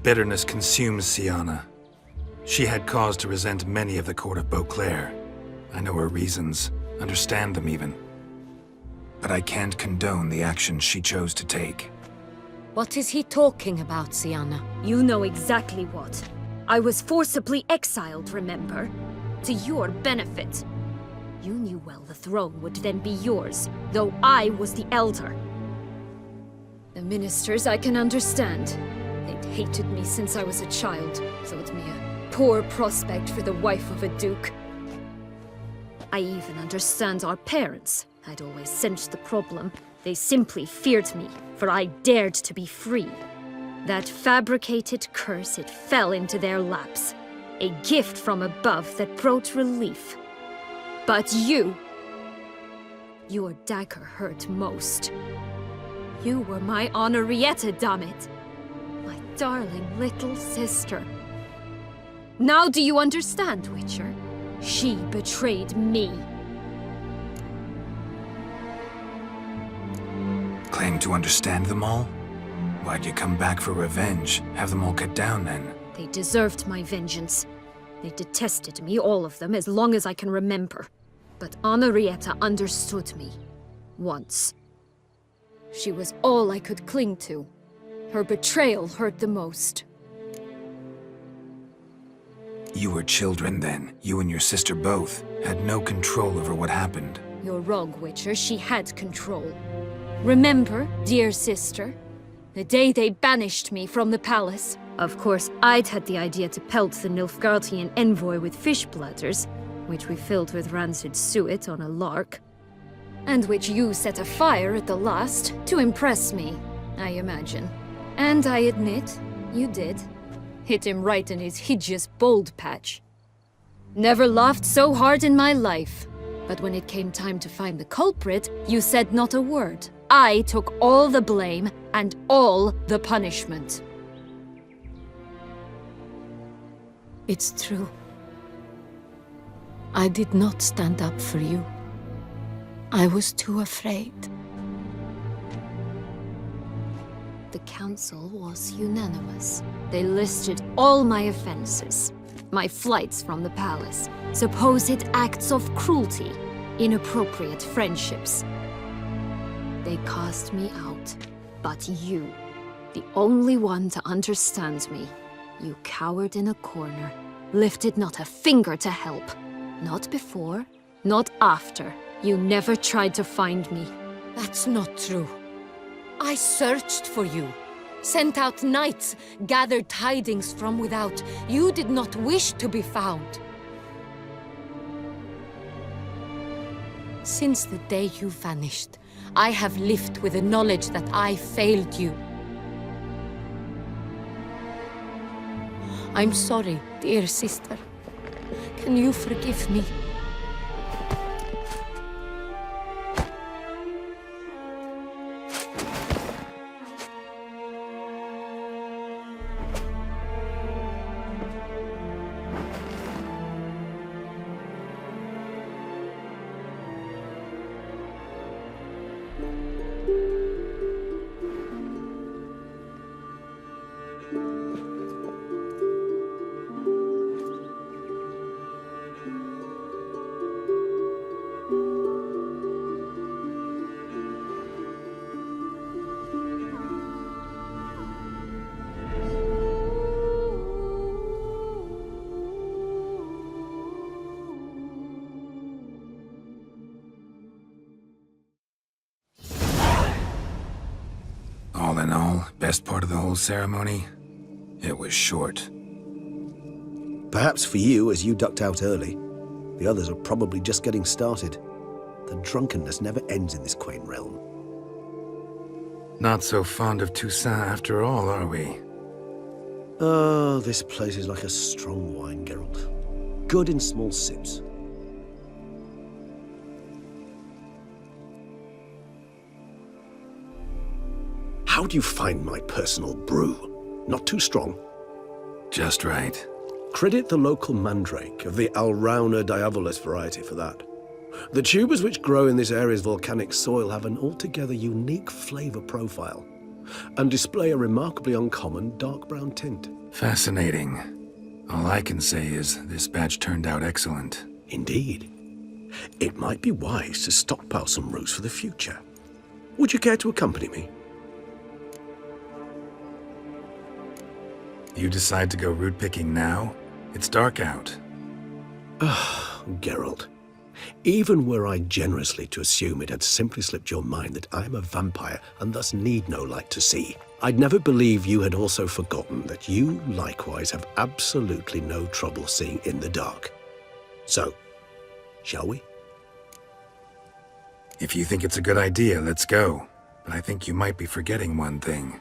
Bitterness consumes Siana. She had cause to resent many of the court of Beauclair. I know her reasons, understand them even. But I can't condone the actions she chose to take. What is he talking about, Siana? You know exactly what. I was forcibly exiled, remember? To your benefit. You knew well the throne would then be yours, though I was the elder. The ministers I can understand. They'd hated me since I was a child, thought me a poor prospect for the wife of a duke. I even understand our parents. I'd always sensed the problem. They simply feared me, for I dared to be free. That fabricated curse, it fell into their laps. A gift from above that brought relief. But you... your dagger hurt most. You were my Henrietta, damn it. My darling little sister. Now do you understand, Witcher? She betrayed me. Claim to understand them all? Why'd you come back for revenge? Have them all cut down then? They deserved my vengeance. They detested me, all of them, as long as I can remember. But Henrietta understood me. Once. She was all I could cling to. Her betrayal hurt the most. You were children then. You and your sister both had no control over what happened. You're wrong, Witcher. She had control. Remember, dear sister? The day they banished me from the palace. Of course, I'd had the idea to pelt the Nilfgaardian envoy with fish bladders, which we filled with rancid suet on a lark. And which you set afire at the last, to impress me, I imagine. And I admit, you did. Hit him right in his hideous bald patch. Never laughed so hard in my life. But when it came time to find the culprit, you said not a word. I took all the blame and all the punishment. It's true. I did not stand up for you. I was too afraid. The council was unanimous. They listed all my offenses. My flights from the palace, supposed acts of cruelty, inappropriate friendships. They cast me out. But you, the only one to understand me, you cowered in a corner, lifted not a finger to help. Not before, not after. You never tried to find me. That's not true. I searched for you. Sent out knights, gathered tidings from without. You did not wish to be found. Since the day you vanished, I have lived with the knowledge that I failed you. I'm sorry, dear sister. Can you forgive me? All in all, best part of the whole ceremony? It was short. Perhaps for you, as you ducked out early. The others are probably just getting started. The drunkenness never ends in this quaint realm. Not so fond of Toussaint after all, are we? Oh, this place is like a strong wine, Geralt. Good in small sips. How do you find my personal brew? Not too strong? Just right. Credit the local mandrake of the Alrauna diavolis variety for that. The tubers which grow in this area's volcanic soil have an altogether unique flavor profile and display a remarkably uncommon dark brown tint. Fascinating. All I can say is this batch turned out excellent. Indeed. It might be wise to stockpile some roots for the future. Would you care to accompany me? You decide to go root picking now? It's dark out. Geralt. Even were I generously to assume it had simply slipped your mind that I am a vampire and thus need no light to see, I'd never believe you had also forgotten that you likewise have absolutely no trouble seeing in the dark. So, shall we? If you think it's a good idea, let's go. But I think you might be forgetting one thing.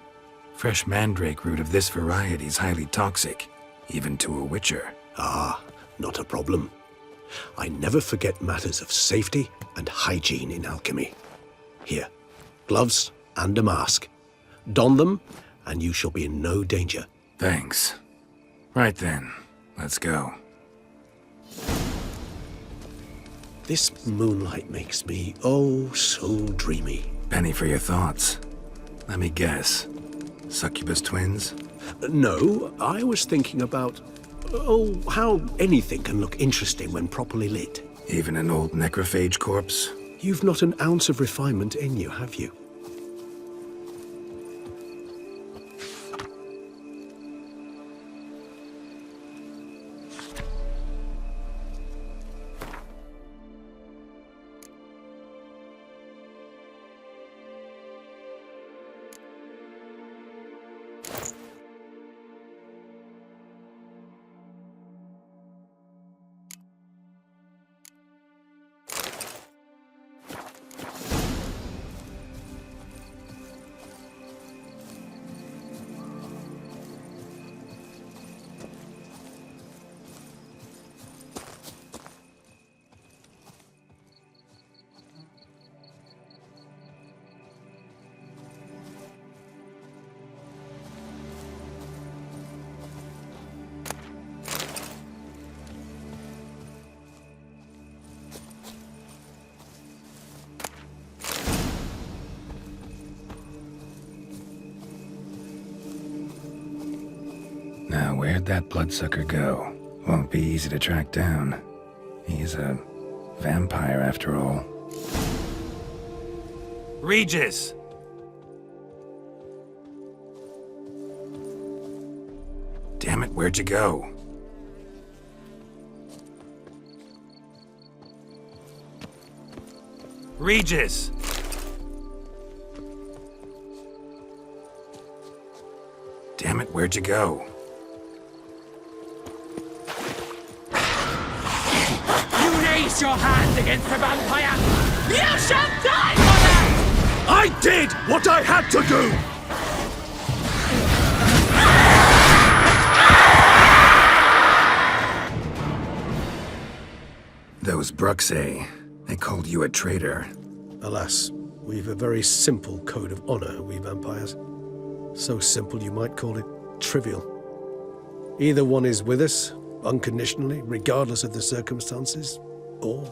Fresh mandrake root of this variety is highly toxic, even to a witcher. Ah, not a problem. I never forget matters of safety and hygiene in alchemy. Here, gloves and a mask. Don them, and you shall be in no danger. Thanks. Right then, let's go. This moonlight makes me, oh, so dreamy. Penny for your thoughts. Let me guess. Succubus twins? No, I was thinking about, how anything can look interesting when properly lit. Even an old necrophage corpse? You've not an ounce of refinement in you, have you? Where'd that bloodsucker go? Won't be easy to track down. He's a vampire after all. Regis! Damn it, where'd you go? Regis! Damn it, where'd you go? You raise your hand against the vampire! You shall die for that! I did what I had to do! Those Bruxay, they called you a traitor. Alas, we've a very simple code of honor, we vampires. So simple you might call it trivial. Either one is with us, unconditionally, regardless of the circumstances, or...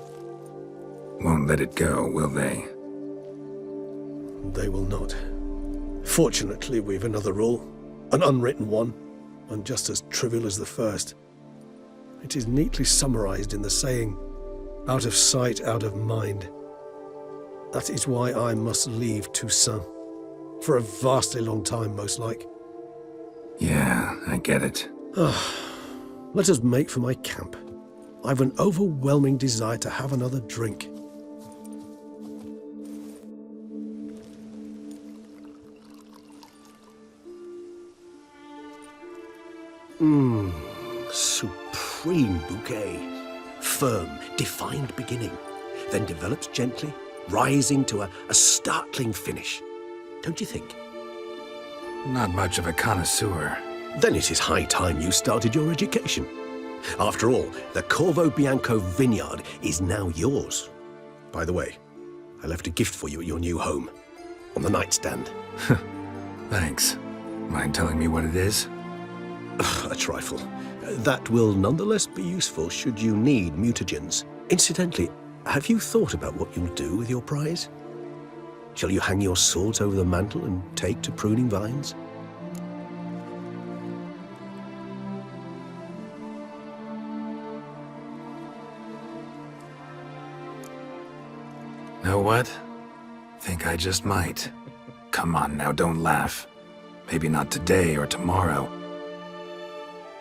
Won't let it go, will they? They will not. Fortunately, we've another rule, an unwritten one, and just as trivial as the first. It is neatly summarized in the saying, out of sight, out of mind. That is why I must leave Toussaint. For a vastly long time, most like. Yeah, I get it. Let us make for my camp. I've an overwhelming desire to have another drink. Supreme bouquet. Firm, defined beginning, then develops gently, rising to a startling finish. Don't you think? Not much of a connoisseur. Then it is high time you started your education. After all, the Corvo Bianco vineyard is now yours. By the way, I left a gift for you at your new home, on the nightstand. Thanks. Mind telling me what it is? A trifle. That will nonetheless be useful should you need mutagens. Incidentally, have you thought about what you'll do with your prize? Shall you hang your swords over the mantle and take to pruning vines? Know what? Think I just might. Come on now, don't laugh. Maybe not today or tomorrow.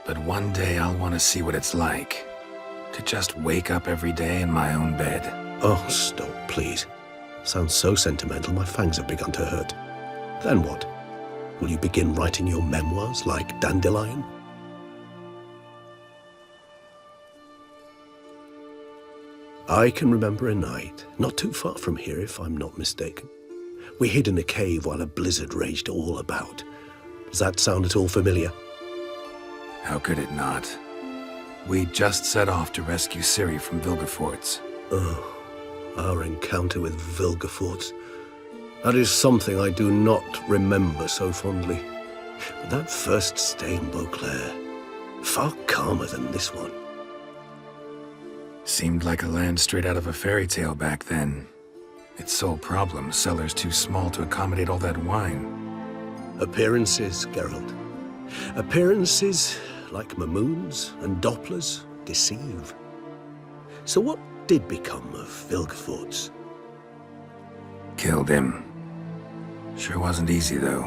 But one day I'll want to see what it's like. To just wake up every day in my own bed. Oh, stop, please. Sounds so sentimental, my fangs have begun to hurt. Then what? Will you begin writing your memoirs like Dandelion? I can remember a night, not too far from here if I'm not mistaken. We hid in a cave while a blizzard raged all about. Does that sound at all familiar? How could it not? We just set off to rescue Ciri from Vilgefortz. Oh, our encounter with Vilgefortz. That is something I do not remember so fondly. But that first stay in Beauclair, far calmer than this one. Seemed like a land straight out of a fairy tale back then. Its sole problem, cellars too small to accommodate all that wine. Appearances, Geralt. Appearances, like Mamoons and Dopplers, deceive. So what did become of Vilgefortz? Killed him. Sure wasn't easy, though.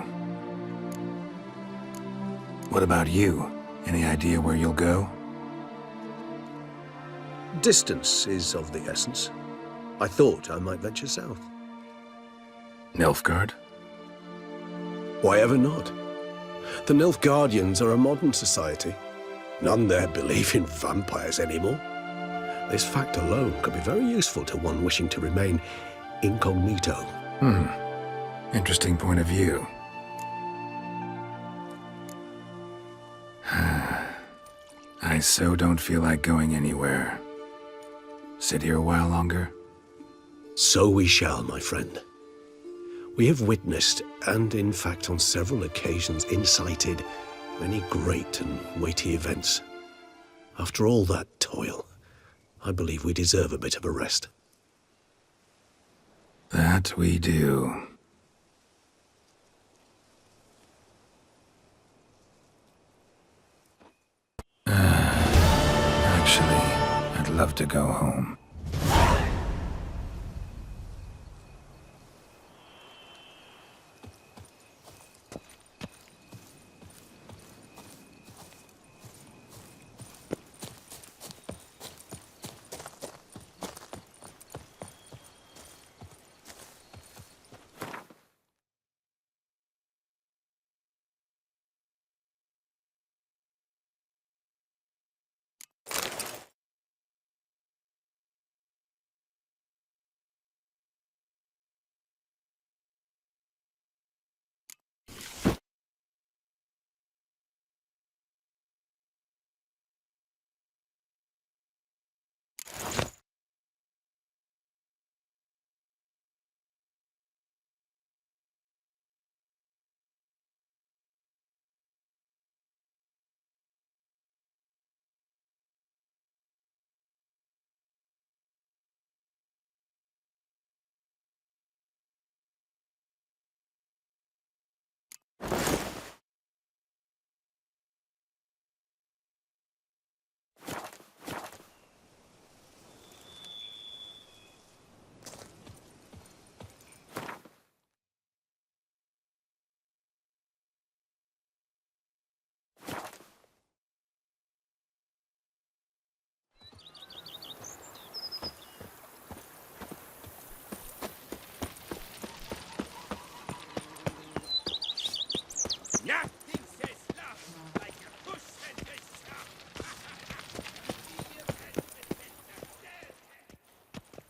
What about you? Any idea where you'll go? Distance is of the essence. I thought I might venture south. Nilfgaard? Why ever not? The Nilfgaardians are a modern society. None there believe in vampires anymore. This fact alone could be very useful to one wishing to remain incognito. Interesting point of view. I so don't feel like going anywhere. Sit here a while longer? So we shall, my friend. We have witnessed, and in fact on several occasions incited, many great and weighty events. After all that toil, I believe we deserve a bit of a rest. That we do. love to go home.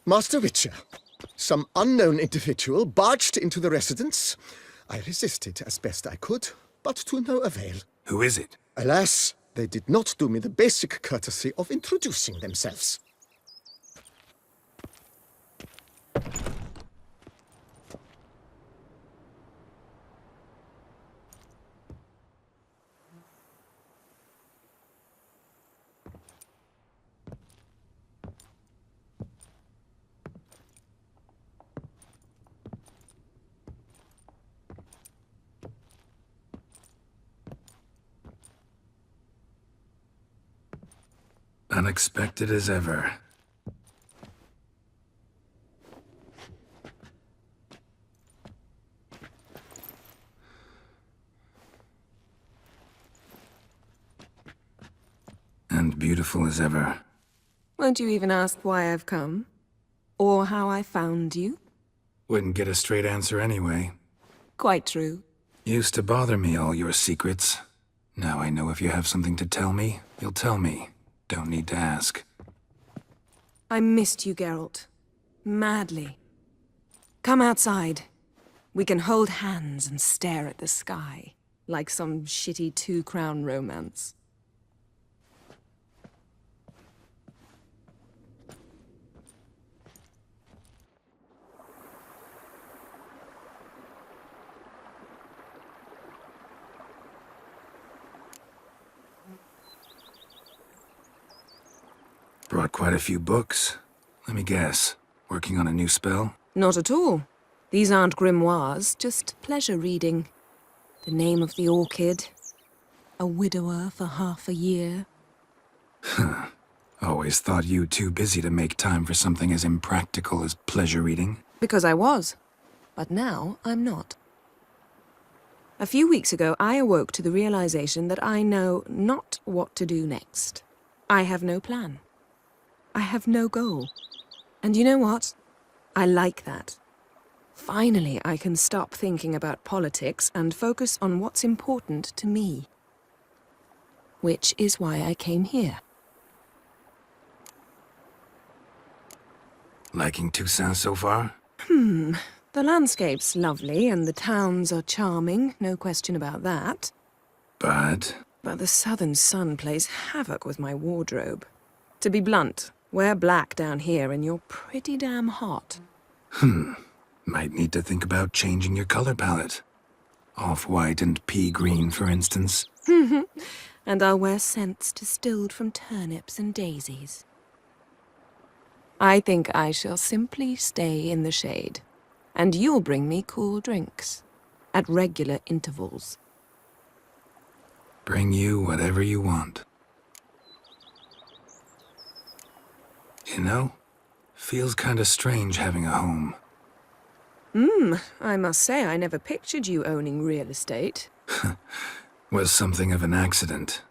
Master Witcher, some unknown individual barged into the residence. I resisted as best I could, but to no avail. Who is it? Alas, they did not do me the basic courtesy of introducing themselves. Unexpected as ever. And beautiful as ever. Won't you even ask why I've come? Or how I found you? Wouldn't get a straight answer anyway. Quite true. Used to bother me, all your secrets. Now I know if you have something to tell me, you'll tell me. Don't need to ask. I missed you, Geralt. Madly. Come outside. We can hold hands and stare at the sky, like some shitty two-crown romance. Brought quite a few books. Let me guess. Working on a new spell? Not at all. These aren't grimoires, just pleasure reading. The Name of the Orchid. A widower for half a year. Huh. Always thought you too busy to make time for something as impractical as pleasure reading. Because I was. But now I'm not. A few weeks ago, I awoke to the realization that I know not what to do next. I have no plan. I have no goal. And you know what? I like that. Finally, I can stop thinking about politics and focus on what's important to me. Which is why I came here. Liking Toussaint so far? The landscape's lovely and the towns are charming, no question about that. But the southern sun plays havoc with my wardrobe. To be blunt, wear black down here and you're pretty damn hot. Might need to think about changing your color palette. Off-white and pea green, for instance. And I'll wear scents distilled from turnips and daisies. I think I shall simply stay in the shade. And you'll bring me cool drinks. At regular intervals. Bring you whatever you want. You know, feels kinda strange having a home. I must say I never pictured you owning real estate. Was something of an accident,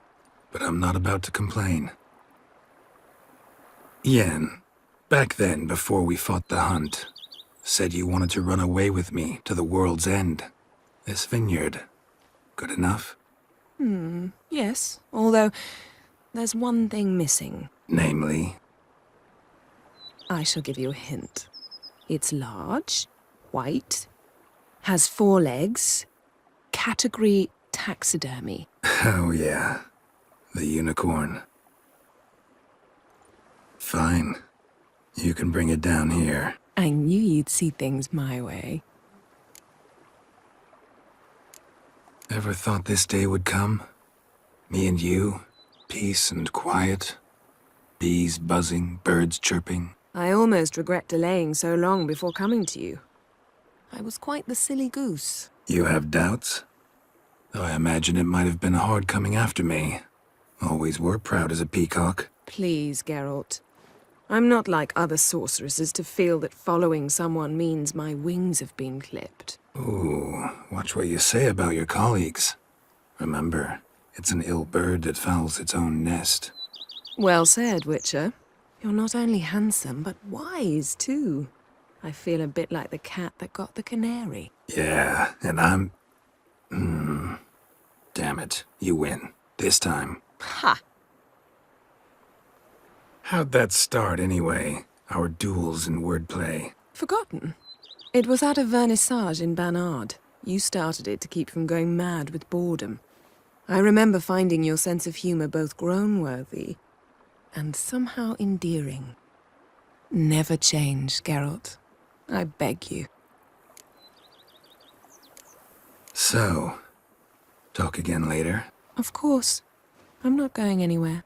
but I'm not about to complain. Yen, back then, before we fought the hunt, said you wanted to run away with me to the world's end. This vineyard, good enough? Yes, although there's one thing missing. Namely? I shall give you a hint. It's large, white, has 4 legs, category taxidermy. Oh yeah, the unicorn. Fine. You can bring it down here. I knew you'd see things my way. Ever thought this day would come? Me and you, peace and quiet. Bees buzzing, birds chirping. I almost regret delaying so long before coming to you. I was quite the silly goose. You have doubts? Though I imagine it might have been hard coming after me. Always were proud as a peacock. Please, Geralt. I'm not like other sorceresses to feel that following someone means my wings have been clipped. Ooh, watch what you say about your colleagues. Remember, it's an ill bird that fouls its own nest. Well said, Witcher. You're not only handsome, but wise, too. I feel a bit like the cat that got the canary. Yeah, and I'm... Damn it, you win. This time. Ha! How'd that start, anyway? Our duels in wordplay. Forgotten. It was at a vernissage in Banard. You started it to keep from going mad with boredom. I remember finding your sense of humor both groan-worthy and somehow endearing. Never change, Geralt. I beg you. So, talk again later? Of course. I'm not going anywhere.